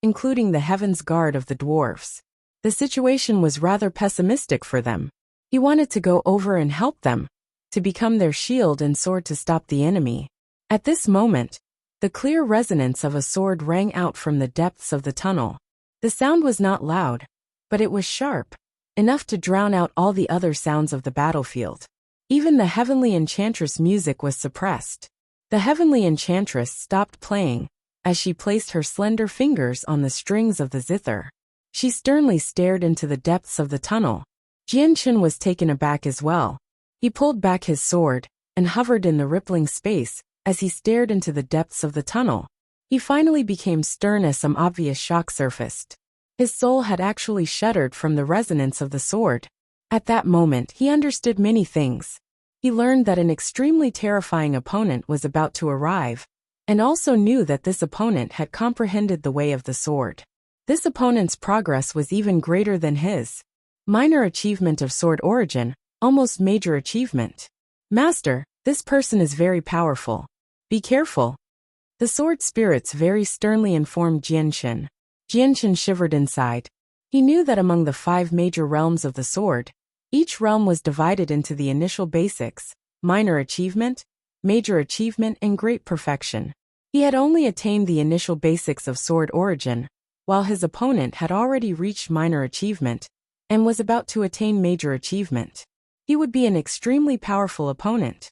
including the Heaven's Guard of the dwarfs. The situation was rather pessimistic for them. He wanted to go over and help them, to become their shield and sword to stop the enemy. At this moment, the clear resonance of a sword rang out from the depths of the tunnel. The sound was not loud, but it was sharp, enough to drown out all the other sounds of the battlefield. Even the heavenly enchantress music was suppressed. The heavenly enchantress stopped playing, as she placed her slender fingers on the strings of the zither. She sternly stared into the depths of the tunnel. Jianchen was taken aback as well. He pulled back his sword, and hovered in the rippling space, as he stared into the depths of the tunnel. He finally became stern as some obvious shock surfaced. His soul had actually shuddered from the resonance of the sword. At that moment he understood many things. He learned that an extremely terrifying opponent was about to arrive, and also knew that this opponent had comprehended the way of the sword. This opponent's progress was even greater than his. Minor achievement of sword origin, almost major achievement. Master, this person is very powerful. Be careful. The sword spirits very sternly informed Jianchen. Jianchen shivered inside. He knew that among the 5 major realms of the sword, each realm was divided into the initial basics, minor achievement, major achievement, and great perfection. He had only attained the initial basics of sword origin, while his opponent had already reached minor achievement, and was about to attain major achievement. He would be an extremely powerful opponent.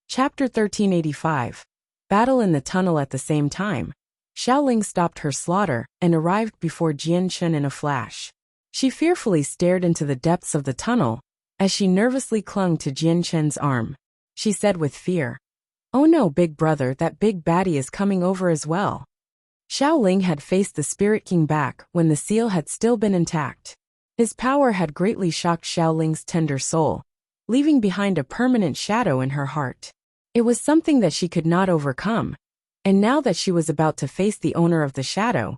Chapter 1385. Battle in the tunnel. At the same time, Xiaoling stopped her slaughter and arrived before Jianchen in a flash. She fearfully stared into the depths of the tunnel, as she nervously clung to Jianchen's arm. She said with fear, "Oh no, big brother, that big baddie is coming over as well." Xiaoling had faced the Spirit King back when the seal had still been intact. His power had greatly shocked Xiaoling's tender soul, leaving behind a permanent shadow in her heart. It was something that she could not overcome, and now that she was about to face the owner of the shadow,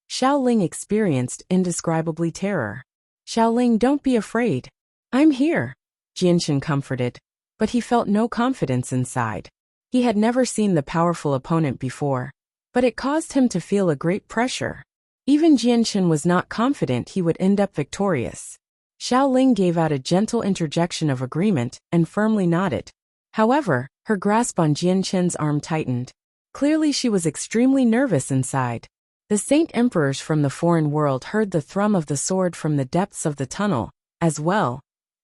Xiaoling experienced indescribably terror. "Xiaoling, don't be afraid. I'm here," Jianchen comforted, but he felt no confidence inside. He had never seen the powerful opponent before, but it caused him to feel a great pressure. Even Jianchen was not confident he would end up victorious. Xiaoling gave out a gentle interjection of agreement and firmly nodded. However, her grasp on Jianchen's arm tightened. Clearly she was extremely nervous inside. The Saint Emperors from the foreign world heard the thrum of the sword from the depths of the tunnel, as well,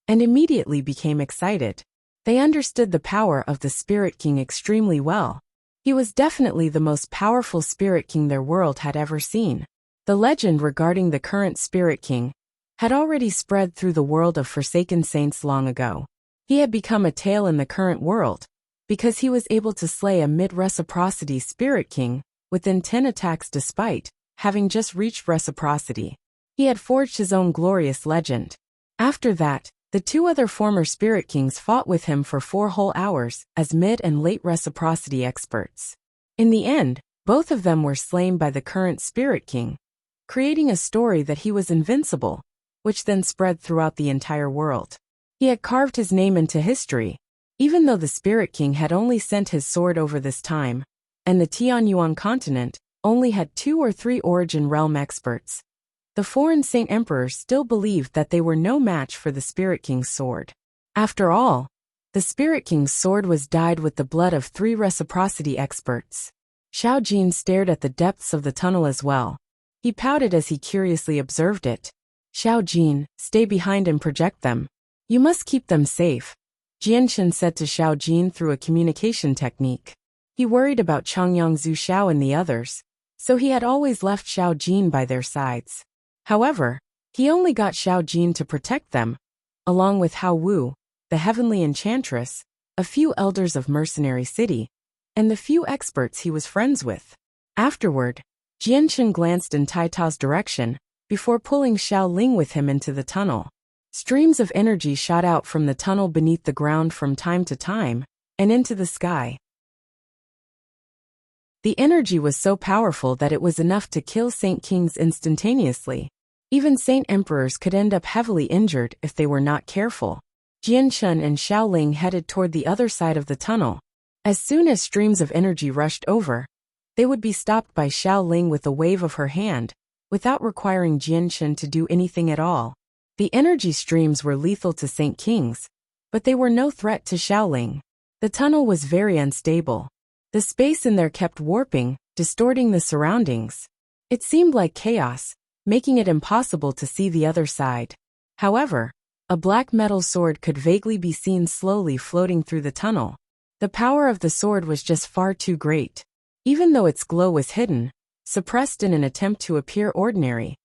and immediately became excited. They understood the power of the Spirit King extremely well. He was definitely the most powerful Spirit King their world had ever seen. The legend regarding the current Spirit King had already spread through the world of Forsaken Saints long ago. He had become a tale in the current world, because he was able to slay a mid-reciprocity Spirit King within 10 attacks despite having just reached reciprocity. He had forged his own glorious legend. After that, the 2 other former Spirit Kings fought with him for 4 whole hours as mid and late reciprocity experts. In the end, both of them were slain by the current Spirit King, creating a story that he was invincible, which then spread throughout the entire world. He had carved his name into history, even though the Spirit King had only sent his sword over this time, and the Tianyuan continent only had 2 or 3 origin realm experts. The foreign Saint Emperors still believed that they were no match for the Spirit King's sword. After all, the Spirit King's sword was dyed with the blood of 3 reciprocity experts. Xiao Jin stared at the depths of the tunnel as well. He pouted as he curiously observed it. "Xiao Jin, stay behind and project them. You must keep them safe," Jianchen said to Xiao Jin through a communication technique. He worried about Changyang Zhu Xiao and the others, so he had always left Xiao Jin by their sides. However, he only got Xiao Jin to protect them, along with Hao Wu, the heavenly enchantress, a few elders of Mercenary City, and the few experts he was friends with. Afterward, Jianchen glanced in Tai Tao's direction, before pulling Xiao Ling with him into the tunnel. Streams of energy shot out from the tunnel beneath the ground from time to time, and into the sky. The energy was so powerful that it was enough to kill Saint Kings instantaneously. Even Saint Emperors could end up heavily injured if they were not careful. Jianchun and Xiaoling headed toward the other side of the tunnel. As soon as streams of energy rushed over, they would be stopped by Xiaoling with a wave of her hand, without requiring Jianchun to do anything at all. The energy streams were lethal to Saint Kings, but they were no threat to Xiaoling. The tunnel was very unstable. The space in there kept warping, distorting the surroundings. It seemed like chaos, making it impossible to see the other side. However, a black metal sword could vaguely be seen slowly floating through the tunnel. The power of the sword was just far too great. Even though its glow was hidden, suppressed in an attempt to appear ordinary,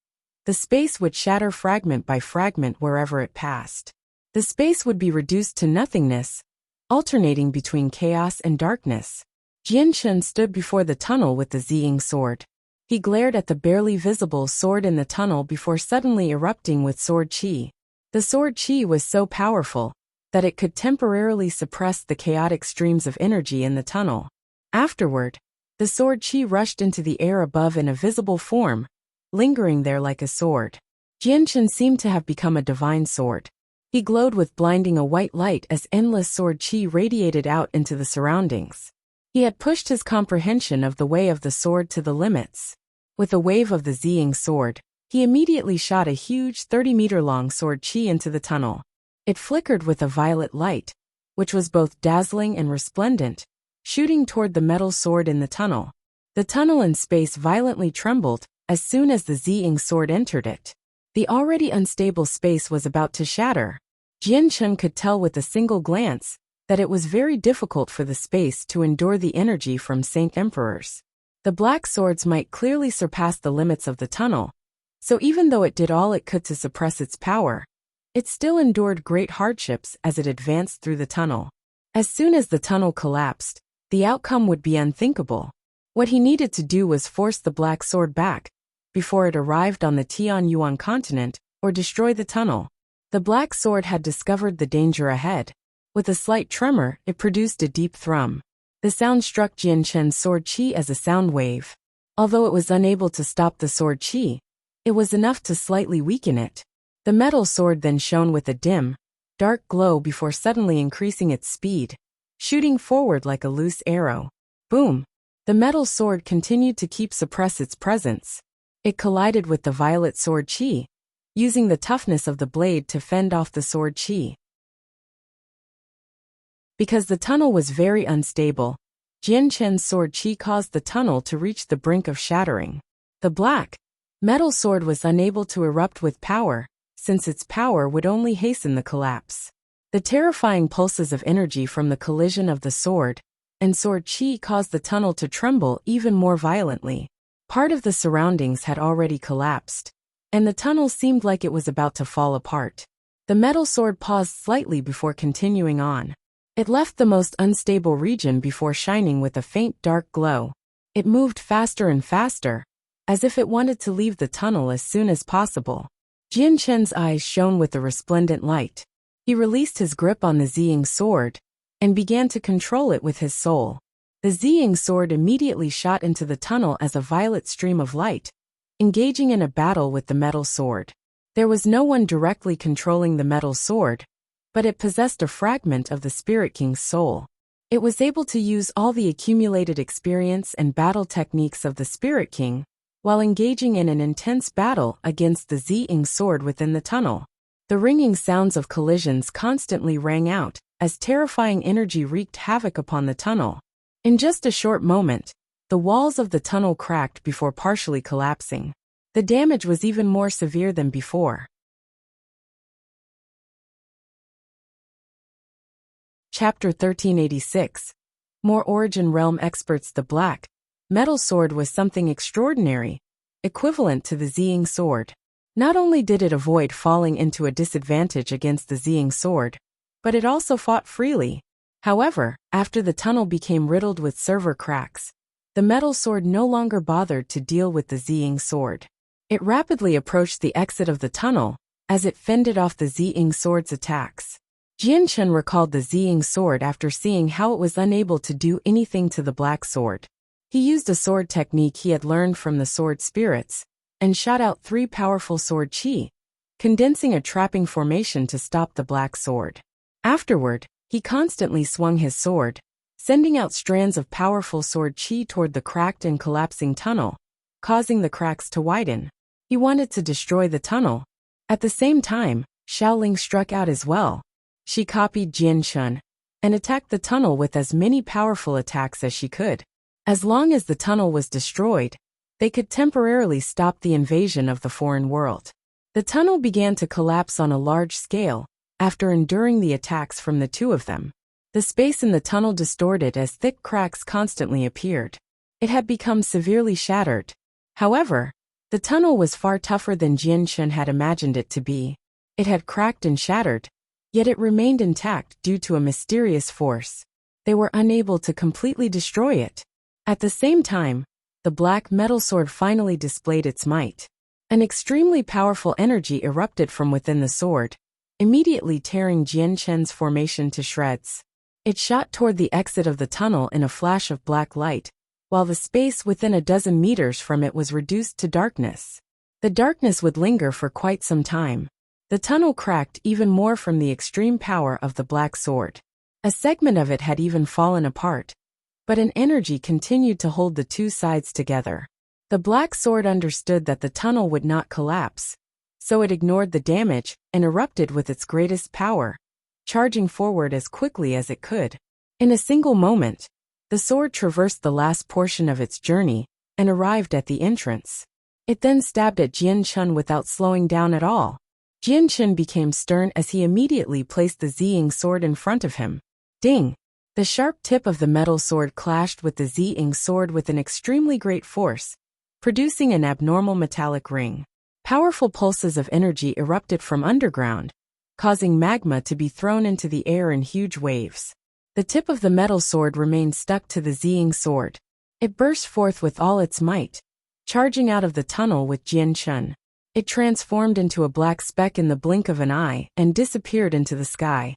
the space would shatter fragment by fragment wherever it passed. The space would be reduced to nothingness, alternating between chaos and darkness. Jianchun stood before the tunnel with the Ziying sword. He glared at the barely visible sword in the tunnel before suddenly erupting with sword qi. The sword qi was so powerful that it could temporarily suppress the chaotic streams of energy in the tunnel. Afterward, the sword qi rushed into the air above in a visible form, lingering there like a sword. Jianchun seemed to have become a divine sword. He glowed with blinding a white light as endless sword qi radiated out into the surroundings. He had pushed his comprehension of the way of the sword to the limits. With a wave of the Ziying sword, he immediately shot a huge 30-meter-long sword qi into the tunnel. It flickered with a violet light, which was both dazzling and resplendent, shooting toward the metal sword in the tunnel. The tunnel and space violently trembled as soon as the Ziying sword entered it. The already unstable space was about to shatter. Jianchun could tell with a single glance that it was very difficult for the space to endure the energy from Saint Emperors. The black swords might clearly surpass the limits of the tunnel, so even though it did all it could to suppress its power, it still endured great hardships as it advanced through the tunnel. As soon as the tunnel collapsed, the outcome would be unthinkable. What he needed to do was force the black sword back before it arrived on the Tianyuan continent, or destroy the tunnel. The black sword had discovered the danger ahead. With a slight tremor, it produced a deep thrum. The sound struck Jianchun's sword qi as a sound wave. Although it was unable to stop the sword qi, it was enough to slightly weaken it. The metal sword then shone with a dim, dark glow before suddenly increasing its speed, shooting forward like a loose arrow. Boom! The metal sword continued to suppress its presence. It collided with the violet sword qi, using the toughness of the blade to fend off the sword qi. Because the tunnel was very unstable, Jianchun's sword qi caused the tunnel to reach the brink of shattering. The black metal sword was unable to erupt with power, since its power would only hasten the collapse. The terrifying pulses of energy from the collision of the sword and sword qi caused the tunnel to tremble even more violently. Part of the surroundings had already collapsed, and the tunnel seemed like it was about to fall apart. The metal sword paused slightly before continuing on. It left the most unstable region before shining with a faint dark glow. It moved faster and faster, as if it wanted to leave the tunnel as soon as possible. Jianchun's eyes shone with a resplendent light. He released his grip on the Ziying sword and began to control it with his soul. The Ziying sword immediately shot into the tunnel as a violet stream of light, engaging in a battle with the metal sword. There was no one directly controlling the metal sword, but it possessed a fragment of the Spirit King's soul. It was able to use all the accumulated experience and battle techniques of the Spirit King, while engaging in an intense battle against the Ziying sword within the tunnel. The ringing sounds of collisions constantly rang out, as terrifying energy wreaked havoc upon the tunnel. In just a short moment, the walls of the tunnel cracked before partially collapsing. The damage was even more severe than before. Chapter 1386. More Origin Realm experts. The black metal sword was something extraordinary, equivalent to the Ziying sword. Not only did it avoid falling into a disadvantage against the Ziying sword, but it also fought freely. However, after the tunnel became riddled with server cracks, the metal sword no longer bothered to deal with the Ziying sword. It rapidly approached the exit of the tunnel, as it fended off the Ziying sword's attacks. Jianchun recalled the Ziying sword after seeing how it was unable to do anything to the black sword. He used a sword technique he had learned from the sword spirits, and shot out 3 powerful sword qi, condensing a trapping formation to stop the black sword. Afterward, he constantly swung his sword, sending out strands of powerful sword chi toward the cracked and collapsing tunnel, causing the cracks to widen. He wanted to destroy the tunnel. At the same time, Xiaoling struck out as well. She copied Jian Shun and attacked the tunnel with as many powerful attacks as she could. As long as the tunnel was destroyed, they could temporarily stop the invasion of the foreign world. The tunnel began to collapse on a large scale after enduring the attacks from the two of them. The space in the tunnel distorted as thick cracks constantly appeared. It had become severely shattered. However, the tunnel was far tougher than Jian Shun had imagined it to be. It had cracked and shattered, yet it remained intact due to a mysterious force. They were unable to completely destroy it. At the same time, the black metal sword finally displayed its might. An extremely powerful energy erupted from within the sword, immediately tearing Jian Shen's formation to shreds. It shot toward the exit of the tunnel in a flash of black light, while the space within a dozen meters from it was reduced to darkness. The darkness would linger for quite some time. The tunnel cracked even more from the extreme power of the black sword. A segment of it had even fallen apart, but an energy continued to hold the two sides together. The black sword understood that the tunnel would not collapse, so it ignored the damage and erupted with its greatest power, charging forward as quickly as it could. In a single moment, the sword traversed the last portion of its journey and arrived at the entrance. It then stabbed at Jian Shun without slowing down at all. Jian Shun became stern as he immediately placed the Ziying sword in front of him. Ding! The sharp tip of the metal sword clashed with the Ziying sword with an extremely great force, producing an abnormal metallic ring. Powerful pulses of energy erupted from underground, causing magma to be thrown into the air in huge waves. The tip of the metal sword remained stuck to the Ziying sword. It burst forth with all its might, charging out of the tunnel with Jian Shun. It transformed into a black speck in the blink of an eye and disappeared into the sky.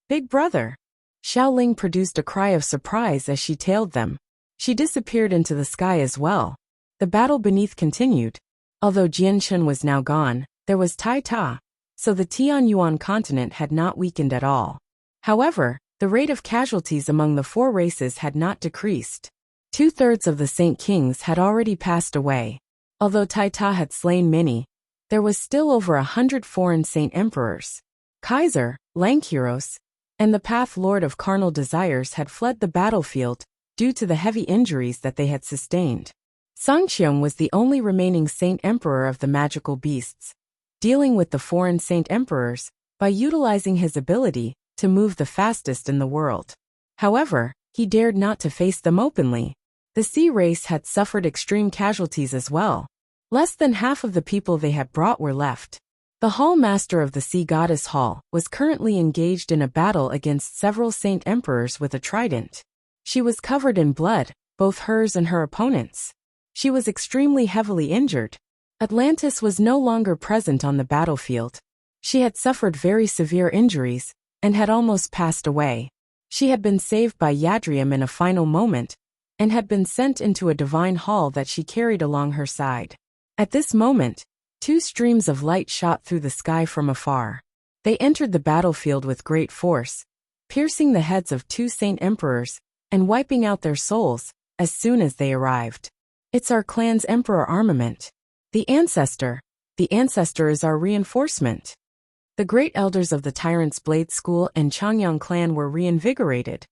Big brother! Xiaoling produced a cry of surprise as she tailed them. She disappeared into the sky as well. The battle beneath continued. Although Jian Shun was now gone, there was Tai Ta, so the Tianyuan continent had not weakened at all. However, the rate of casualties among the four races had not decreased. 2/3 of the Saint Kings had already passed away. Although Tai Ta had slain many, there was still over 100 foreign Saint Emperors. Kaiser, Langkiros, and the Path Lord of Carnal Desires had fled the battlefield due to the heavy injuries that they had sustained. Sangqiong was the only remaining Saint Emperor of the magical beasts, dealing with the foreign Saint Emperors by utilizing his ability to move the fastest in the world. However, he dared not to face them openly. The sea race had suffered extreme casualties as well. Less than half of the people they had brought were left. The Hall Master of the Sea Goddess Hall was currently engaged in a battle against several Saint Emperors with a trident. She was covered in blood, both hers and her opponents. She was extremely heavily injured. Atlantis was no longer present on the battlefield. She had suffered very severe injuries and had almost passed away. She had been saved by Yadrium in a final moment and had been sent into a divine hall that she carried along her side. At this moment, 2 streams of light shot through the sky from afar. They entered the battlefield with great force, piercing the heads of 2 Saint Emperors and wiping out their souls as soon as they arrived. It's our clan's Emperor armament. The ancestor is our reinforcement. The great elders of the Tyrant's Blade School and Changyang clan were reinvigorated,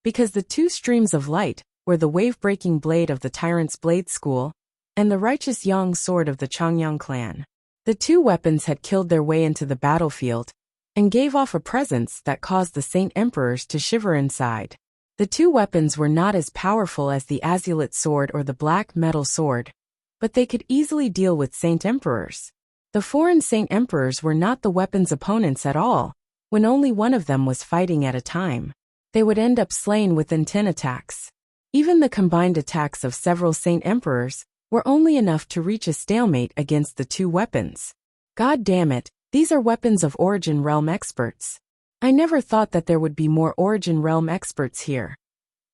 because the 2 streams of light were the wave-breaking blade of the Tyrant's Blade School and the righteous Yang sword of the Changyang clan. The 2 weapons had killed their way into the battlefield and gave off a presence that caused the Saint Emperors to shiver inside. The 2 weapons were not as powerful as the Azulite sword or the black metal sword, but they could easily deal with Saint Emperors. The foreign Saint Emperors were not the weapon's opponents at all. When only one of them was fighting at a time, they would end up slain within 10 attacks. Even the combined attacks of several Saint Emperors were only enough to reach a stalemate against the 2 weapons. God damn it, these are weapons of Origin Realm experts. I never thought that there would be more Origin Realm experts here.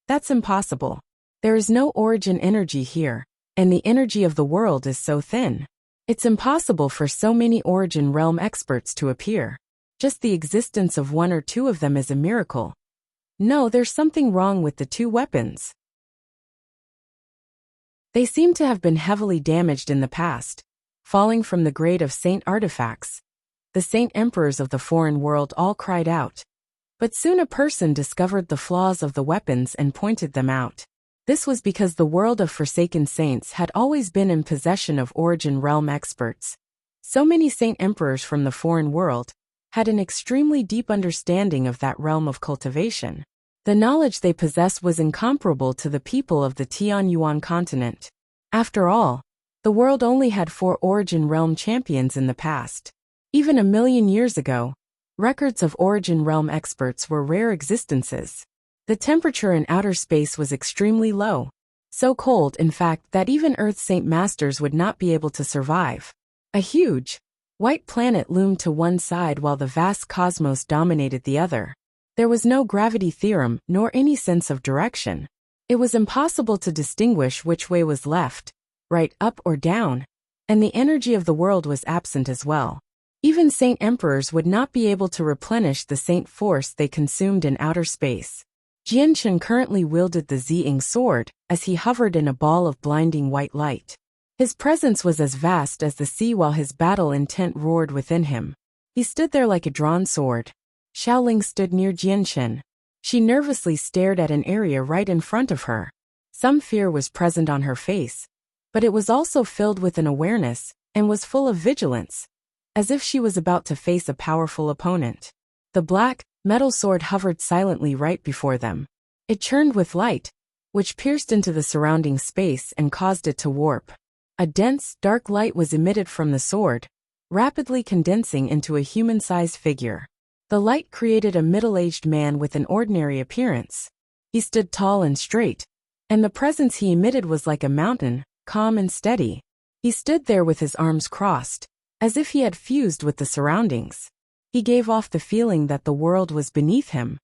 That's impossible. There is no Origin energy here, and the energy of the world is so thin. It's impossible for so many Origin Realm experts to appear. Just the existence of one or two of them is a miracle. No, there's something wrong with the two weapons. They seem to have been heavily damaged in the past, falling from the grade of saint artifacts. The saint emperors of the foreign world all cried out. But soon a person discovered the flaws of the weapons and pointed them out. This was because the world of forsaken saints had always been in possession of origin realm experts. So many saint emperors from the foreign world had an extremely deep understanding of that realm of cultivation. The knowledge they possessed was incomparable to the people of the Tianyuan continent. After all, the world only had 4 origin realm champions in the past. Even 1,000,000 years ago, records of origin realm experts were rare existences. The temperature in outer space was extremely low. So cold, in fact, that even Earth's Saint Masters would not be able to survive. A huge, white planet loomed to one side while the vast cosmos dominated the other. There was no gravity theorem nor any sense of direction. It was impossible to distinguish which way was left, right, up or down, and the energy of the world was absent as well. Even saint emperors would not be able to replenish the saint force they consumed in outer space. Jianchen currently wielded the Ziying sword as he hovered in a ball of blinding white light. His presence was as vast as the sea while his battle intent roared within him. He stood there like a drawn sword. Xiaoling stood near Jianchen. She nervously stared at an area right in front of her. Some fear was present on her face, but it was also filled with an awareness and was full of vigilance, as if she was about to face a powerful opponent. The black, metal sword hovered silently right before them. It churned with light, which pierced into the surrounding space and caused it to warp. A dense, dark light was emitted from the sword, rapidly condensing into a human-sized figure. The light created a middle-aged man with an ordinary appearance. He stood tall and straight, and the presence he emitted was like a mountain, calm and steady. He stood there with his arms crossed, as if he had fused with the surroundings. He gave off the feeling that the world was beneath him.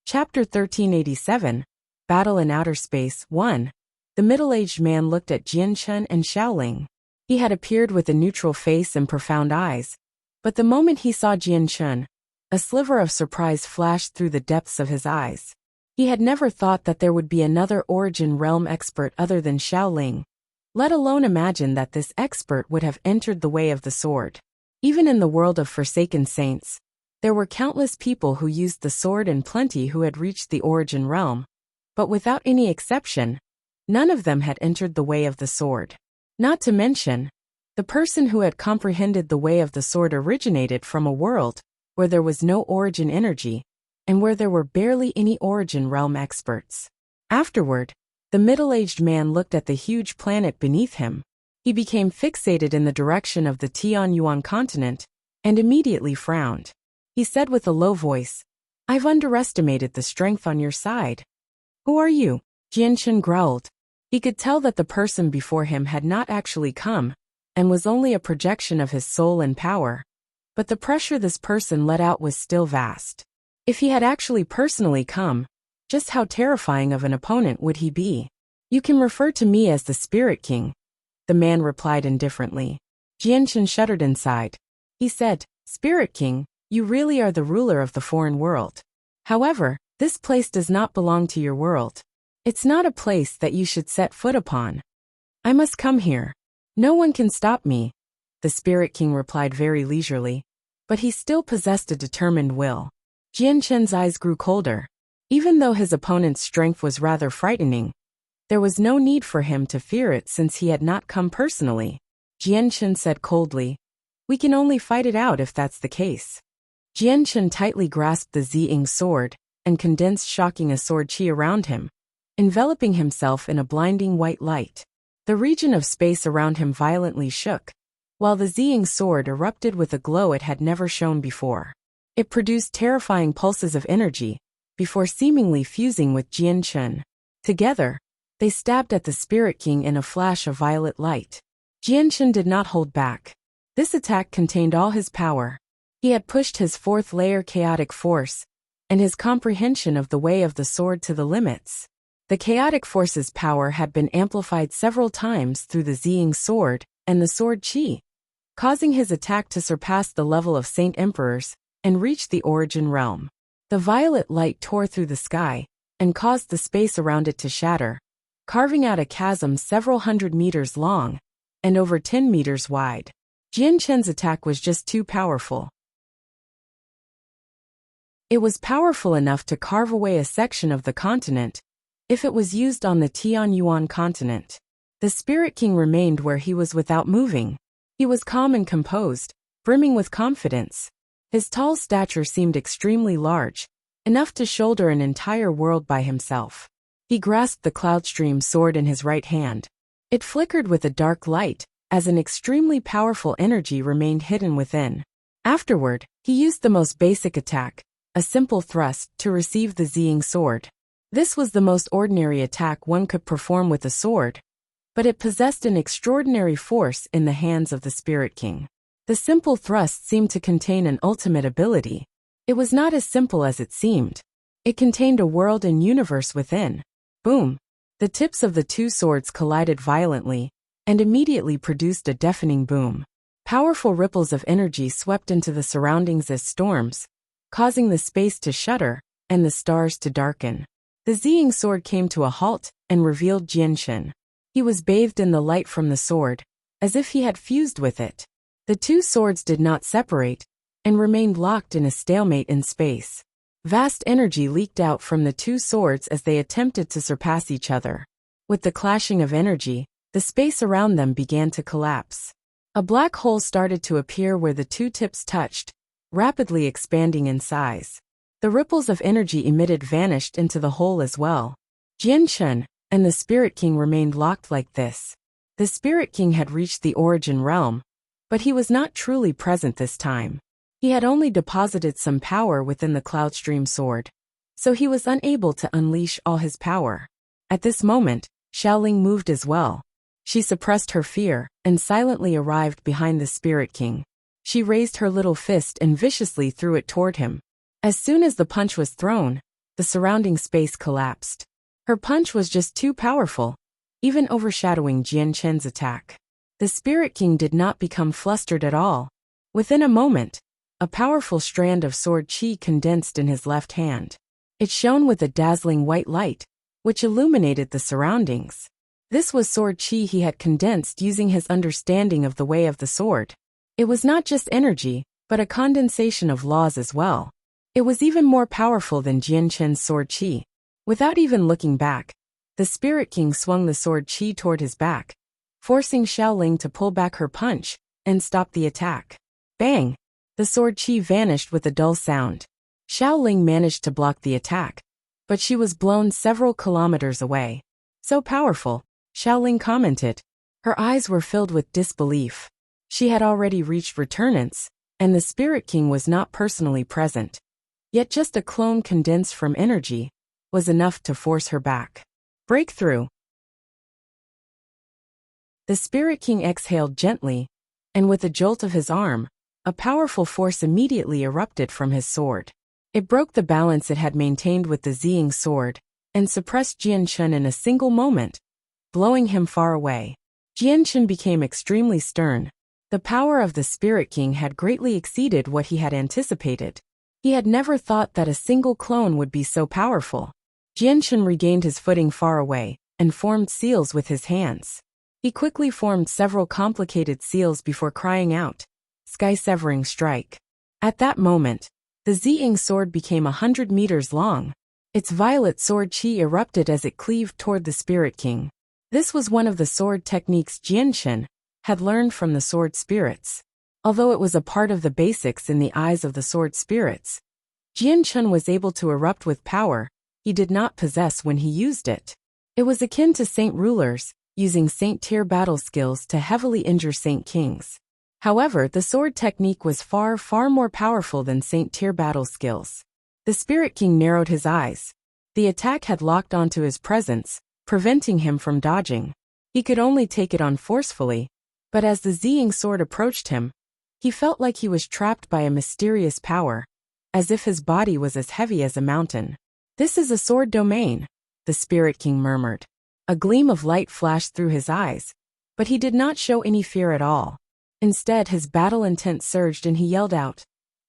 Chapter 1387, Battle in Outer Space 1. The middle-aged man looked at Jianchen and Xiaoling. He had appeared with a neutral face and profound eyes, but the moment he saw Jianchen, a sliver of surprise flashed through the depths of his eyes. He had never thought that there would be another origin realm expert other than Xiaoling, let alone imagine that this expert would have entered the way of the sword. Even in the world of forsaken saints, there were countless people who used the sword and plenty who had reached the origin realm, but without any exception, none of them had entered the way of the sword. Not to mention, the person who had comprehended the way of the sword originated from a world where there was no origin energy, and where there were barely any origin realm experts. Afterward, the middle-aged man looked at the huge planet beneath him. He became fixated in the direction of the Tianyuan continent, and immediately frowned. He said with a low voice, "I've underestimated the strength on your side." "Who are you?" Jianchen growled. He could tell that the person before him had not actually come, and was only a projection of his soul and power. But the pressure this person let out was still vast. If he had actually personally come, just how terrifying of an opponent would he be? "You can refer to me as the Spirit King," the man replied indifferently. Jianchen shuddered inside. He said, "Spirit King, you really are the ruler of the foreign world. However, this place does not belong to your world. It's not a place that you should set foot upon. I must come here. No one can stop me," the Spirit King replied very leisurely, but he still possessed a determined will. Jianchen's eyes grew colder. Even though his opponent's strength was rather frightening, there was no need for him to fear it since he had not come personally. Jianchen said coldly, "We can only fight it out if that's the case." Jianchen tightly grasped the Ziying sword and condensed shocking a sword chi around him, enveloping himself in a blinding white light. The region of space around him violently shook, while the Ziying sword erupted with a glow it had never shown before. It produced terrifying pulses of energy, before seemingly fusing with Jianchen. Together, they stabbed at the Spirit King in a flash of violet light. Jianchen did not hold back. This attack contained all his power. He had pushed his fourth layer chaotic force, and his comprehension of the way of the sword to the limits. The chaotic force's power had been amplified several times through the Ziying sword and the sword qi, causing his attack to surpass the level of Saint Emperors and reach the origin realm. The violet light tore through the sky and caused the space around it to shatter, carving out a chasm several hundred meters long and over 10 meters wide. Jian Chen's attack was just too powerful. It was powerful enough to carve away a section of the continent if it was used on the Tianyuan continent. The Spirit King remained where he was without moving. He was calm and composed, brimming with confidence. His tall stature seemed extremely large, enough to shoulder an entire world by himself. He grasped the Cloudstream sword in his right hand. It flickered with a dark light, as an extremely powerful energy remained hidden within. Afterward, he used the most basic attack, a simple thrust, to receive the Ziying sword. This was the most ordinary attack one could perform with a sword, but it possessed an extraordinary force in the hands of the Spirit King. The simple thrust seemed to contain an ultimate ability. It was not as simple as it seemed. It contained a world and universe within. Boom! The tips of the two swords collided violently, and immediately produced a deafening boom. Powerful ripples of energy swept into the surroundings as storms, causing the space to shudder and the stars to darken. The Ziying sword came to a halt and revealed Jian Chen. He was bathed in the light from the sword, as if he had fused with it. The two swords did not separate, and remained locked in a stalemate in space. Vast energy leaked out from the two swords as they attempted to surpass each other. With the clashing of energy, the space around them began to collapse. A black hole started to appear where the two tips touched, rapidly expanding in size. The ripples of energy emitted vanished into the hole as well. Jian Chen and the Spirit King remained locked like this. The Spirit King had reached the origin realm, but he was not truly present this time. He had only deposited some power within the Cloudstream sword, so he was unable to unleash all his power. At this moment, Xiaoling moved as well. She suppressed her fear and silently arrived behind the Spirit King. She raised her little fist and viciously threw it toward him. As soon as the punch was thrown, the surrounding space collapsed. Her punch was just too powerful, even overshadowing Jian Chen's attack. The Spirit King did not become flustered at all. Within a moment, a powerful strand of sword qi condensed in his left hand. It shone with a dazzling white light, which illuminated the surroundings. This was sword qi he had condensed using his understanding of the way of the sword. It was not just energy, but a condensation of laws as well. It was even more powerful than Jian Chen's sword qi. Without even looking back, the Spirit King swung the sword qi toward his back, forcing Xiaoling to pull back her punch and stop the attack. Bang! The sword qi vanished with a dull sound. Xiaoling managed to block the attack, but she was blown several kilometers away. So powerful, Xiaoling commented. Her eyes were filled with disbelief. She had already reached returnance, and the Spirit King was not personally present. Yet just a clone condensed from energy was enough to force her back. Breakthrough! The Spirit King exhaled gently, and with a jolt of his arm, a powerful force immediately erupted from his sword. It broke the balance it had maintained with the Ziying sword, and suppressed Jian Chen in a single moment, blowing him far away. Jian Chen became extremely stern. The power of the Spirit King had greatly exceeded what he had anticipated. He had never thought that a single clone would be so powerful. Jian Chen regained his footing far away, and formed seals with his hands. He quickly formed several complicated seals before crying out, "Sky-severing strike." At that moment, the Ziying sword became 100 meters long. Its violet sword qi erupted as it cleaved toward the Spirit King. This was one of the sword techniques Jian Chen had learned from the sword spirits. Although it was a part of the basics in the eyes of the sword spirits, Jian Chen was able to erupt with power he did not possess when he used it. It was akin to saint rulers, using saint-tier battle skills to heavily injure saint kings. However, the sword technique was far more powerful than saint-tier battle skills. The Spirit King narrowed his eyes. The attack had locked onto his presence, preventing him from dodging. He could only take it on forcefully, but as the Ziying sword approached him, he felt like he was trapped by a mysterious power, as if his body was as heavy as a mountain. "This is a sword domain," the Spirit King murmured. A gleam of light flashed through his eyes, But he did not show any fear at all. Instead, his battle intent surged and he yelled out,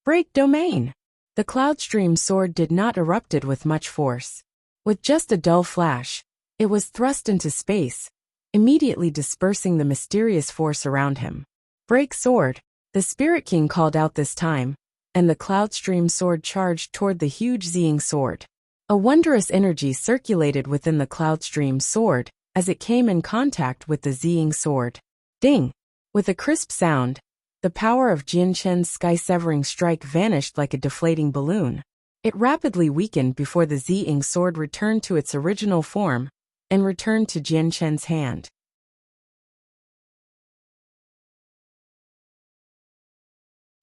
"Break domain!" The cloud stream sword did not erupted with much force. With just a dull flash, it was thrust into space, immediately dispersing the mysterious force around him. "Break sword," the Spirit King called out this time, and the cloud stream sword charged toward the huge Ziying sword. A wondrous energy circulated within the cloud stream sword as it came in contact with the Ziying sword. Ding! With a crisp sound, the power of Jian Chen's sky-severing strike vanished like a deflating balloon. It rapidly weakened before the Ziying sword returned to its original form and returned to Jian Chen's hand.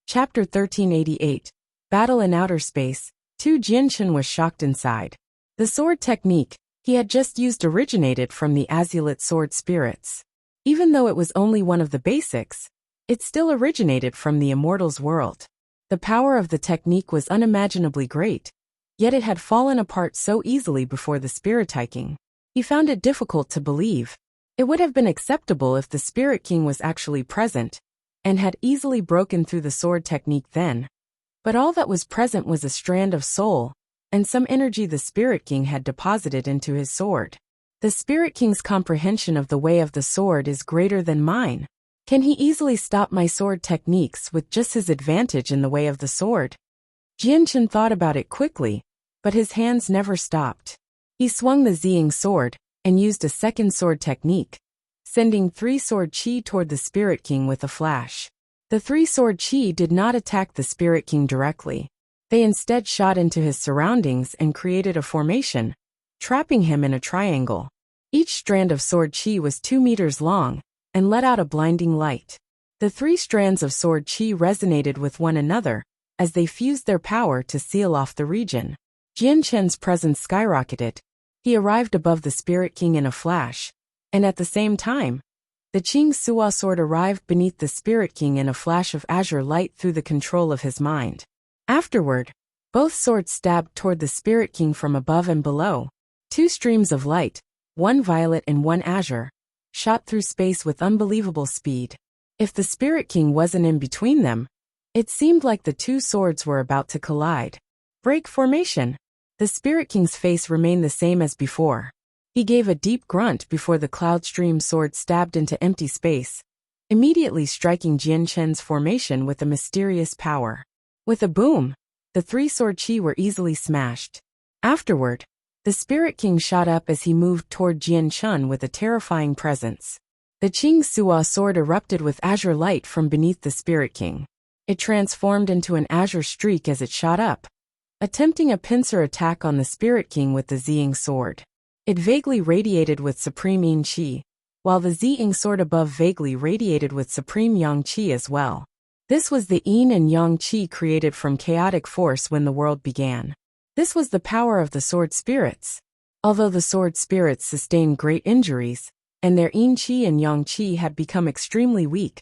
Chapter 1388. Battle in Outer Space. Jian Chen was shocked inside. The sword technique he had just used originated from the Azulite sword spirits. Even though it was only one of the basics, it still originated from the immortals' world. The power of the technique was unimaginably great, yet it had fallen apart so easily before the Spirit King. He found it difficult to believe. It would have been acceptable if the Spirit King was actually present and had easily broken through the sword technique then. But all that was present was a strand of soul and some energy the Spirit King had deposited into his sword. The Spirit King's comprehension of the way of the sword is greater than mine. Can he easily stop my sword techniques with just his advantage in the way of the sword? Jian Chen thought about it quickly, but his hands never stopped. He swung the Ziying sword and used a second sword technique, sending 3 sword chi toward the Spirit King with a flash. The 3 sword chi did not attack the Spirit King directly. They instead shot into his surroundings and created a formation, trapping him in a triangle. Each strand of sword chi was 2 meters long and let out a blinding light. The 3 strands of sword chi resonated with one another as they fused their power to seal off the region. Jian Chen's presence skyrocketed. He arrived above the Spirit King in a flash, and at the same time, the Qing Suo sword arrived beneath the Spirit King in a flash of azure light through the control of his mind. Afterward, both swords stabbed toward the Spirit King from above and below. 2 streams of light, one violet and one azure, shot through space with unbelievable speed. If the Spirit King wasn't in between them, it seemed like the 2 swords were about to collide. Break formation. The Spirit King's face remained the same as before. He gave a deep grunt before the cloud stream sword stabbed into empty space, immediately striking Jian Chen's formation with a mysterious power. With a boom, the 3 sword chi were easily smashed. Afterward, the Spirit King shot up as he moved toward Jian Chen with a terrifying presence. The Qing Suo sword erupted with azure light from beneath the Spirit King. It transformed into an azure streak as it shot up, attempting a pincer attack on the Spirit King with the Ziying sword. It vaguely radiated with supreme yin qi, while the Ziying sword above vaguely radiated with supreme yang qi as well. This was the yin and yang qi created from chaotic force when the world began. This was the power of the sword spirits. Although the sword spirits sustained great injuries, and their yin qi and yang qi had become extremely weak,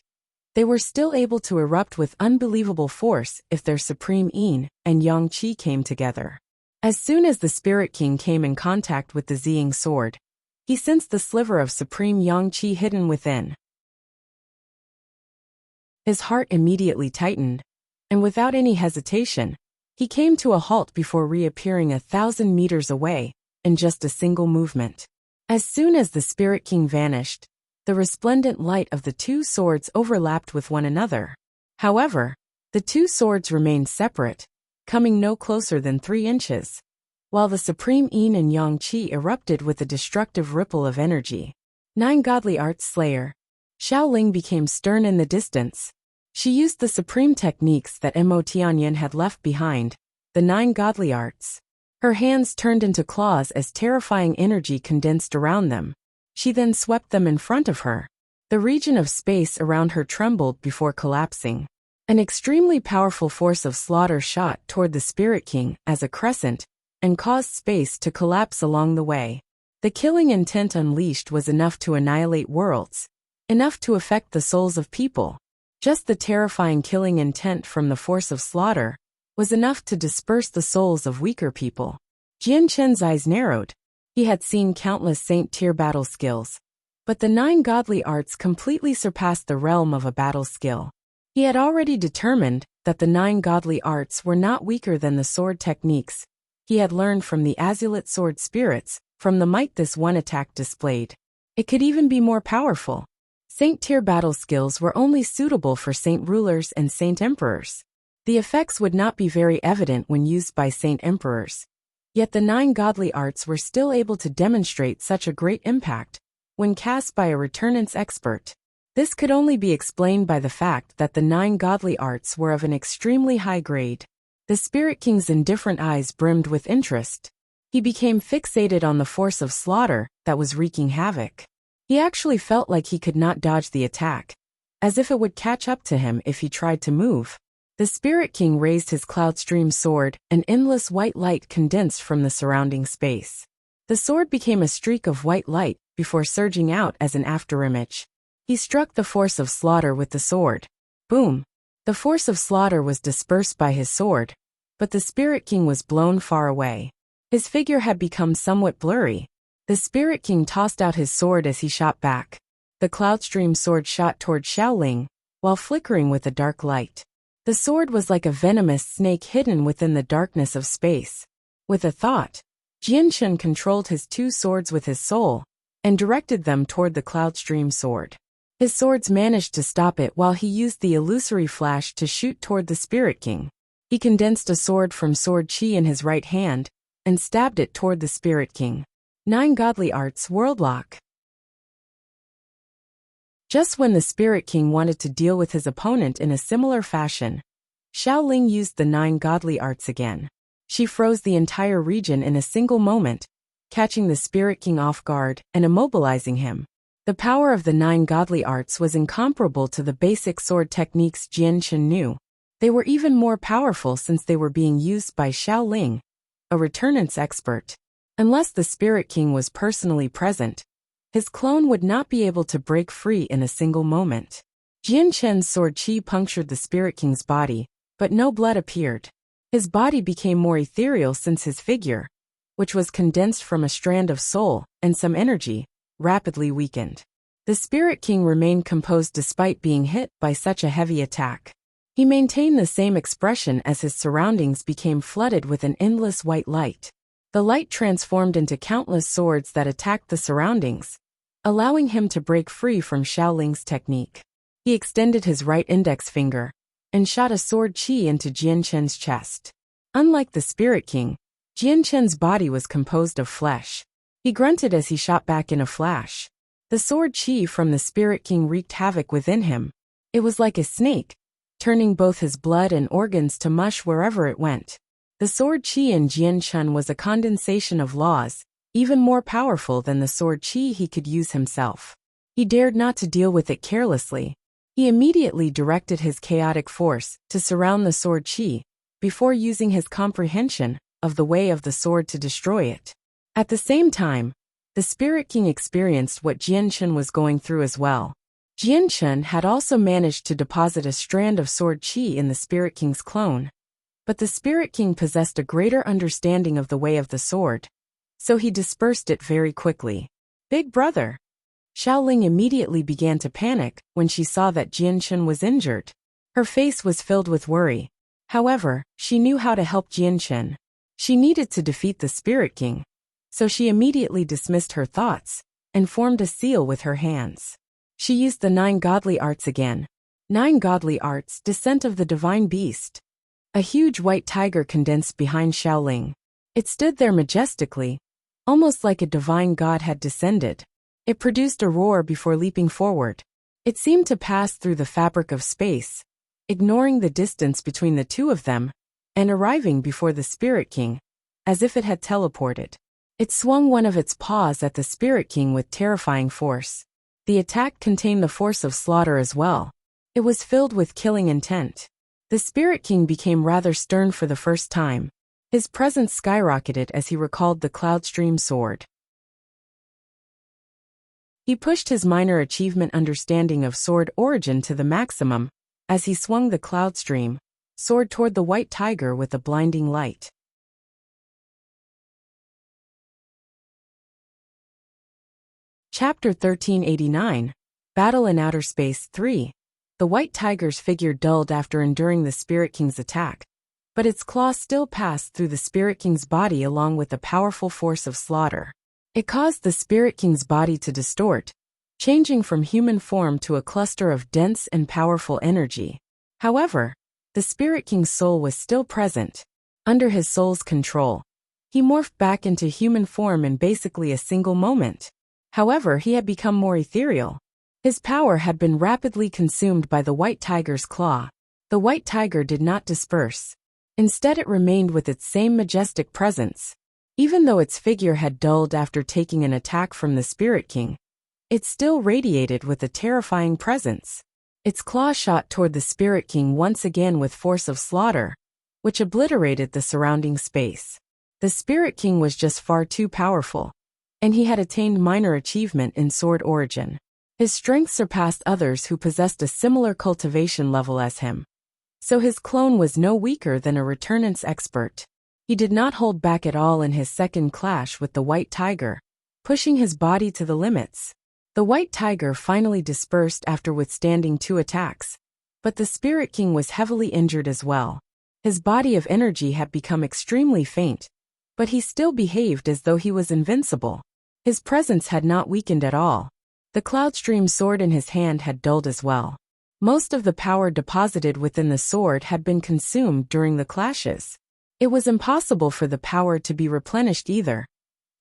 they were still able to erupt with unbelievable force if their supreme yin and yang qi came together. As soon as the Spirit King came in contact with the Ziying sword, he sensed the sliver of supreme yang qi hidden within. His heart immediately tightened, and without any hesitation, he came to a halt before reappearing 1,000 meters away in just a single movement. As soon as the Spirit King vanished, the resplendent light of the 2 swords overlapped with one another. However, the 2 swords remained separate, coming no closer than 3 inches, while the supreme yin and yang qi erupted with a destructive ripple of energy. 9 Godly Arts Slayer. Xiao Ling became stern in the distance. She used the supreme techniques that Mo Tianyan had left behind, the 9 Godly Arts. Her hands turned into claws as terrifying energy condensed around them. She then swept them in front of her. The region of space around her trembled before collapsing. An extremely powerful force of slaughter shot toward the Spirit King as a crescent and caused space to collapse along the way. The killing intent unleashed was enough to annihilate worlds, enough to affect the souls of people. Just the terrifying killing intent from the force of slaughter was enough to disperse the souls of weaker people. Jian Chen's eyes narrowed. He had seen countless saint-tier battle skills, But the 9 godly arts completely surpassed the realm of a battle skill. He had already determined that the 9 godly arts were not weaker than the sword techniques he had learned from the Azulite sword spirits, from the might this one attack displayed. It could even be more powerful. Saint-tier battle skills were only suitable for saint rulers and saint emperors. The effects would not be very evident when used by saint emperors. Yet the 9 godly arts were still able to demonstrate such a great impact when cast by a returnance expert. This could only be explained by the fact that the 9 godly arts were of an extremely high grade. The Spirit King's indifferent eyes brimmed with interest. He became fixated on the force of slaughter that was wreaking havoc. He actually felt like he could not dodge the attack, as if it would catch up to him if he tried to move. The Spirit King raised his Cloudstream sword, and endless white light condensed from the surrounding space. The sword became a streak of white light before surging out as an afterimage. He struck the force of slaughter with the sword. Boom! The force of slaughter was dispersed by his sword, but the Spirit King was blown far away. His figure had become somewhat blurry. The Spirit King tossed out his sword as he shot back. The Cloudstream sword shot toward Xiaoling, while flickering with a dark light. The sword was like a venomous snake hidden within the darkness of space. With a thought, Jianshen controlled his 2 swords with his soul, and directed them toward the Cloudstream sword. His swords managed to stop it while he used the illusory flash to shoot toward the Spirit King. He condensed a sword from Sword Chi in his right hand, and stabbed it toward the Spirit King. 9 godly arts Worldlock. Just when the Spirit King wanted to deal with his opponent in a similar fashion, Xiaoling used the 9 godly arts again. She froze the entire region in a single moment, catching the Spirit King off guard and immobilizing him. The power of the 9 godly arts was incomparable to the basic sword techniques Jianshen knew. They were even more powerful since they were being used by Xiaoling, a returnance expert. Unless the Spirit King was personally present, his clone would not be able to break free in a single moment. Jianshen's sword chi punctured the Spirit King's body, but no blood appeared. His body became more ethereal since his figure, which was condensed from a strand of soul and some energy, rapidly weakened. The Spirit King remained composed despite being hit by such a heavy attack. He maintained the same expression as his surroundings became flooded with an endless white light. The light transformed into countless swords that attacked the surroundings, allowing him to break free from Xiaoling's technique. He extended his right index finger and shot a sword chi into Jianshen's chest. Unlike the Spirit King, Jianshen's body was composed of flesh. He grunted as he shot back in a flash. The sword chi from the Spirit King wreaked havoc within him. It was like a snake, turning both his blood and organs to mush wherever it went. The sword chi in Jianshen was a condensation of laws, even more powerful than the sword chi he could use himself. He dared not to deal with it carelessly. He immediately directed his chaotic force to surround the sword chi, before using his comprehension of the way of the sword to destroy it. At the same time, the Spirit King experienced what Jianshen was going through as well. Jianshen had also managed to deposit a strand of sword chi in the Spirit King's clone. But the Spirit King possessed a greater understanding of the way of the sword, so he dispersed it very quickly. Big brother! Xiaoling immediately began to panic when she saw that Jianshen was injured. Her face was filled with worry. However, she knew how to help Jianshen. She needed to defeat the Spirit King, so she immediately dismissed her thoughts and formed a seal with her hands. She used the 9 godly arts again. 9 godly arts, Descent of the Divine Beast. A huge white tiger condensed behind Xiaoling. It stood there majestically, almost like a divine god had descended. It produced a roar before leaping forward. It seemed to pass through the fabric of space, ignoring the distance between the two of them, and arriving before the Spirit King, as if it had teleported. It swung one of its paws at the Spirit King with terrifying force. The attack contained the force of slaughter as well. It was filled with killing intent. The Spirit King became rather stern for the first time. His presence skyrocketed as he recalled the Cloudstream sword. He pushed his minor achievement understanding of sword origin to the maximum, as he swung the Cloudstream sword toward the white tiger with a blinding light. Chapter 1389, Battle in Outer Space 3. The White Tiger's figure dulled after enduring the Spirit King's attack, but its claws still passed through the Spirit King's body along with a powerful force of slaughter. It caused the Spirit King's body to distort, changing from human form to a cluster of dense and powerful energy. However, the Spirit King's soul was still present. Under his soul's control, he morphed back into human form in basically a single moment. However, he had become more ethereal. His power had been rapidly consumed by the White Tiger's claw. The White Tiger did not disperse. Instead, it remained with its same majestic presence. Even though its figure had dulled after taking an attack from the Spirit King, it still radiated with a terrifying presence. Its claw shot toward the Spirit King once again with force of slaughter, which obliterated the surrounding space. The Spirit King was just far too powerful, and he had attained minor achievement in sword origin. His strength surpassed others who possessed a similar cultivation level as him. So his clone was no weaker than a returnance expert. He did not hold back at all in his second clash with the White Tiger, pushing his body to the limits. The White Tiger finally dispersed after withstanding 2 attacks, but the Spirit King was heavily injured as well. His body of energy had become extremely faint, but he still behaved as though he was invincible. His presence had not weakened at all. The Cloudstream sword in his hand had dulled as well. Most of the power deposited within the sword had been consumed during the clashes. It was impossible for the power to be replenished either,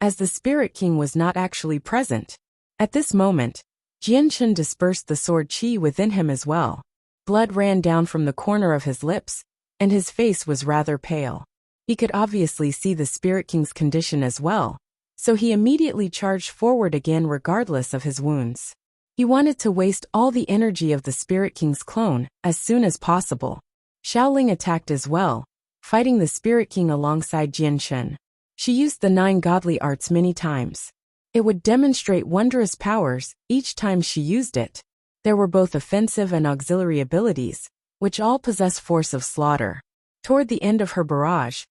as the Spirit King was not actually present. At this moment, Jianchen dispersed the sword chi within him as well. Blood ran down from the corner of his lips, and his face was rather pale. He could obviously see the Spirit King's condition as well, so he immediately charged forward again regardless of his wounds. He wanted to waste all the energy of the Spirit King's clone as soon as possible. Xiaoling attacked as well, fighting the Spirit King alongside Jianchen. She used the 9 godly arts many times. It would demonstrate wondrous powers each time she used it. There were both offensive and auxiliary abilities, which all possess force of slaughter. Toward the end of her barrage,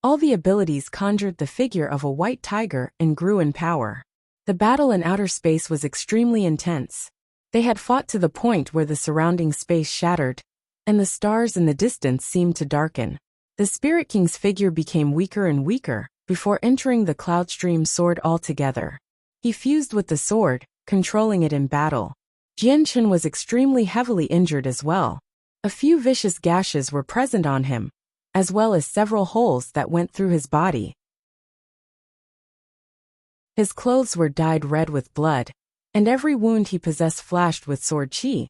all the abilities conjured the figure of a White Tiger and grew in power. The battle in outer space was extremely intense. They had fought to the point where the surrounding space shattered, and the stars in the distance seemed to darken. The Spirit King's figure became weaker and weaker before entering the Cloudstream sword altogether. He fused with the sword, controlling it in battle. Jianchen was extremely heavily injured as well. A few vicious gashes were present on him, as well as several holes that went through his body. His clothes were dyed red with blood, and every wound he possessed flashed with sword chi,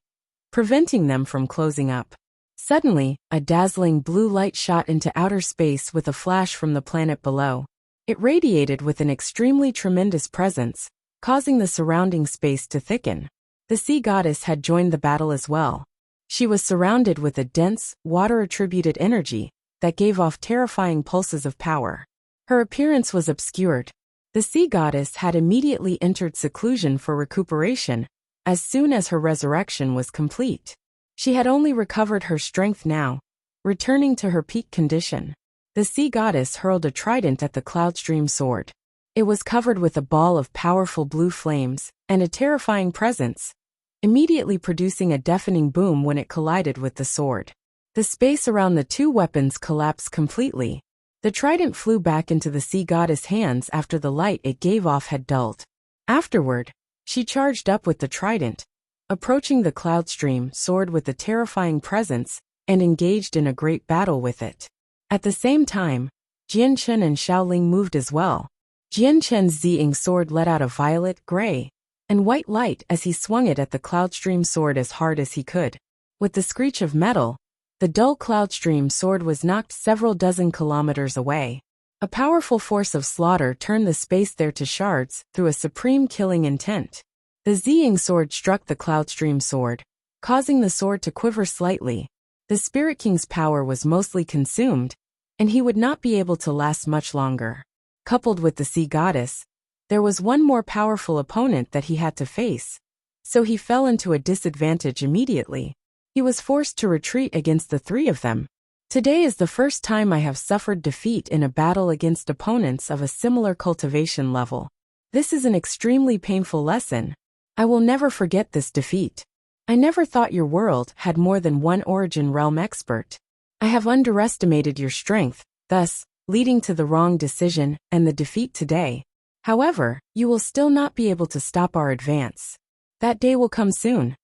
preventing them from closing up. Suddenly, a dazzling blue light shot into outer space with a flash from the planet below. It radiated with an extremely tremendous presence, causing the surrounding space to thicken. The sea goddess had joined the battle as well. She was surrounded with a dense, water-attributed energy that gave off terrifying pulses of power. Her appearance was obscured. The sea goddess had immediately entered seclusion for recuperation as soon as her resurrection was complete. She had only recovered her strength now, returning to her peak condition. The sea goddess hurled a trident at the Cloudstream sword. It was covered with a ball of powerful blue flames and a terrifying presence, immediately producing a deafening boom when it collided with the sword. The space around the 2 weapons collapsed completely. The trident flew back into the sea goddess' hands after the light it gave off had dulled. Afterward, she charged up with the trident, approaching the Cloudstream sword with a terrifying presence, and engaged in a great battle with it. At the same time, Jianchen and Xiaoling moved as well. Jianchen's Ziying sword let out a violet, gray, and white light as he swung it at the Cloudstream sword as hard as he could. With the screech of metal, the dull Cloudstream sword was knocked several dozen kilometers away. A powerful force of slaughter turned the space there to shards through a supreme killing intent. The Ziying sword struck the Cloudstream sword, causing the sword to quiver slightly. The Spirit King's power was mostly consumed, and he would not be able to last much longer. Coupled with the sea goddess, there was one more powerful opponent that he had to face, so he fell into a disadvantage immediately. He was forced to retreat against the 3 of them. Today is the first time I have suffered defeat in a battle against opponents of a similar cultivation level. This is an extremely painful lesson. I will never forget this defeat. I never thought your world had more than one origin realm expert. I have underestimated your strength, thus leading to the wrong decision and the defeat today. However, you will still not be able to stop our advance. That day will come soon.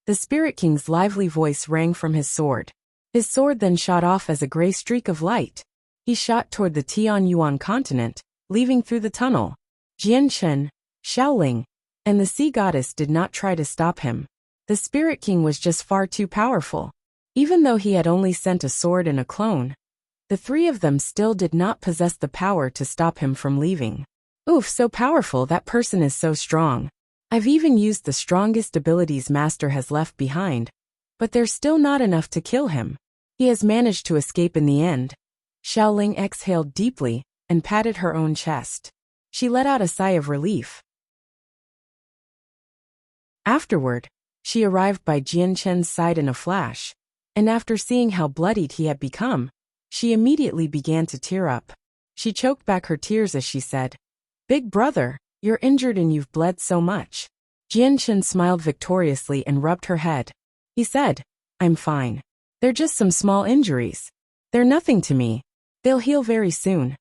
The Spirit King's lively voice rang from his sword. His sword then shot off as a gray streak of light. He shot toward the Tianyuan continent, leaving through the tunnel. Jianshen, Xiaoling, and the sea goddess did not try to stop him. The Spirit King was just far too powerful. Even though he had only sent a sword and a clone, the three of them still did not possess the power to stop him from leaving. Oof, so powerful, that person is so strong. I've even used the strongest abilities Master has left behind, but there's still not enough to kill him. He has managed to escape in the end. Xiaoling exhaled deeply and patted her own chest. She let out a sigh of relief. Afterward, she arrived by Jianshen's side in a flash, and after seeing how bloodied he had become, she immediately began to tear up. She choked back her tears as she said, "Big brother, you're injured and you've bled so much." Jianshen smiled victoriously and rubbed her head. He said, "I'm fine. They're just some small injuries. They're nothing to me. They'll heal very soon."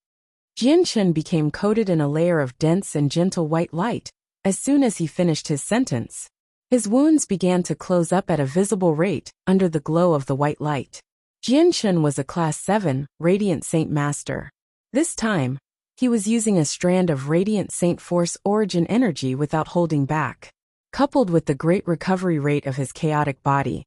Jianshen became coated in a layer of dense and gentle white light as soon as he finished his sentence. His wounds began to close up at a visible rate under the glow of the white light. Jianshen was a Class 7 Radiant Saint Master. This time, he was using a strand of Radiant Saint Force origin energy without holding back. Coupled with the great recovery rate of his chaotic body,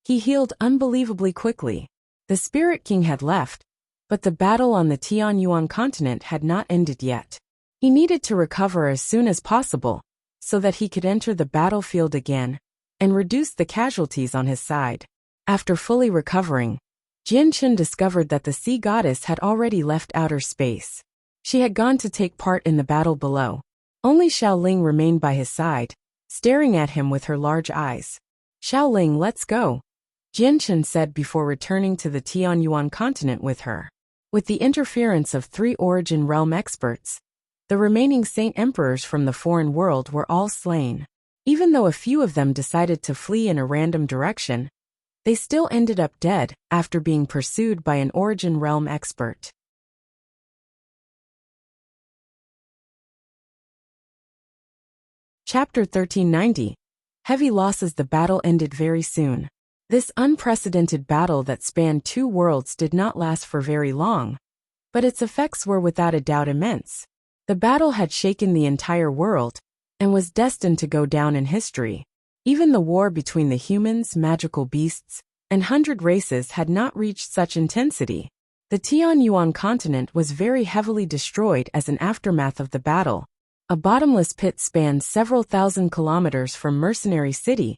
he healed unbelievably quickly. The Spirit King had left, but the battle on the Tianyuan continent had not ended yet. He needed to recover as soon as possible, so that he could enter the battlefield again and reduce the casualties on his side. After fully recovering, Jianshen discovered that the sea goddess had already left outer space. She had gone to take part in the battle below. Only Xiaoling remained by his side, staring at him with her large eyes. "Xiaoling, let's go," Jianshen said before returning to the Tianyuan continent with her. With the interference of 3 origin realm experts, the remaining Saint Emperors from the foreign world were all slain. Even though a few of them decided to flee in a random direction, they still ended up dead after being pursued by an origin realm expert. Chapter 1390. Heavy losses. The battle ended very soon. This unprecedented battle that spanned 2 worlds did not last for very long, but its effects were without a doubt immense. The battle had shaken the entire world and was destined to go down in history. Even the war between the humans, magical beasts, and 100 races had not reached such intensity. The Tianyuan continent was very heavily destroyed as an aftermath of the battle. A bottomless pit spanned several thousand kilometers from Mercenary City,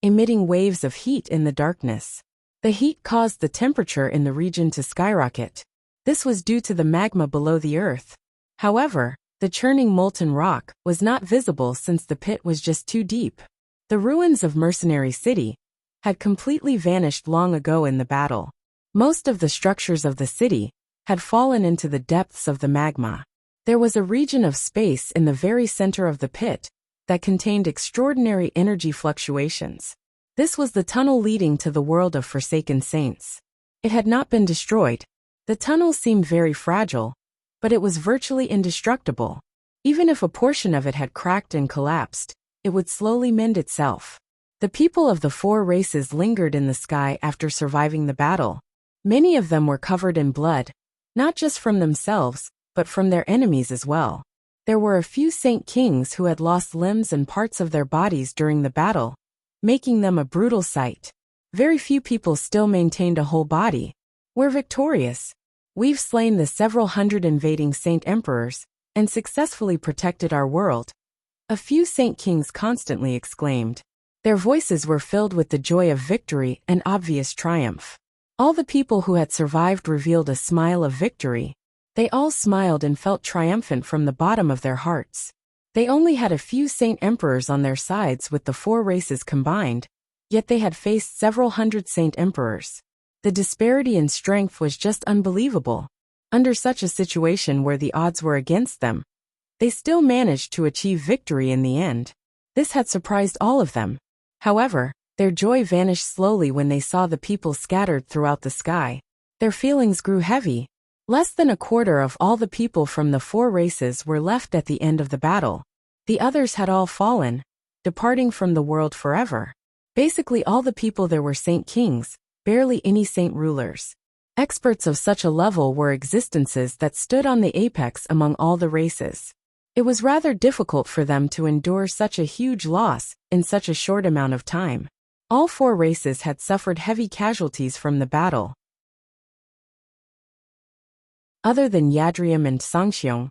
emitting waves of heat in the darkness. The heat caused the temperature in the region to skyrocket. This was due to the magma below the earth. However, the churning molten rock was not visible since the pit was just too deep. The ruins of Mercenary City had completely vanished long ago in the battle. Most of the structures of the city had fallen into the depths of the magma. There was a region of space in the very center of the pit that contained extraordinary energy fluctuations. This was the tunnel leading to the world of Forsaken Saints. It had not been destroyed. The tunnel seemed very fragile, but it was virtually indestructible. Even if a portion of it had cracked and collapsed, it would slowly mend itself. The people of the 4 races lingered in the sky after surviving the battle. Many of them were covered in blood, not just from themselves, but from their enemies as well. There were a few Saint Kings who had lost limbs and parts of their bodies during the battle, making them a brutal sight. Very few people still maintained a whole body. "We're victorious. We've slain the several hundred invading Saint Emperors and successfully protected our world," a few Saint Kings constantly exclaimed. Their voices were filled with the joy of victory and obvious triumph. All the people who had survived revealed a smile of victory. They all smiled and felt triumphant from the bottom of their hearts. They only had a few Saint Emperors on their sides with the 4 races combined, yet they had faced several hundred Saint Emperors. The disparity in strength was just unbelievable. Under such a situation where the odds were against them, they still managed to achieve victory in the end. This had surprised all of them. However, their joy vanished slowly when they saw the people scattered throughout the sky. Their feelings grew heavy. Less than a quarter of all the people from the 4 races were left at the end of the battle. The others had all fallen, departing from the world forever. Basically all the people there were saint kings, barely any saint rulers. Experts of such a level were existences that stood on the apex among all the races. It was rather difficult for them to endure such a huge loss in such a short amount of time. All 4 races had suffered heavy casualties from the battle. Other than Yadrium and Sangxiong,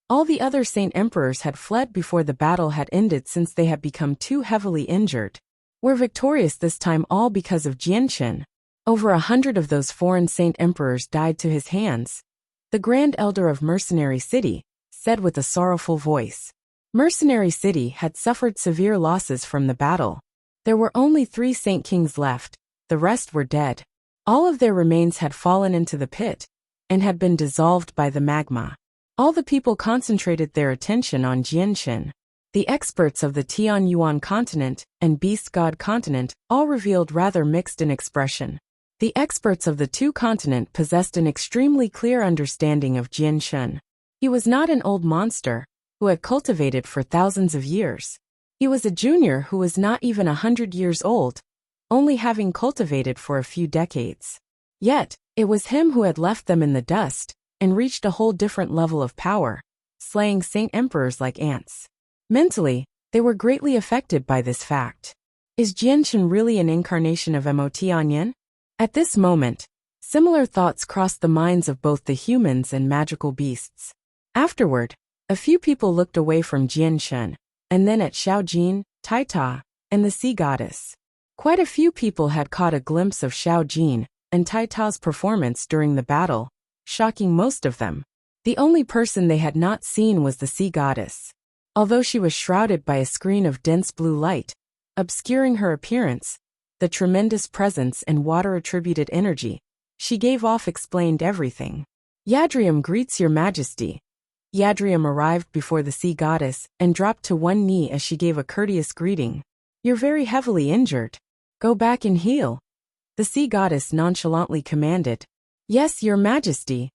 all the other saint emperors had fled before the battle had ended since they had become too heavily injured. Were victorious this time all because of Jianshen. Over 100 of those foreign saint emperors died to his hands. The Grand Elder of Mercenary City said with a sorrowful voice. Mercenary City had suffered severe losses from the battle. There were only 3 saint kings left, the rest were dead. All of their remains had fallen into the pit and had been dissolved by the magma. All the people concentrated their attention on Jianshen. The experts of the Tianyuan continent and Beast God continent all revealed rather mixed in expression. The experts of the 2 continent possessed an extremely clear understanding of Jianshen. He was not an old monster who had cultivated for thousands of years. He was a junior who was not even 100 years old, only having cultivated for a few decades. Yet, it was him who had left them in the dust and reached a whole different level of power, slaying saint emperors like ants. Mentally, they were greatly affected by this fact. Is Jianshen really an incarnation of Motianyan? At this moment, similar thoughts crossed the minds of both the humans and magical beasts. Afterward, a few people looked away from Jianshen, and then at Xiaojin, Taita, and the sea goddess. Quite a few people had caught a glimpse of Xiaojin and Taita's performance during the battle, shocking most of them. The only person they had not seen was the sea goddess. Although she was shrouded by a screen of dense blue light, obscuring her appearance, the tremendous presence and water-attributed energy she gave off explained everything. Yadrium greets your majesty. Yadrium arrived before the sea goddess and dropped to one knee as she gave a courteous greeting. You're very heavily injured. Go back and heal. The sea goddess nonchalantly commanded. Yes, your majesty.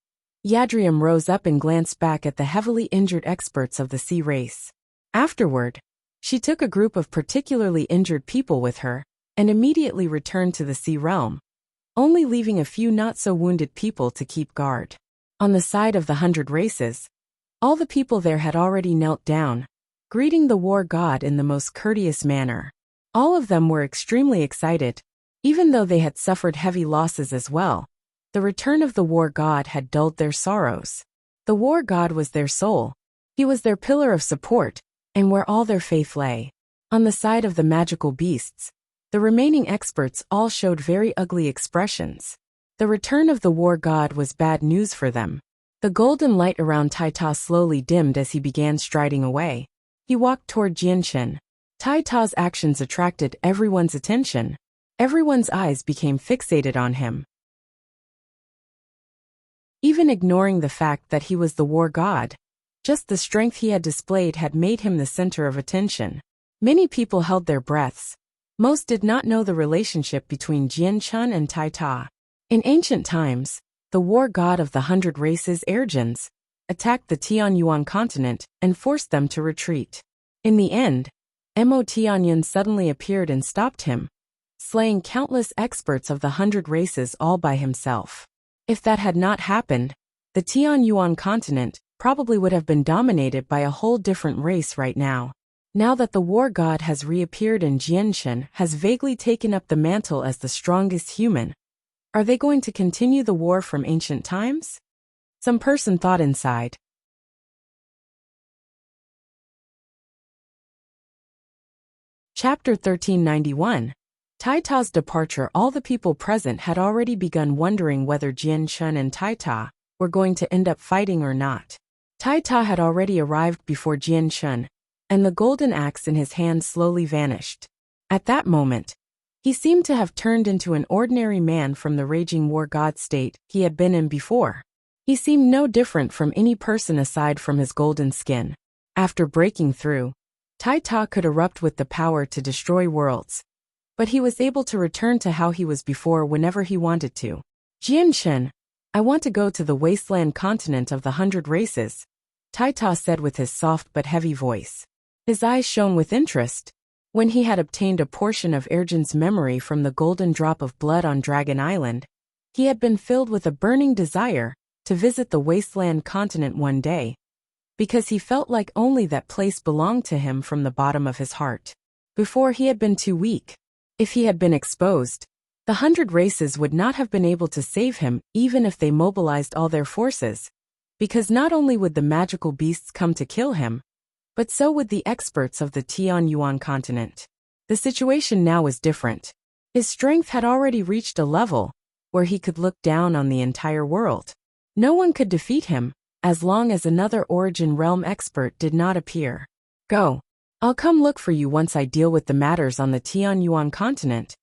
Yadrium rose up and glanced back at the heavily injured experts of the sea race. Afterward, she took a group of particularly injured people with her and immediately returned to the sea realm, only leaving a few not-so-wounded people to keep guard. On the side of the 100 races, all the people there had already knelt down, greeting the war god in the most courteous manner. All of them were extremely excited, even though they had suffered heavy losses as well. The return of the war god had dulled their sorrows. The war god was their soul. He was their pillar of support, and where all their faith lay. On the side of the magical beasts, the remaining experts all showed very ugly expressions. The return of the war god was bad news for them. The golden light around Taita slowly dimmed as he began striding away. He walked toward Jianshen. Taita's actions attracted everyone's attention. Everyone's eyes became fixated on him. Even ignoring the fact that he was the war god, just the strength he had displayed had made him the center of attention. Many people held their breaths. Most did not know the relationship between Jianshen and Taita. In ancient times, the war god of the 100 races, Ergens, attacked the Tianyuan continent and forced them to retreat. In the end, Motianyan suddenly appeared and stopped him, slaying countless experts of the 100 races all by himself. If that had not happened, the Tianyuan continent probably would have been dominated by a whole different race right now. Now that the war god has reappeared and Jianshen has vaguely taken up the mantle as the strongest human, are they going to continue the war from ancient times? Some person thought inside. Chapter 1391. Taita's departure. All the people present had already begun wondering whether Jianshen and Taita were going to end up fighting or not. Taita had already arrived before Jianshen, and the golden axe in his hand slowly vanished. At that moment, he seemed to have turned into an ordinary man from the raging war god state he had been in before. He seemed no different from any person aside from his golden skin. After breaking through, Tai Ta could erupt with the power to destroy worlds. But he was able to return to how he was before whenever he wanted to. Jian Shen, I want to go to the wasteland continent of the 100 races, Tai Ta said with his soft but heavy voice. His eyes shone with interest. When he had obtained a portion of Erjin's memory from the golden drop of blood on Dragon Island, he had been filled with a burning desire to visit the wasteland continent one day, because he felt like only that place belonged to him from the bottom of his heart. Before, he had been too weak. If he had been exposed, the 100 races would not have been able to save him even if they mobilized all their forces, because not only would the magical beasts come to kill him, but so would the experts of the Tianyuan continent. The situation now was different. His strength had already reached a level where he could look down on the entire world. No one could defeat him, as long as another Origin Realm expert did not appear. Go. I'll come look for you once I deal with the matters on the Tianyuan continent,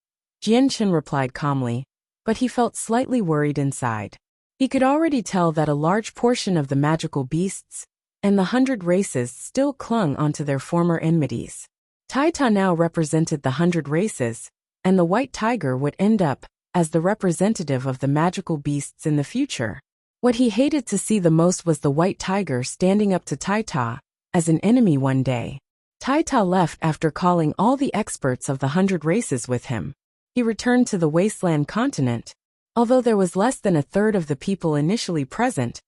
Jian Shen replied calmly, but he felt slightly worried inside. He could already tell that a large portion of the magical beasts and the 100 races still clung onto their former enmities. Tai Ta now represented the 100 races, and the white tiger would end up as the representative of the magical beasts in the future. What he hated to see the most was the white tiger standing up to Tai Ta as an enemy one day. Tai Ta left after calling all the experts of the 100 races with him. He returned to the wasteland continent. Although there was less than a third of the people initially present,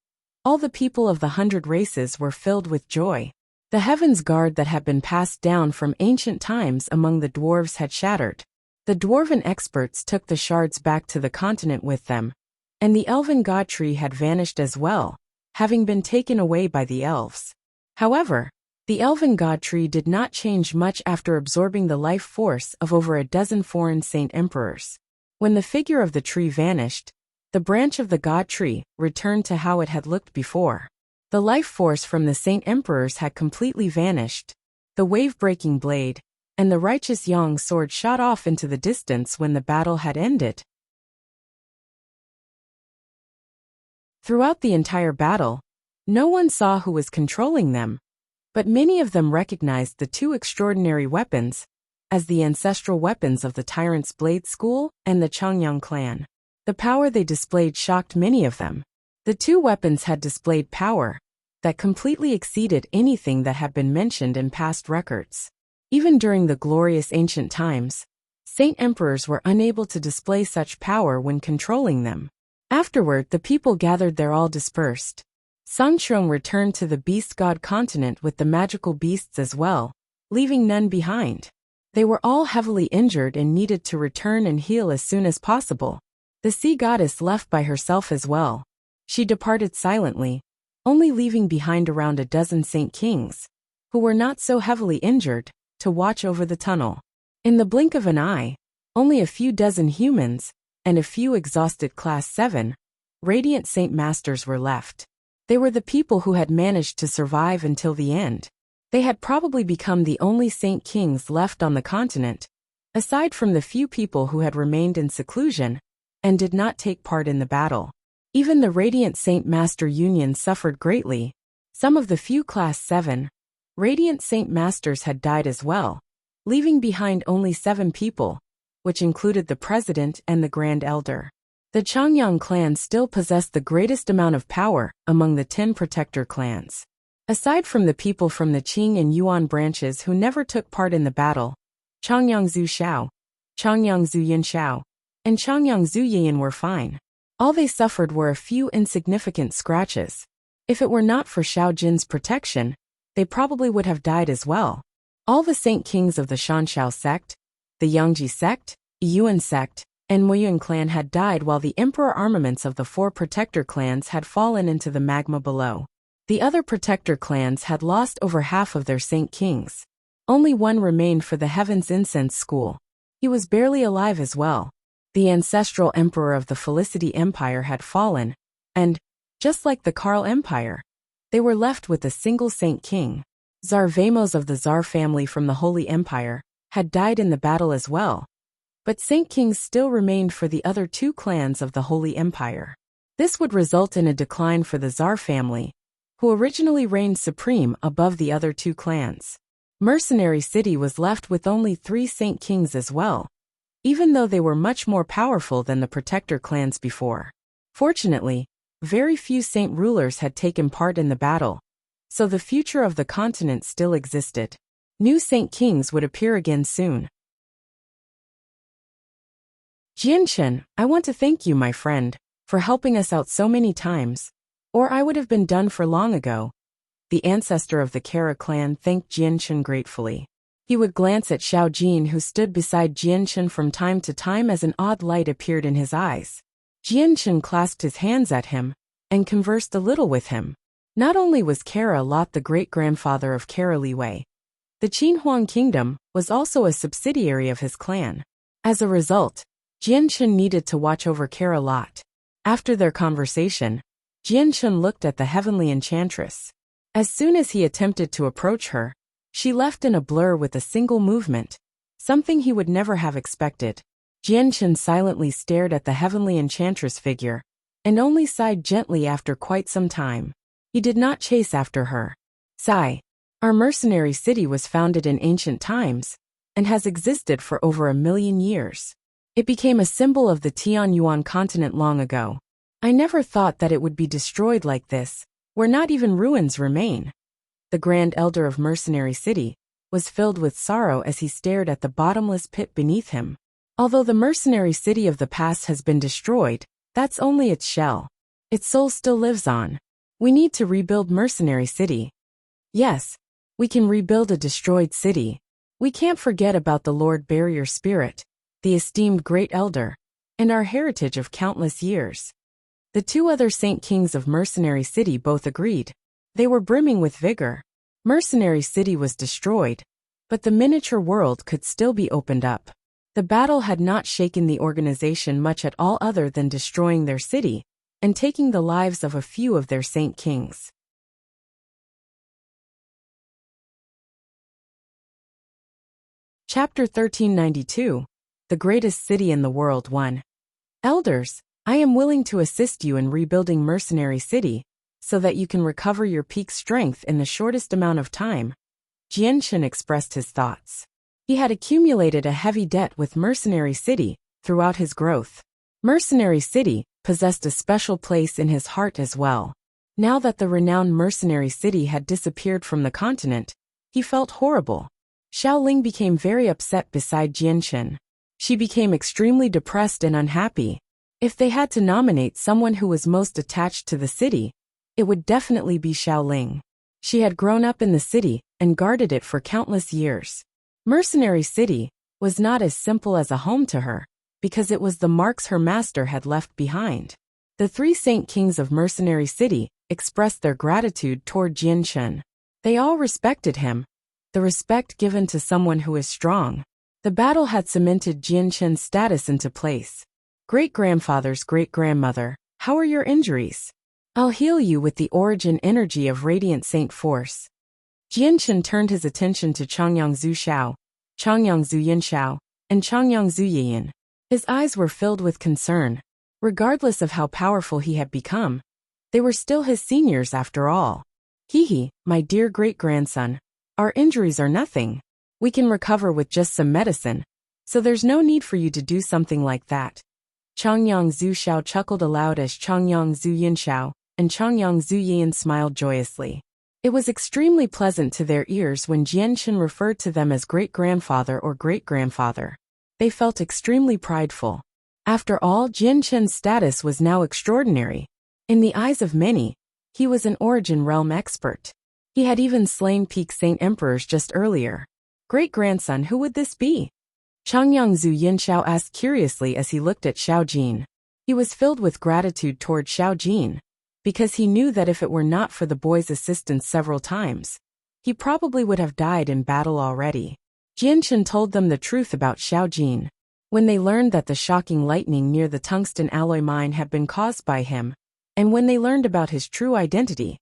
all the people of the 100 races were filled with joy. The heavens guard that had been passed down from ancient times among the dwarves had shattered. The dwarven experts took the shards back to the continent with them, and the elven god tree had vanished as well, having been taken away by the elves. However, the elven god tree did not change much after absorbing the life force of over a dozen foreign saint emperors. When the figure of the tree vanished, the branch of the god tree returned to how it had looked before. The life force from the saint emperors had completely vanished. The wave-breaking blade and the righteous Yang sword shot off into the distance when the battle had ended. Throughout the entire battle, no one saw who was controlling them, but many of them recognized the two extraordinary weapons as the ancestral weapons of the Tyrant's Blade School and the Changyang clan. The power they displayed shocked many of them. The two weapons had displayed power that completely exceeded anything that had been mentioned in past records. Even during the glorious ancient times, Saint Emperors were unable to display such power when controlling them. Afterward, the people gathered there all dispersed. Sangchong returned to the Beast God continent with the magical beasts as well, leaving none behind. They were all heavily injured and needed to return and heal as soon as possible. The sea goddess left by herself as well. She departed silently, only leaving behind around a dozen Saint Kings, who were not so heavily injured, to watch over the tunnel. In the blink of an eye, only a few dozen humans and a few exhausted Class 7 Radiant Saint Masters were left. They were the people who had managed to survive until the end. They had probably become the only Saint Kings left on the continent, aside from the few people who had remained in seclusion and did not take part in the battle. Even the Radiant Saint Master Union suffered greatly. Some of the few Class 7 Radiant Saint Masters had died as well, leaving behind only 7 people, which included the President and the Grand Elder. The Changyang clan still possessed the greatest amount of power among the 10 protector clans. Aside from the people from the Qing and Yuan branches who never took part in the battle, Changyang Zhu Xiao, Changyang Zhu Yin Xiao, and Changyang Zhu Yian were fine. All they suffered were a few insignificant scratches. If it were not for Xiao Jin's protection, they probably would have died as well. All the Saint Kings of the Shanxiao sect, the Yangji sect, Yuan sect, and Muyun clan had died while the emperor armaments of the 4 protector clans had fallen into the magma below. The other protector clans had lost over half of their Saint Kings. Only one remained for the Heaven's Incense School. He was barely alive as well. The ancestral emperor of the Felicity Empire had fallen, and, just like the Karl Empire, they were left with a single Saint King. Tsar Vamos of the Tsar family from the Holy Empire had died in the battle as well, but Saint Kings still remained for the other 2 clans of the Holy Empire. This would result in a decline for the Tsar family, who originally reigned supreme above the other two clans. Mercenary City was left with only 3 Saint Kings as well, even though they were much more powerful than the Protector clans before. Fortunately, very few Saint rulers had taken part in the battle, so the future of the continent still existed. New Saint Kings would appear again soon. Jianshen, I want to thank you, my friend, for helping us out so many times, or I would have been done for long ago. The ancestor of the Kara clan thanked Jianshen gratefully. He would glance at Xiao Jin, who stood beside Jianshen from time to time as an odd light appeared in his eyes. Jianshen clasped his hands at him and conversed a little with him. Not only was Kara Lot the great-grandfather of Kara Liwei, the Qinhuang kingdom was also a subsidiary of his clan. As a result, Jianshen needed to watch over Kara Lot. After their conversation, Jianshen looked at the heavenly enchantress. As soon as he attempted to approach her, she left in a blur with a single movement, something he would never have expected. Jianshen silently stared at the heavenly enchantress figure, and only sighed gently after quite some time. He did not chase after her. Sigh. Our mercenary city was founded in ancient times, and has existed for over 1,000,000 years. It became a symbol of the Tianyuan continent long ago. I never thought that it would be destroyed like this, where not even ruins remain. The Grand Elder of Mercenary City was filled with sorrow as he stared at the bottomless pit beneath him. Although the mercenary city of the past has been destroyed, that's only its shell. Its soul still lives on. We need to rebuild Mercenary City. Yes, we can rebuild a destroyed city. We can't forget about the Lord Barrier Spirit, the esteemed Great Elder, and our heritage of countless years. The 2 other Saint Kings of Mercenary City both agreed. They were brimming with vigor. Mercenary City was destroyed, but the miniature world could still be opened up. The battle had not shaken the organization much at all other than destroying their city and taking the lives of a few of their Saint Kings. Chapter 1392. The Greatest City in the World 1. Elders, I am willing to assist you in rebuilding Mercenary City, so that you can recover your peak strength in the shortest amount of time. Jianshen expressed his thoughts. He had accumulated a heavy debt with Mercenary City throughout his growth. Mercenary City possessed a special place in his heart as well. Now that the renowned Mercenary City had disappeared from the continent, he felt horrible. Xiaoling became very upset beside Jianshen. She became extremely depressed and unhappy. If they had to nominate someone who was most attached to the city, it would definitely be Xiaoling. She had grown up in the city and guarded it for countless years. Mercenary City was not as simple as a home to her, because it was the marks her master had left behind. The 3 Saint Kings of Mercenary City expressed their gratitude toward Jianshen. They all respected him, the respect given to someone who is strong. The battle had cemented Jianshen's status into place. Great-grandfather's great-grandmother, how are your injuries? I'll heal you with the origin energy of Radiant Saint Force. Jianshen turned his attention to Changyang Zhu Xiao, Changyang Zhu Yin Xiao, and Changyang Zhu Yiyin. His eyes were filled with concern. Regardless of how powerful he had become, they were still his seniors after all. Hee, my dear great-grandson, our injuries are nothing. We can recover with just some medicine, so there's no need for you to do something like that. Changyang Zhu Xiao chuckled aloud as Changyang Zhu Yin Xiao and Changyang Zhu Yiyin smiled joyously. It was extremely pleasant to their ears when Jianshen referred to them as great-grandfather or great-grandfather. They felt extremely prideful. After all, Jianshen's status was now extraordinary. In the eyes of many, he was an origin realm expert. He had even slain peak saint emperors just earlier. Great-grandson, who would this be? Changyang Zhu Yinxiao asked curiously as he looked at Xiao Jin. He was filled with gratitude toward Xiao Jin, because he knew that if it were not for the boy's assistance several times, he probably would have died in battle already. Jianshen told them the truth about Xiao Jin. When they learned that the shocking lightning near the tungsten alloy mine had been caused by him, and when they learned about his true identity,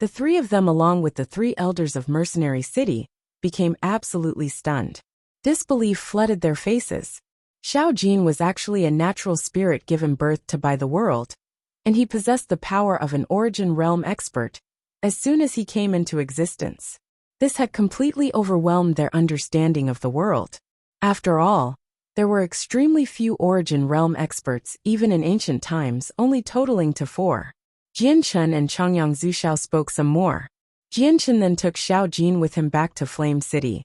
the 3 of them along with the 3 elders of Mercenary City became absolutely stunned. Disbelief flooded their faces. Xiao Jin was actually a natural spirit given birth to by the world, and he possessed the power of an origin realm expert, as soon as he came into existence. This had completely overwhelmed their understanding of the world. After all, there were extremely few Origin Realm experts even in ancient times, only totaling to 4. Jianchen and Changyang Zuxiao spoke some more. Jianchen then took Xiao Jin with him back to Flame City.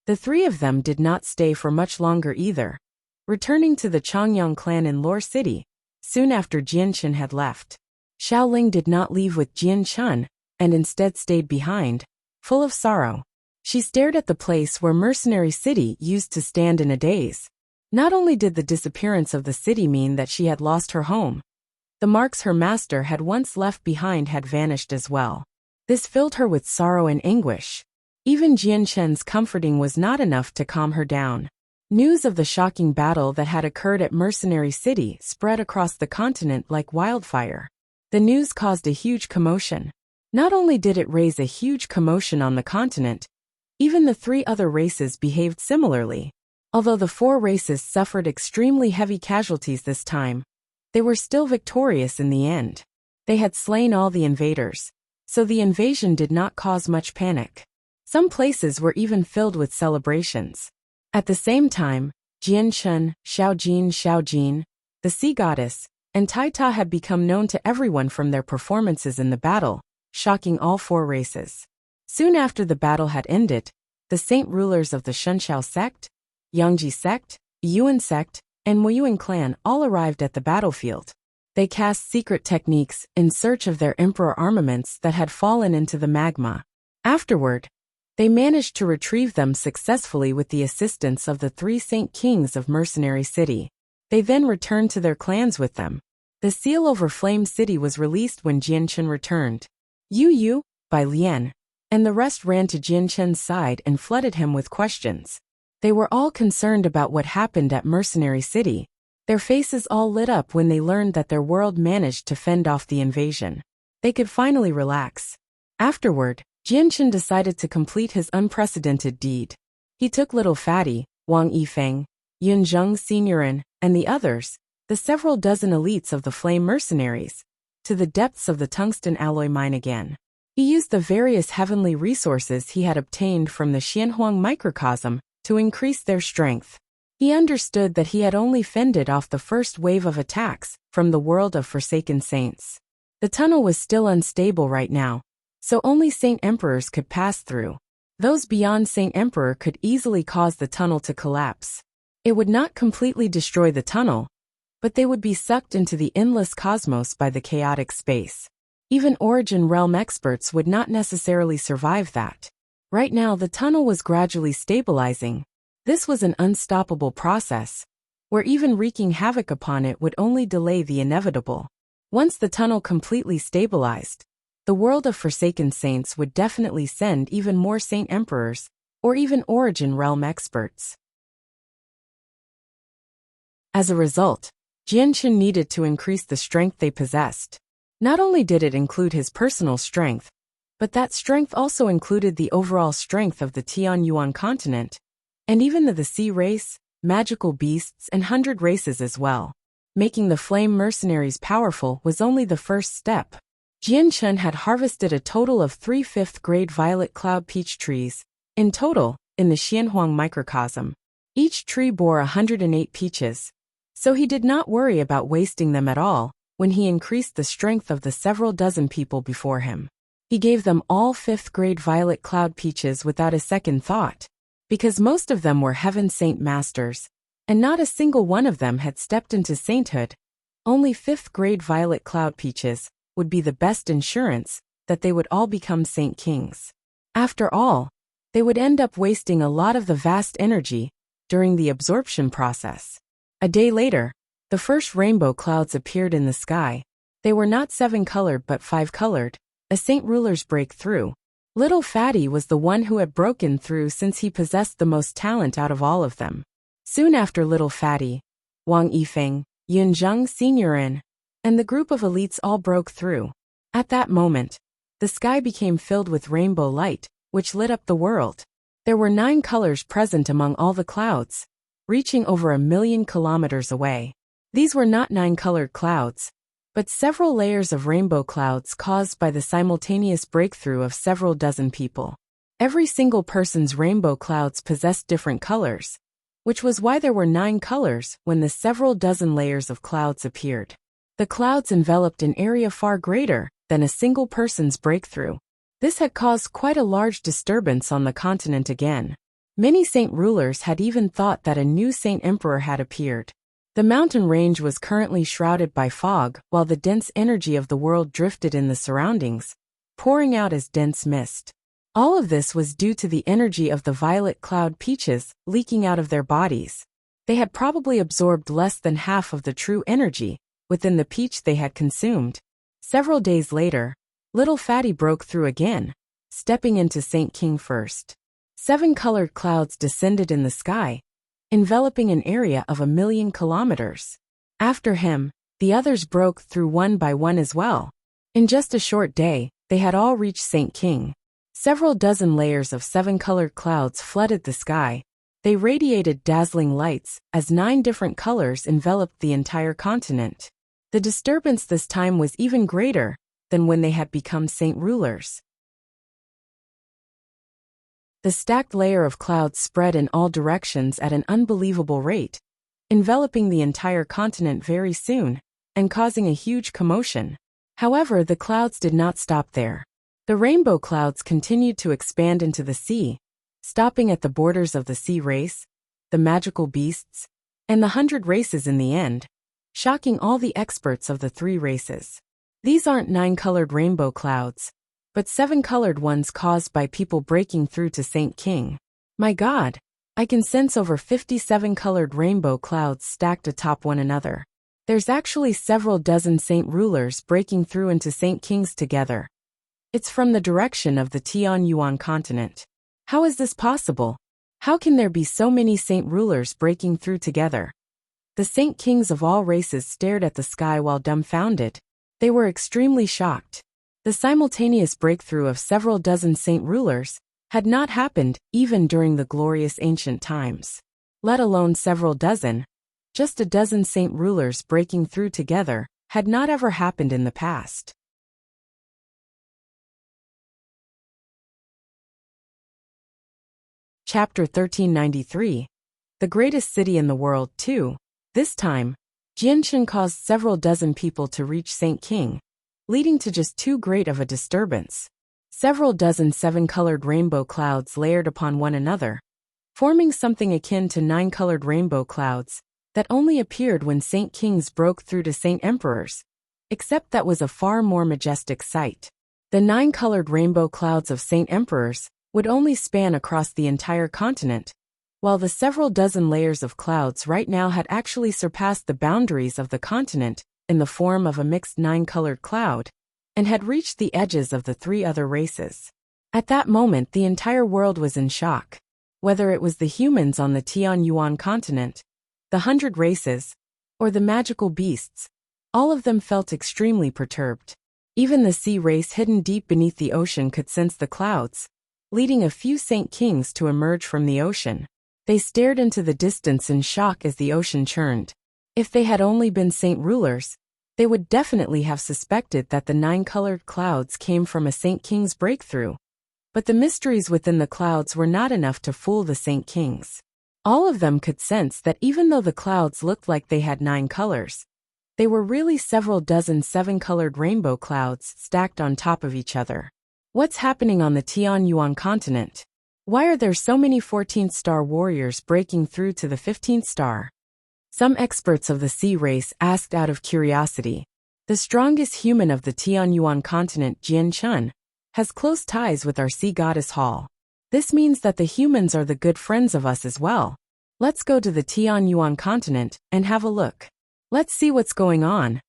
The three of them did not stay for much longer either, returning to the Changyang clan in Lore City, soon after Jianchen had left. Xiaoling did not leave with Jianchen, and instead stayed behind, full of sorrow. She stared at the place where Mercenary City used to stand in a daze. Not only did the disappearance of the city mean that she had lost her home, the marks her master had once left behind had vanished as well. This filled her with sorrow and anguish. Even Jianchen's comforting was not enough to calm her down. News of the shocking battle that had occurred at Mercenary City spread across the continent like wildfire. The news caused a huge commotion. Not only did it raise a huge commotion on the continent, even the 3 other races behaved similarly. Although the 4 races suffered extremely heavy casualties this time, they were still victorious in the end. They had slain all the invaders, so the invasion did not cause much panic. Some places were even filled with celebrations. At the same time, Jianchen, Xiao Jin, the sea goddess, and Tai Ta had become known to everyone from their performances in the battle, shocking all 4 races. Soon after the battle had ended, the saint rulers of the Shunxiao sect, Yangji sect, Yuan sect, and Muyuan clan all arrived at the battlefield. They cast secret techniques in search of their emperor armaments that had fallen into the magma. Afterward, they managed to retrieve them successfully with the assistance of the 3 saint kings of Mercenary City. They then returned to their clans with them. The seal over Flame City was released when Jianchen returned. Yu, by Lian, and the rest ran to Jianchen's side and flooded him with questions. They were all concerned about what happened at Mercenary City. Their faces all lit up when they learned that their world managed to fend off the invasion. They could finally relax. Afterward, Jianchen decided to complete his unprecedented deed. He took Little Fatty, Wang Yifeng, Yunzheng Seniorin, and the others, the several dozen elites of the Flame Mercenaries, to the depths of the tungsten alloy mine again. He used the various heavenly resources he had obtained from the Xianhuang microcosm to increase their strength. He understood that he had only fended off the first wave of attacks from the world of Forsaken Saints. The tunnel was still unstable right now, so only Saint Emperors could pass through. Those beyond Saint Emperor could easily cause the tunnel to collapse. It would not completely destroy the tunnel, but they would be sucked into the endless cosmos by the chaotic space. Even Origin Realm experts would not necessarily survive that. Right now the tunnel was gradually stabilizing. This was an unstoppable process, where even wreaking havoc upon it would only delay the inevitable. Once the tunnel completely stabilized, the world of Forsaken Saints would definitely send even more Saint Emperors, or even Origin Realm experts. As a result, Jianchen needed to increase the strength they possessed. Not only did it include his personal strength, but that strength also included the overall strength of the Tianyuan continent, and even the sea race, magical beasts, and 100 races as well. Making the Flame Mercenaries powerful was only the first step. Jianchen had harvested a total of 3 5th-grade violet cloud peach trees, in total, in the Xianhuang microcosm. Each tree bore 108 peaches, so he did not worry about wasting them at all when he increased the strength of the several dozen people before him. He gave them all 5th-grade violet cloud peaches without a second thought, because most of them were Heaven Saint Masters, and not a single one of them had stepped into sainthood. Only 5th-grade violet cloud peaches would be the best insurance that they would all become Saint Kings. After all, they would end up wasting a lot of the vast energy during the absorption process. A day later, the first rainbow clouds appeared in the sky. They were not 7-colored but 5-colored, a saint ruler's breakthrough. Little Fatty was the one who had broken through since he possessed the most talent out of all of them. Soon after Little Fatty, Wang Yifeng, Yunzheng Seniorin, and the group of elites all broke through. At that moment, the sky became filled with rainbow light, which lit up the world. There were 9 colors present among all the clouds, reaching over 1,000,000 kilometers away. These were not 9-colored clouds, but several layers of rainbow clouds caused by the simultaneous breakthrough of several dozen people. Every single person's rainbow clouds possessed different colors, which was why there were 9 colors when the several dozen layers of clouds appeared. The clouds enveloped an area far greater than a single person's breakthrough. This had caused quite a large disturbance on the continent again. Many saint rulers had even thought that a new saint emperor had appeared. The mountain range was currently shrouded by fog, while the dense energy of the world drifted in the surroundings, pouring out as dense mist. All of this was due to the energy of the violet cloud peaches leaking out of their bodies. They had probably absorbed less than half of the true energy within the peach they had consumed. Several days later, Little Fatty broke through again, stepping into Saint King first. 7 colored clouds descended in the sky, enveloping an area of 1,000,000 kilometers. After him, the others broke through one by one as well. In just a short day, they had all reached Saint King. Several dozen layers of 7 colored clouds flooded the sky. They radiated dazzling lights as 9 different colors enveloped the entire continent. The disturbance this time was even greater than when they had become saint rulers. The stacked layer of clouds spread in all directions at an unbelievable rate, enveloping the entire continent very soon and causing a huge commotion. However, the clouds did not stop there. The rainbow clouds continued to expand into the sea, stopping at the borders of the sea race, the magical beasts, and the 100 races in the end, shocking all the experts of the 3 races. These aren't 9-colored rainbow clouds, but 7-colored ones caused by people breaking through to Saint King. My God, I can sense over 57-colored rainbow clouds stacked atop one another. There's actually several dozen saint rulers breaking through into Saint Kings together. It's from the direction of the Tianyuan continent. How is this possible? How can there be so many saint rulers breaking through together? The Saint Kings of all races stared at the sky while dumbfounded. They were extremely shocked. The simultaneous breakthrough of several dozen saint rulers had not happened even during the glorious ancient times. Let alone several dozen. Just a dozen saint rulers breaking through together had not ever happened in the past. Chapter 1393. The greatest city in the world, too. This time, Jianshan caused several dozen people to reach Saint King, leading to just too great of a disturbance. Several dozen 7-colored rainbow clouds layered upon one another, forming something akin to 9-colored rainbow clouds that only appeared when Saint Kings broke through to Saint Emperors, except that was a far more majestic sight. The 9-colored rainbow clouds of Saint Emperors would only span across the entire continent, while the several dozen layers of clouds right now had actually surpassed the boundaries of the continent in the form of a mixed 9-colored cloud, and had reached the edges of the 3 other races. At that moment, the entire world was in shock. Whether it was the humans on the Tianyuan continent, the 100 races, or the magical beasts, all of them felt extremely perturbed. Even the sea race hidden deep beneath the ocean could sense the clouds, leading a few Saint Kings to emerge from the ocean. They stared into the distance in shock as the ocean churned. If they had only been saint rulers, they would definitely have suspected that the 9-colored clouds came from a Saint King's breakthrough. But the mysteries within the clouds were not enough to fool the Saint Kings. All of them could sense that even though the clouds looked like they had 9 colors, they were really several dozen 7-colored rainbow clouds stacked on top of each other. What's happening on the Tianyuan continent? Why are there so many 14th star warriors breaking through to the 15th star? Some experts of the sea race asked out of curiosity. The strongest human of the Tianyuan continent, Jian Chun, has close ties with our sea goddess Hall. This means that the humans are the good friends of us as well. Let's go to the Tianyuan continent and have a look. Let's see what's going on,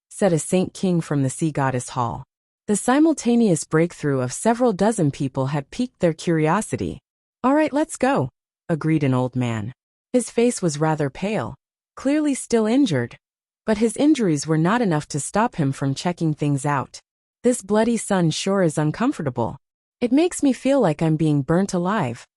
said a Saint King from the sea goddess Hall. The simultaneous breakthrough of several dozen people had piqued their curiosity. All right, let's go, agreed an old man. His face was rather pale, clearly still injured, but his injuries were not enough to stop him from checking things out. This bloody sun sure is uncomfortable. It makes me feel like I'm being burnt alive.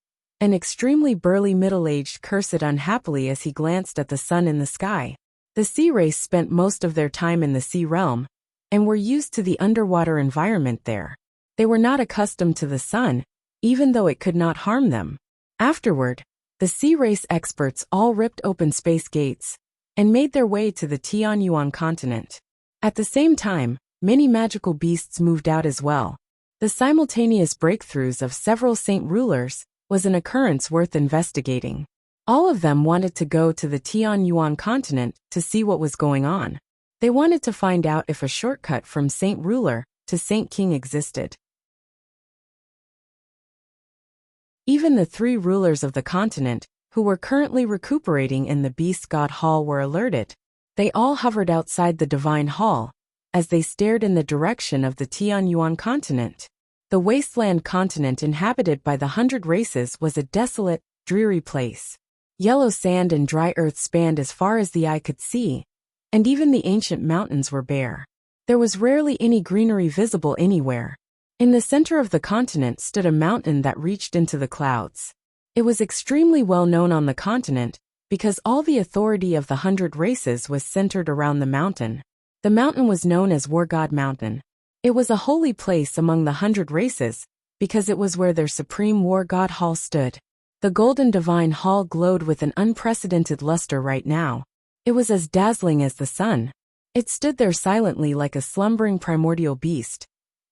An extremely burly middle-aged cursed unhappily as he glanced at the sun in the sky. The sea race spent most of their time in the sea realm, and were used to the underwater environment there. They were not accustomed to the sun, even though it could not harm them. Afterward, the sea race experts all ripped open space gates and made their way to the Tianyuan continent. At the same time, many magical beasts moved out as well. The simultaneous breakthroughs of several saint rulers was an occurrence worth investigating. All of them wanted to go to the Tianyuan continent to see what was going on. They wanted to find out if a shortcut from saint ruler to saint king existed. Even the 3 rulers of the continent, who were currently recuperating in the Beast God Hall, were alerted. They all hovered outside the Divine Hall, as they stared in the direction of the Tianyuan continent. The wasteland continent inhabited by the 100 races was a desolate, dreary place. Yellow sand and dry earth spanned as far as the eye could see, and even the ancient mountains were bare. There was rarely any greenery visible anywhere. In the center of the continent stood a mountain that reached into the clouds. It was extremely well known on the continent because all the authority of the 100 races was centered around the mountain. The mountain was known as War God Mountain. It was a holy place among the 100 races because it was where their supreme War God Hall stood. The golden divine hall glowed with an unprecedented luster right now. It was as dazzling as the sun. It stood there silently like a slumbering primordial beast,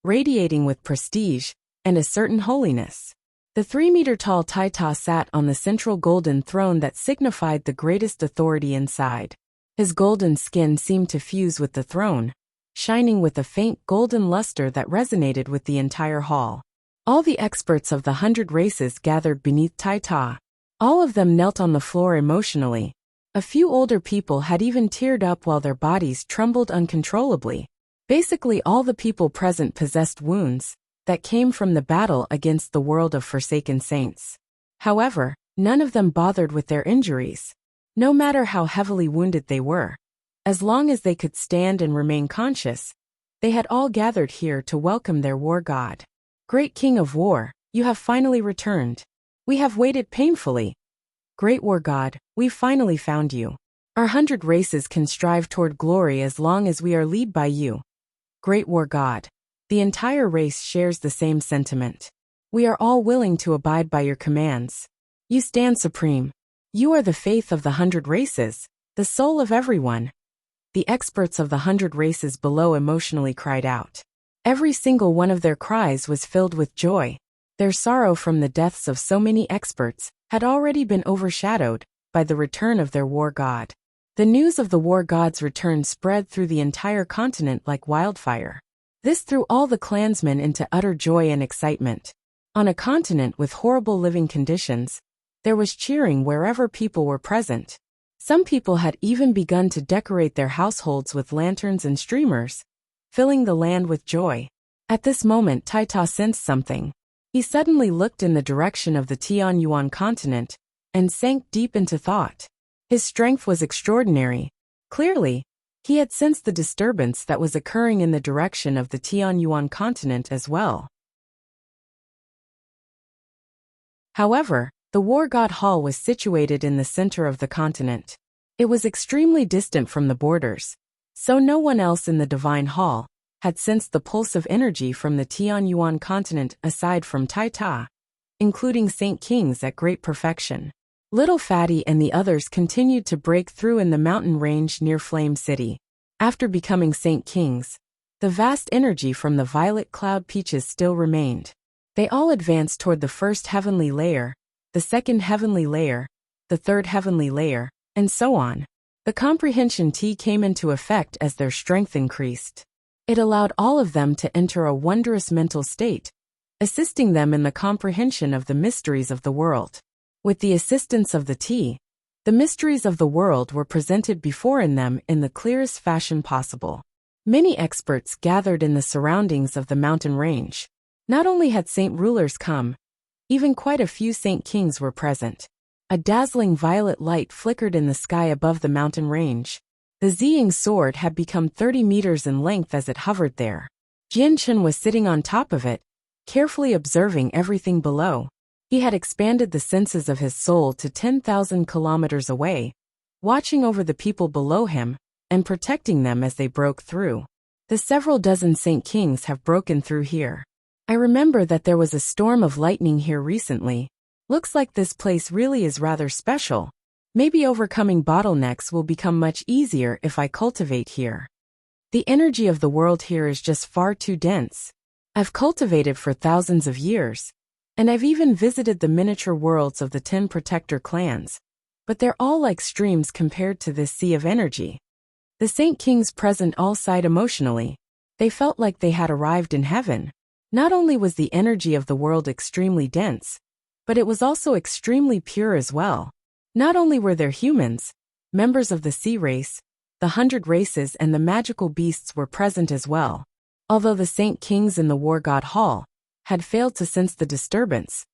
radiating with prestige and a certain holiness. The 3-meter-tall Taita sat on the central golden throne that signified the greatest authority inside. His golden skin seemed to fuse with the throne, shining with a faint golden luster that resonated with the entire hall. All the experts of the 100 races gathered beneath Taita. All of them knelt on the floor emotionally. A few older people had even teared up while their bodies trembled uncontrollably. Basically, all the people present possessed wounds that came from the battle against the world of forsaken saints. However, none of them bothered with their injuries. No matter how heavily wounded they were, as long as they could stand and remain conscious, they had all gathered here to welcome their war god. Great King of War, you have finally returned. We have waited painfully. Great War God, we finally found you. Our 100 races can strive toward glory as long as we are led by you. Great War God. The entire race shares the same sentiment. We are all willing to abide by your commands. You stand supreme. You are the faith of the 100 races, the soul of everyone. The experts of the 100 races below emotionally cried out. Every single one of their cries was filled with joy. Their sorrow from the deaths of so many experts had already been overshadowed by the return of their war god. The news of the war god's return spread through the entire continent like wildfire. This threw all the clansmen into utter joy and excitement. On a continent with horrible living conditions, there was cheering wherever people were present. Some people had even begun to decorate their households with lanterns and streamers, filling the land with joy. At this moment, Taita sensed something. He suddenly looked in the direction of the Tianyuan continent and sank deep into thought. His strength was extraordinary. Clearly, he had sensed the disturbance that was occurring in the direction of the Tianyuan continent as well. However, the War God Hall was situated in the center of the continent. It was extremely distant from the borders, so no one else in the Divine Hall had sensed the pulse of energy from the Tianyuan continent aside from Taita, including Saint Kings at great perfection. Little Fatty and the others continued to break through in the mountain range near Flame City. After becoming Saint Kings, the vast energy from the violet cloud peaches still remained. They all advanced toward the first heavenly layer, the second heavenly layer, the third heavenly layer, and so on. The comprehension T came into effect as their strength increased. It allowed all of them to enter a wondrous mental state, assisting them in the comprehension of the mysteries of the world. With the assistance of the T, the mysteries of the world were presented before them in the clearest fashion possible. Many experts gathered in the surroundings of the mountain range. Not only had saint rulers come, even quite a few saint kings were present. A dazzling violet light flickered in the sky above the mountain range. The Ziying sword had become 30 meters in length as it hovered there. Jianchen was sitting on top of it, carefully observing everything below. He had expanded the senses of his soul to 10,000 kilometers away, watching over the people below him and protecting them as they broke through. The several dozen Saint Kings have broken through here. I remember that there was a storm of lightning here recently. Looks like this place really is rather special. Maybe overcoming bottlenecks will become much easier if I cultivate here. The energy of the world here is just far too dense. I've cultivated for thousands of years, and I've even visited the miniature worlds of the 10 protector clans, but they're all like streams compared to this sea of energy. The Saint Kings present all sighed emotionally. They felt like they had arrived in heaven. Not only was the energy of the world extremely dense, but it was also extremely pure as well. Not only were there humans, members of the sea race, the 100 races and the magical beasts were present as well. Although the Saint Kings in the War God Hall had failed to sense the disturbance,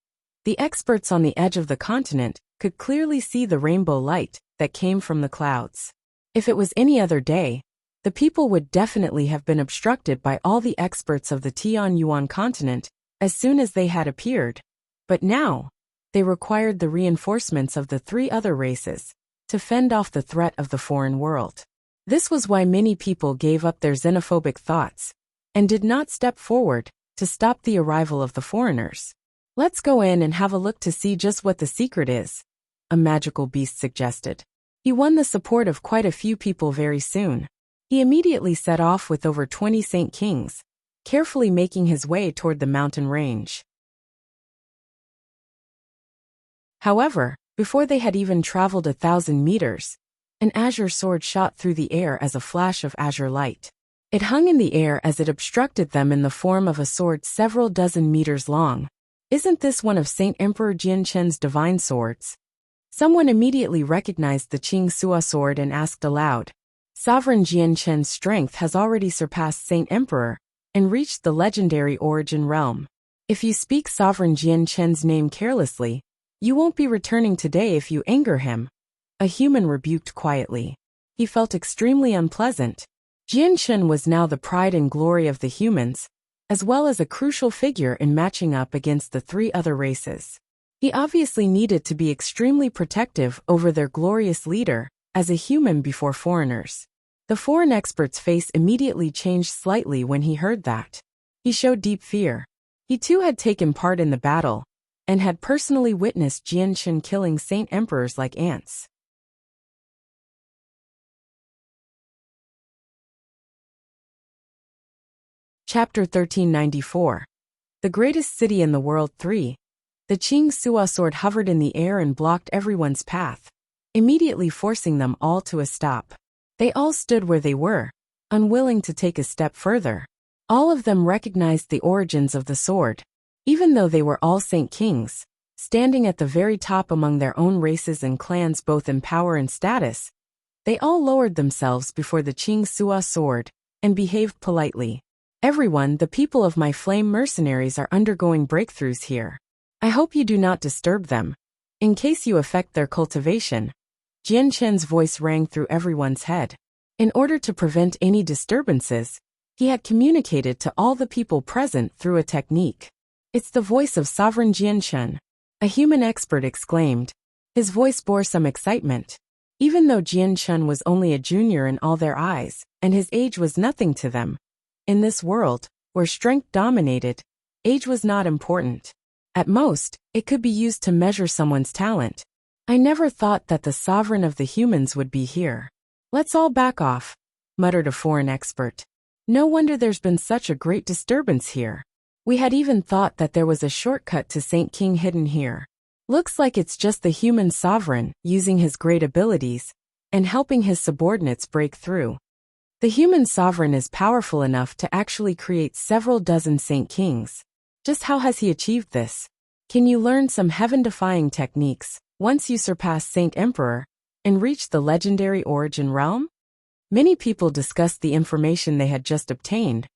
the experts on the edge of the continent could clearly see the rainbow light that came from the clouds. If it was any other day, the people would definitely have been obstructed by all the experts of the Tianyuan continent as soon as they had appeared. But now, they required the reinforcements of the 3 other races to fend off the threat of the foreign world. This was why many people gave up their xenophobic thoughts and did not step forward to stop the arrival of the foreigners. Let's go in and have a look to see just what the secret is, a magical beast suggested. He won the support of quite a few people very soon. He immediately set off with over 20 Saint Kings, carefully making his way toward the mountain range. However, before they had even traveled 1,000 meters, an azure sword shot through the air as a flash of azure light. It hung in the air as it obstructed them in the form of a sword several dozen meters long. Isn't this one of Saint Emperor Jianshen's divine swords? Someone immediately recognized the Qing Sua sword and asked aloud. Sovereign Jianshen's strength has already surpassed Saint Emperor and reached the legendary origin realm. If you speak Sovereign Jianshen's name carelessly, you won't be returning today if you anger him. A human rebuked quietly. He felt extremely unpleasant. Jianshen was now the pride and glory of the humans, as well as a crucial figure in matching up against the 3 other races. He obviously needed to be extremely protective over their glorious leader, as a human before foreigners. The foreign expert's face immediately changed slightly when he heard that. He showed deep fear. He too had taken part in the battle, and had personally witnessed Jianshen killing Saint Emperors like ants. Chapter 1394. The Greatest City in the World 3. The Qing Sua sword hovered in the air and blocked everyone's path, immediately forcing them all to a stop. They all stood where they were, unwilling to take a step further. All of them recognized the origins of the sword. Even though they were all Saint Kings, standing at the very top among their own races and clans both in power and status, they all lowered themselves before the Qing Sua sword and behaved politely. Everyone, the people of my flame mercenaries are undergoing breakthroughs here. I hope you do not disturb them. In case you affect their cultivation. Jianshen's voice rang through everyone's head. In order to prevent any disturbances, he had communicated to all the people present through a technique. It's the voice of Sovereign Jianshen, a human expert exclaimed. His voice bore some excitement. Even though Jianshen was only a junior in all their eyes, and his age was nothing to them. In this world, where strength dominated, age was not important. At most, it could be used to measure someone's talent. I never thought that the sovereign of the humans would be here. Let's all back off, muttered a foreign expert. No wonder there's been such a great disturbance here. We had even thought that there was a shortcut to Saint King hidden here. Looks like it's just the human sovereign using his great abilities and helping his subordinates break through. The human sovereign is powerful enough to actually create several dozen Saint Kings. Just how has he achieved this? Can you learn some heaven-defying techniques once you surpass Saint Emperor and reach the legendary origin realm? Many people discussed the information they had just obtained,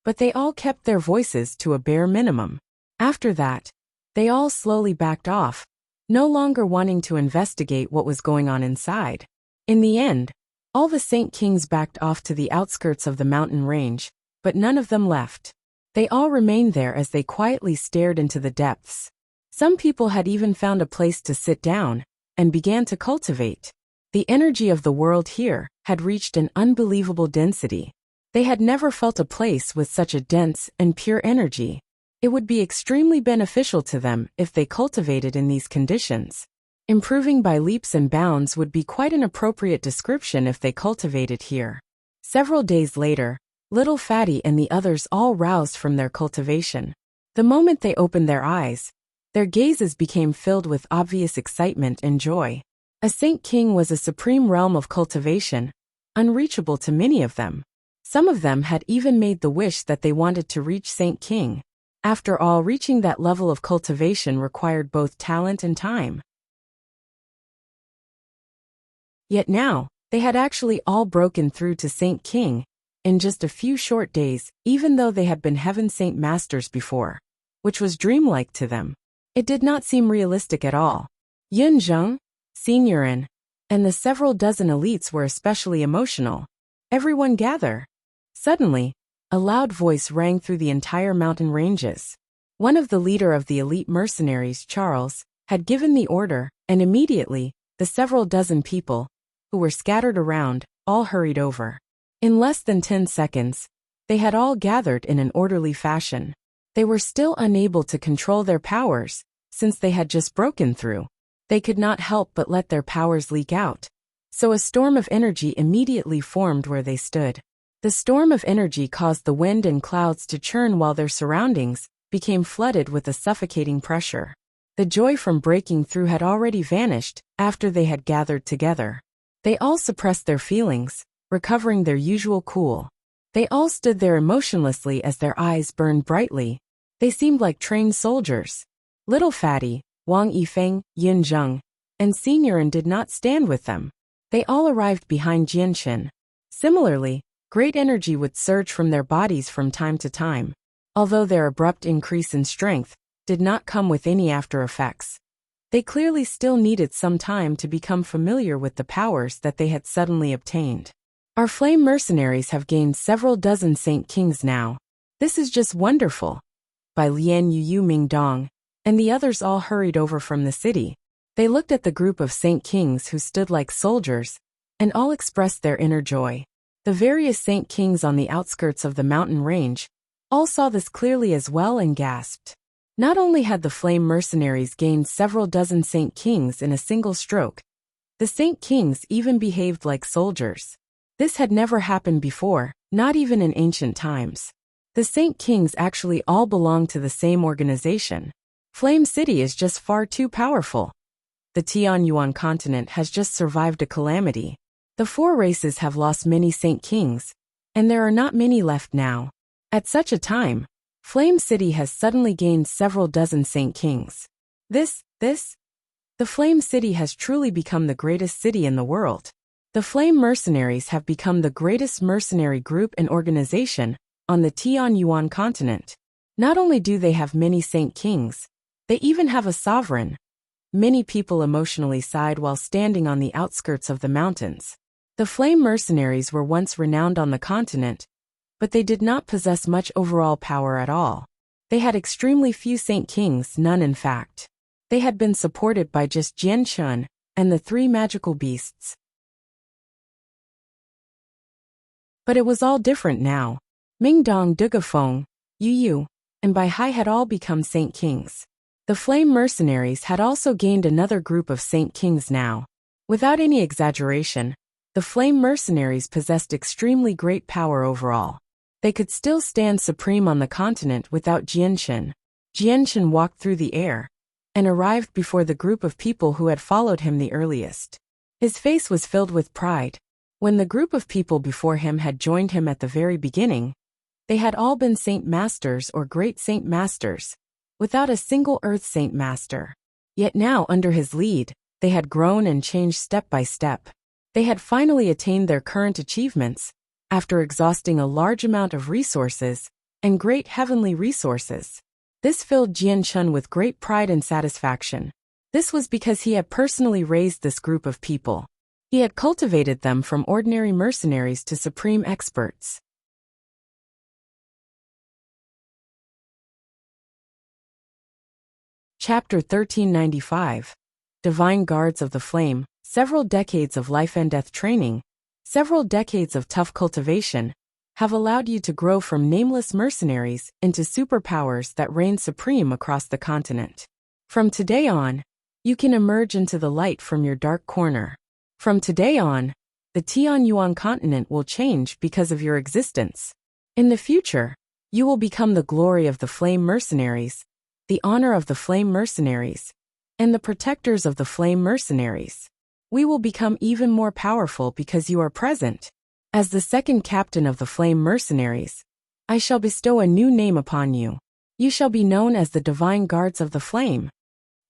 but they all kept their voices to a bare minimum. After that, they all slowly backed off, no longer wanting to investigate what was going on inside. In the end, all the Saint Kings backed off to the outskirts of the mountain range, but none of them left. They all remained there as they quietly stared into the depths. Some people had even found a place to sit down and began to cultivate. The energy of the world here had reached an unbelievable density. They had never felt a place with such a dense and pure energy. It would be extremely beneficial to them if they cultivated in these conditions. Improving by leaps and bounds would be quite an appropriate description if they cultivated here. Several days later, Little Fatty and the others all roused from their cultivation. The moment they opened their eyes, their gazes became filled with obvious excitement and joy. A Saint King was a supreme realm of cultivation, unreachable to many of them. Some of them had even made the wish that they wanted to reach Saint King. After all, reaching that level of cultivation required both talent and time. Yet now, they had actually all broken through to Saint King in just a few short days, even though they had been Heaven Saint Masters before, which was dreamlike to them. It did not seem realistic at all. Yun Zheng, Signorin, and the several dozen elites were especially emotional. Everyone gather. Suddenly, a loud voice rang through the entire mountain ranges. One of the leader of the elite mercenaries, Charles, had given the order, and immediately, the several dozen people, who were scattered around, all hurried over. In less than 10 seconds, they had all gathered in an orderly fashion. They were still unable to control their powers, since they had just broken through. They could not help but let their powers leak out. So a storm of energy immediately formed where they stood. The storm of energy caused the wind and clouds to churn while their surroundings became flooded with a suffocating pressure. The joy from breaking through had already vanished after they had gathered together. They all suppressed their feelings, recovering their usual cool. They all stood there emotionlessly as their eyes burned brightly. They seemed like trained soldiers. Little Fatty, Wang Yifeng, Yin Zheng, and Signorin did not stand with them. They all arrived behind Jianshin. Similarly, great energy would surge from their bodies from time to time. Although their abrupt increase in strength did not come with any after effects. They clearly still needed some time to become familiar with the powers that they had suddenly obtained. Our flame mercenaries have gained several dozen Saint Kings now. This is just wonderful. By Lian Yu Mingdong, and the others all hurried over from the city. They looked at the group of Saint Kings who stood like soldiers, and all expressed their inner joy. The various Saint Kings on the outskirts of the mountain range all saw this clearly as well and gasped. Not only had the flame mercenaries gained several dozen Saint Kings in a single stroke, the Saint Kings even behaved like soldiers. This had never happened before, not even in ancient times. The Saint Kings actually all belong to the same organization. Flame City is just far too powerful. The Tianyuan continent has just survived a calamity. The four races have lost many Saint Kings, and there are not many left now. At such a time, Flame City has suddenly gained several dozen Saint Kings. The Flame City has truly become the greatest city in the world. The Flame Mercenaries have become the greatest mercenary group and organization on the Tianyuan continent. Not only do they have many Saint Kings, they even have a sovereign. Many people emotionally sighed while standing on the outskirts of the mountains. The Flame Mercenaries were once renowned on the continent, but they did not possess much overall power at all. They had extremely few Saint Kings, none in fact. They had been supported by just Jian Chun and the three magical beasts. But it was all different now. Mingdong, Dugafeng, Yu Yu, and Bai Hai had all become Saint Kings. The Flame Mercenaries had also gained another group of Saint Kings now. Without any exaggeration, the Flame Mercenaries possessed extremely great power overall. They could still stand supreme on the continent without Jianshin. Jianshin walked through the air and arrived before the group of people who had followed him the earliest. His face was filled with pride. When the group of people before him had joined him at the very beginning, they had all been Saint Masters or Great Saint Masters, without a single Earth Saint Master. Yet now, under his lead, they had grown and changed step by step. They had finally attained their current achievements, after exhausting a large amount of resources and great heavenly resources. This filled Jian Chun with great pride and satisfaction. This was because he had personally raised this group of people. He had cultivated them from ordinary mercenaries to supreme experts. Chapter 1395. Divine Guards of the Flame, several decades of life and death training, several decades of tough cultivation, have allowed you to grow from nameless mercenaries into superpowers that reign supreme across the continent. From today on, you can emerge into the light from your dark corner. From today on, the Tianyuan continent will change because of your existence. In the future, you will become the glory of the Flame Mercenaries, the honor of the Flame Mercenaries, and the protectors of the Flame Mercenaries. We will become even more powerful because you are present. As the second captain of the Flame Mercenaries, I shall bestow a new name upon you. You shall be known as the Divine Guards of the Flame.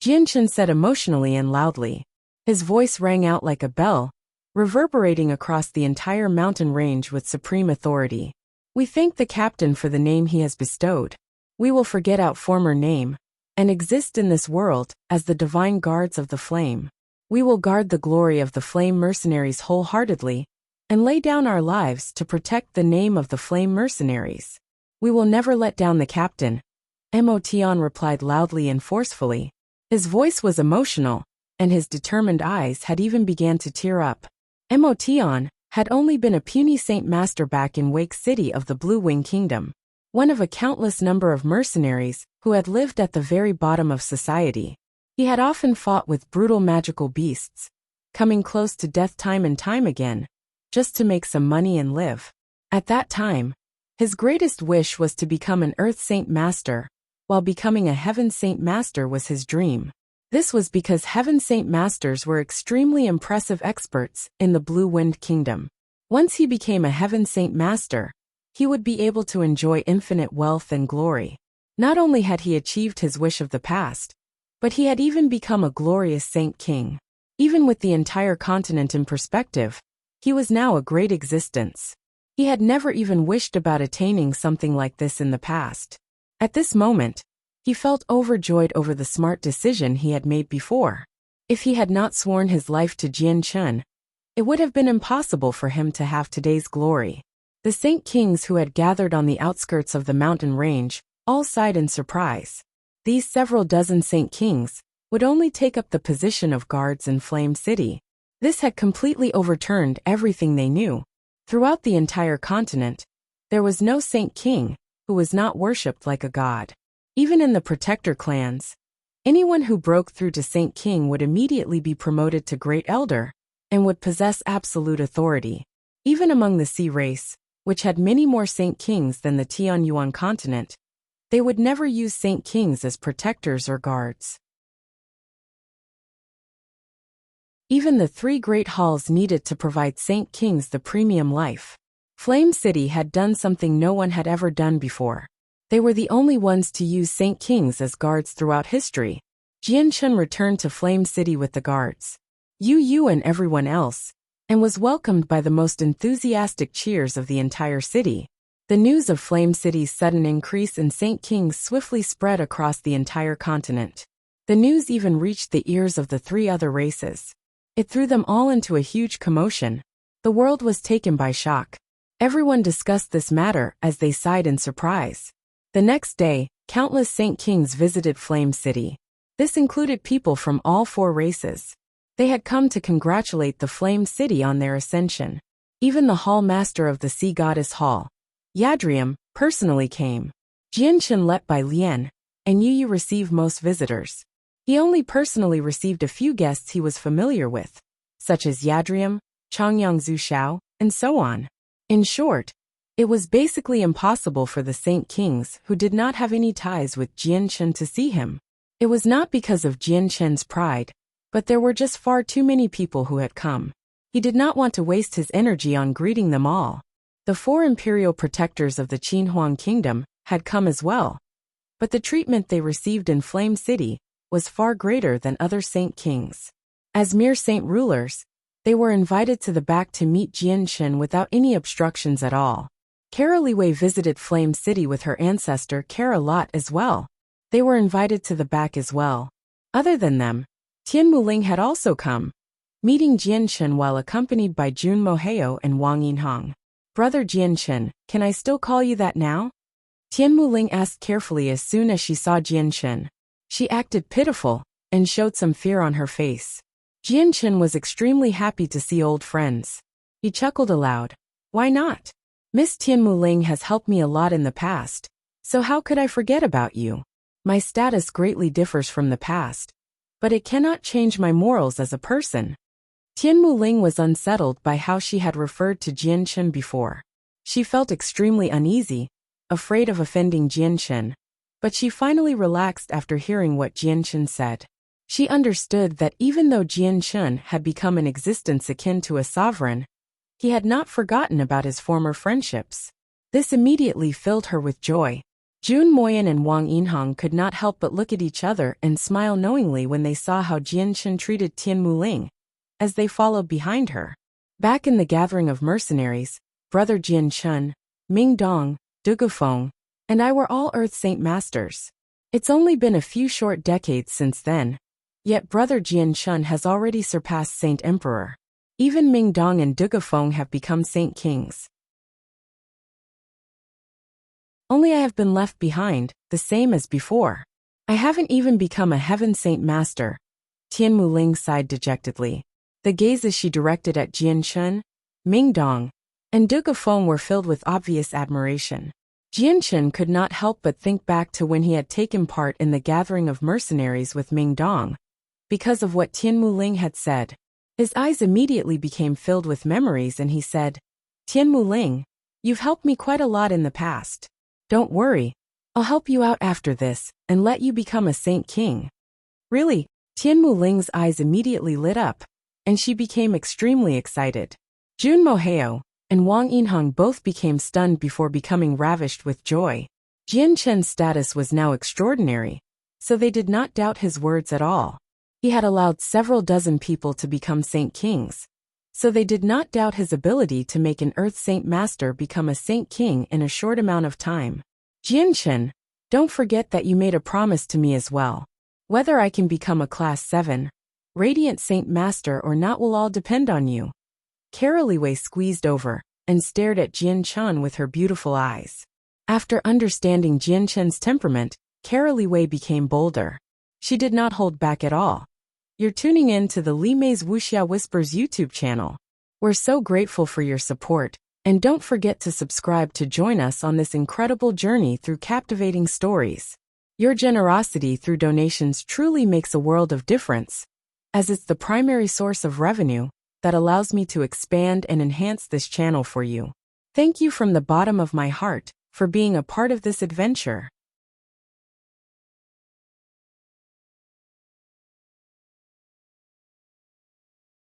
Jianchen said emotionally and loudly. His voice rang out like a bell, reverberating across the entire mountain range with supreme authority. We thank the captain for the name he has bestowed. We will forget our former name and exist in this world as the Divine Guards of the Flame. We will guard the glory of the Flame Mercenaries wholeheartedly and lay down our lives to protect the name of the Flame Mercenaries. We will never let down the captain, Motion replied loudly and forcefully. His voice was emotional, and his determined eyes had even began to tear up. Motion had only been a puny Saint Master back in Wake City of the Blue Wing Kingdom, one of a countless number of mercenaries who had lived at the very bottom of society. He had often fought with brutal magical beasts, coming close to death time and time again, just to make some money and live. At that time, his greatest wish was to become an Earth Saint Master, while becoming a Heaven Saint Master was his dream. This was because Heaven Saint Masters were extremely impressive experts in the Blue Wind Kingdom. Once he became a Heaven Saint Master, he would be able to enjoy infinite wealth and glory. Not only had he achieved his wish of the past, but he had even become a glorious Saint King. Even with the entire continent in perspective, he was now a great existence. He had never even wished about attaining something like this in the past. At this moment, he felt overjoyed over the smart decision he had made before. If he had not sworn his life to Jianchen, it would have been impossible for him to have today's glory. The Saint Kings who had gathered on the outskirts of the mountain range all sighed in surprise. These several dozen Saint Kings would only take up the position of guards in Flame City. This had completely overturned everything they knew. Throughout the entire continent, there was no Saint King who was not worshipped like a god. Even in the Protector clans, anyone who broke through to Saint King would immediately be promoted to Great Elder and would possess absolute authority. Even among the Sea race, which had many more Saint Kings than the Tianyuan continent, they would never use Saint Kings as protectors or guards. Even the 3 great halls needed to provide Saint Kings the premium life. Flame City had done something no one had ever done before. They were the only ones to use Saint Kings as guards throughout history. Jianchen returned to Flame City with the guards, Yu and everyone else, and was welcomed by the most enthusiastic cheers of the entire city. The news of Flame City's sudden increase in Saint Kings swiftly spread across the entire continent. The news even reached the ears of the 3 other races. It threw them all into a huge commotion. The world was taken by shock. Everyone discussed this matter as they sighed in surprise. The next day, countless Saint Kings visited Flame City. This included people from all 4 races. They had come to congratulate the Flame City on their ascension. Even the Hall Master of the Sea Goddess Hall, Yadrium, personally came. Jianchen led by Lian, and Yu received most visitors. He only personally received a few guests he was familiar with, such as Yadrium, Changyang Zushao, and so on. In short, it was basically impossible for the Saint Kings who did not have any ties with Jianchen to see him. It was not because of Jianchen's pride, but there were just far too many people who had come. He did not want to waste his energy on greeting them all. The 4 imperial protectors of the Qinhuang Kingdom had come as well, but the treatment they received in Flame City was far greater than other Saint Kings. As mere saint rulers, they were invited to the back to meet Jianchen without any obstructions at all. Kara Liwei visited Flame City with her ancestor Kara Lot as well. They were invited to the back as well. Other than them, Tian Muling had also come, meeting Jianchen while accompanied by Jun Moheo and Wang Yinhong. Brother Jianchen, can I still call you that now? Tian Muling asked carefully as soon as she saw Jianchen. She acted pitiful and showed some fear on her face. Jianchen was extremely happy to see old friends. He chuckled aloud. Why not? Miss Tianmuling has helped me a lot in the past, so how could I forget about you? My status greatly differs from the past, but it cannot change my morals as a person. Tianmuling was unsettled by how she had referred to Jianchen before. She felt extremely uneasy, afraid of offending Jianchen, but she finally relaxed after hearing what Jianchen said. She understood that even though Jianchen had become an existence akin to a sovereign, he had not forgotten about his former friendships. This immediately filled her with joy. Jun Moyan and Wang Yinhang could not help but look at each other and smile knowingly when they saw how Jianchen treated Tianmuling, as they followed behind her. Back in the gathering of mercenaries, Brother Jianchen, Ming Dong, Dugufeng, and I were all Earth Saint Masters. It's only been a few short decades since then, yet Brother Jianchen has already surpassed Saint Emperor. Even Ming Dong and Dugufeng have become Saint Kings. Only I have been left behind, the same as before. I haven't even become a Heaven Saint Master. Tianmuling sighed dejectedly. The gazes she directed at Jianchen, Ming Dong, and Dugufeng were filled with obvious admiration. Jianchen could not help but think back to when he had taken part in the gathering of mercenaries with Ming Dong. Because of what Tianmuling had said, his eyes immediately became filled with memories and he said, Tianmuling, you've helped me quite a lot in the past. Don't worry, I'll help you out after this and let you become a Saint King. Really? Tianmuling's eyes immediately lit up, and she became extremely excited. Jun Moheo and Wang Yinhang both became stunned before becoming ravished with joy. Jianchen's status was now extraordinary, so they did not doubt his words at all. He had allowed several dozen people to become Saint Kings, so they did not doubt his ability to make an Earth Saint Master become a Saint King in a short amount of time. Jianchen, don't forget that you made a promise to me as well. Whether I can become a Class 7, Radiant Saint Master or not will all depend on you. Carolee Wei squeezed over and stared at Jianchen with her beautiful eyes. After understanding Jianchen's temperament, Carolee Wei became bolder. She did not hold back at all. You're tuning in to the Li Mei's Wuxia Whispers YouTube channel. We're so grateful for your support, and don't forget to subscribe to join us on this incredible journey through captivating stories. Your generosity through donations truly makes a world of difference, as it's the primary source of revenue that allows me to expand and enhance this channel for you. Thank you from the bottom of my heart for being a part of this adventure.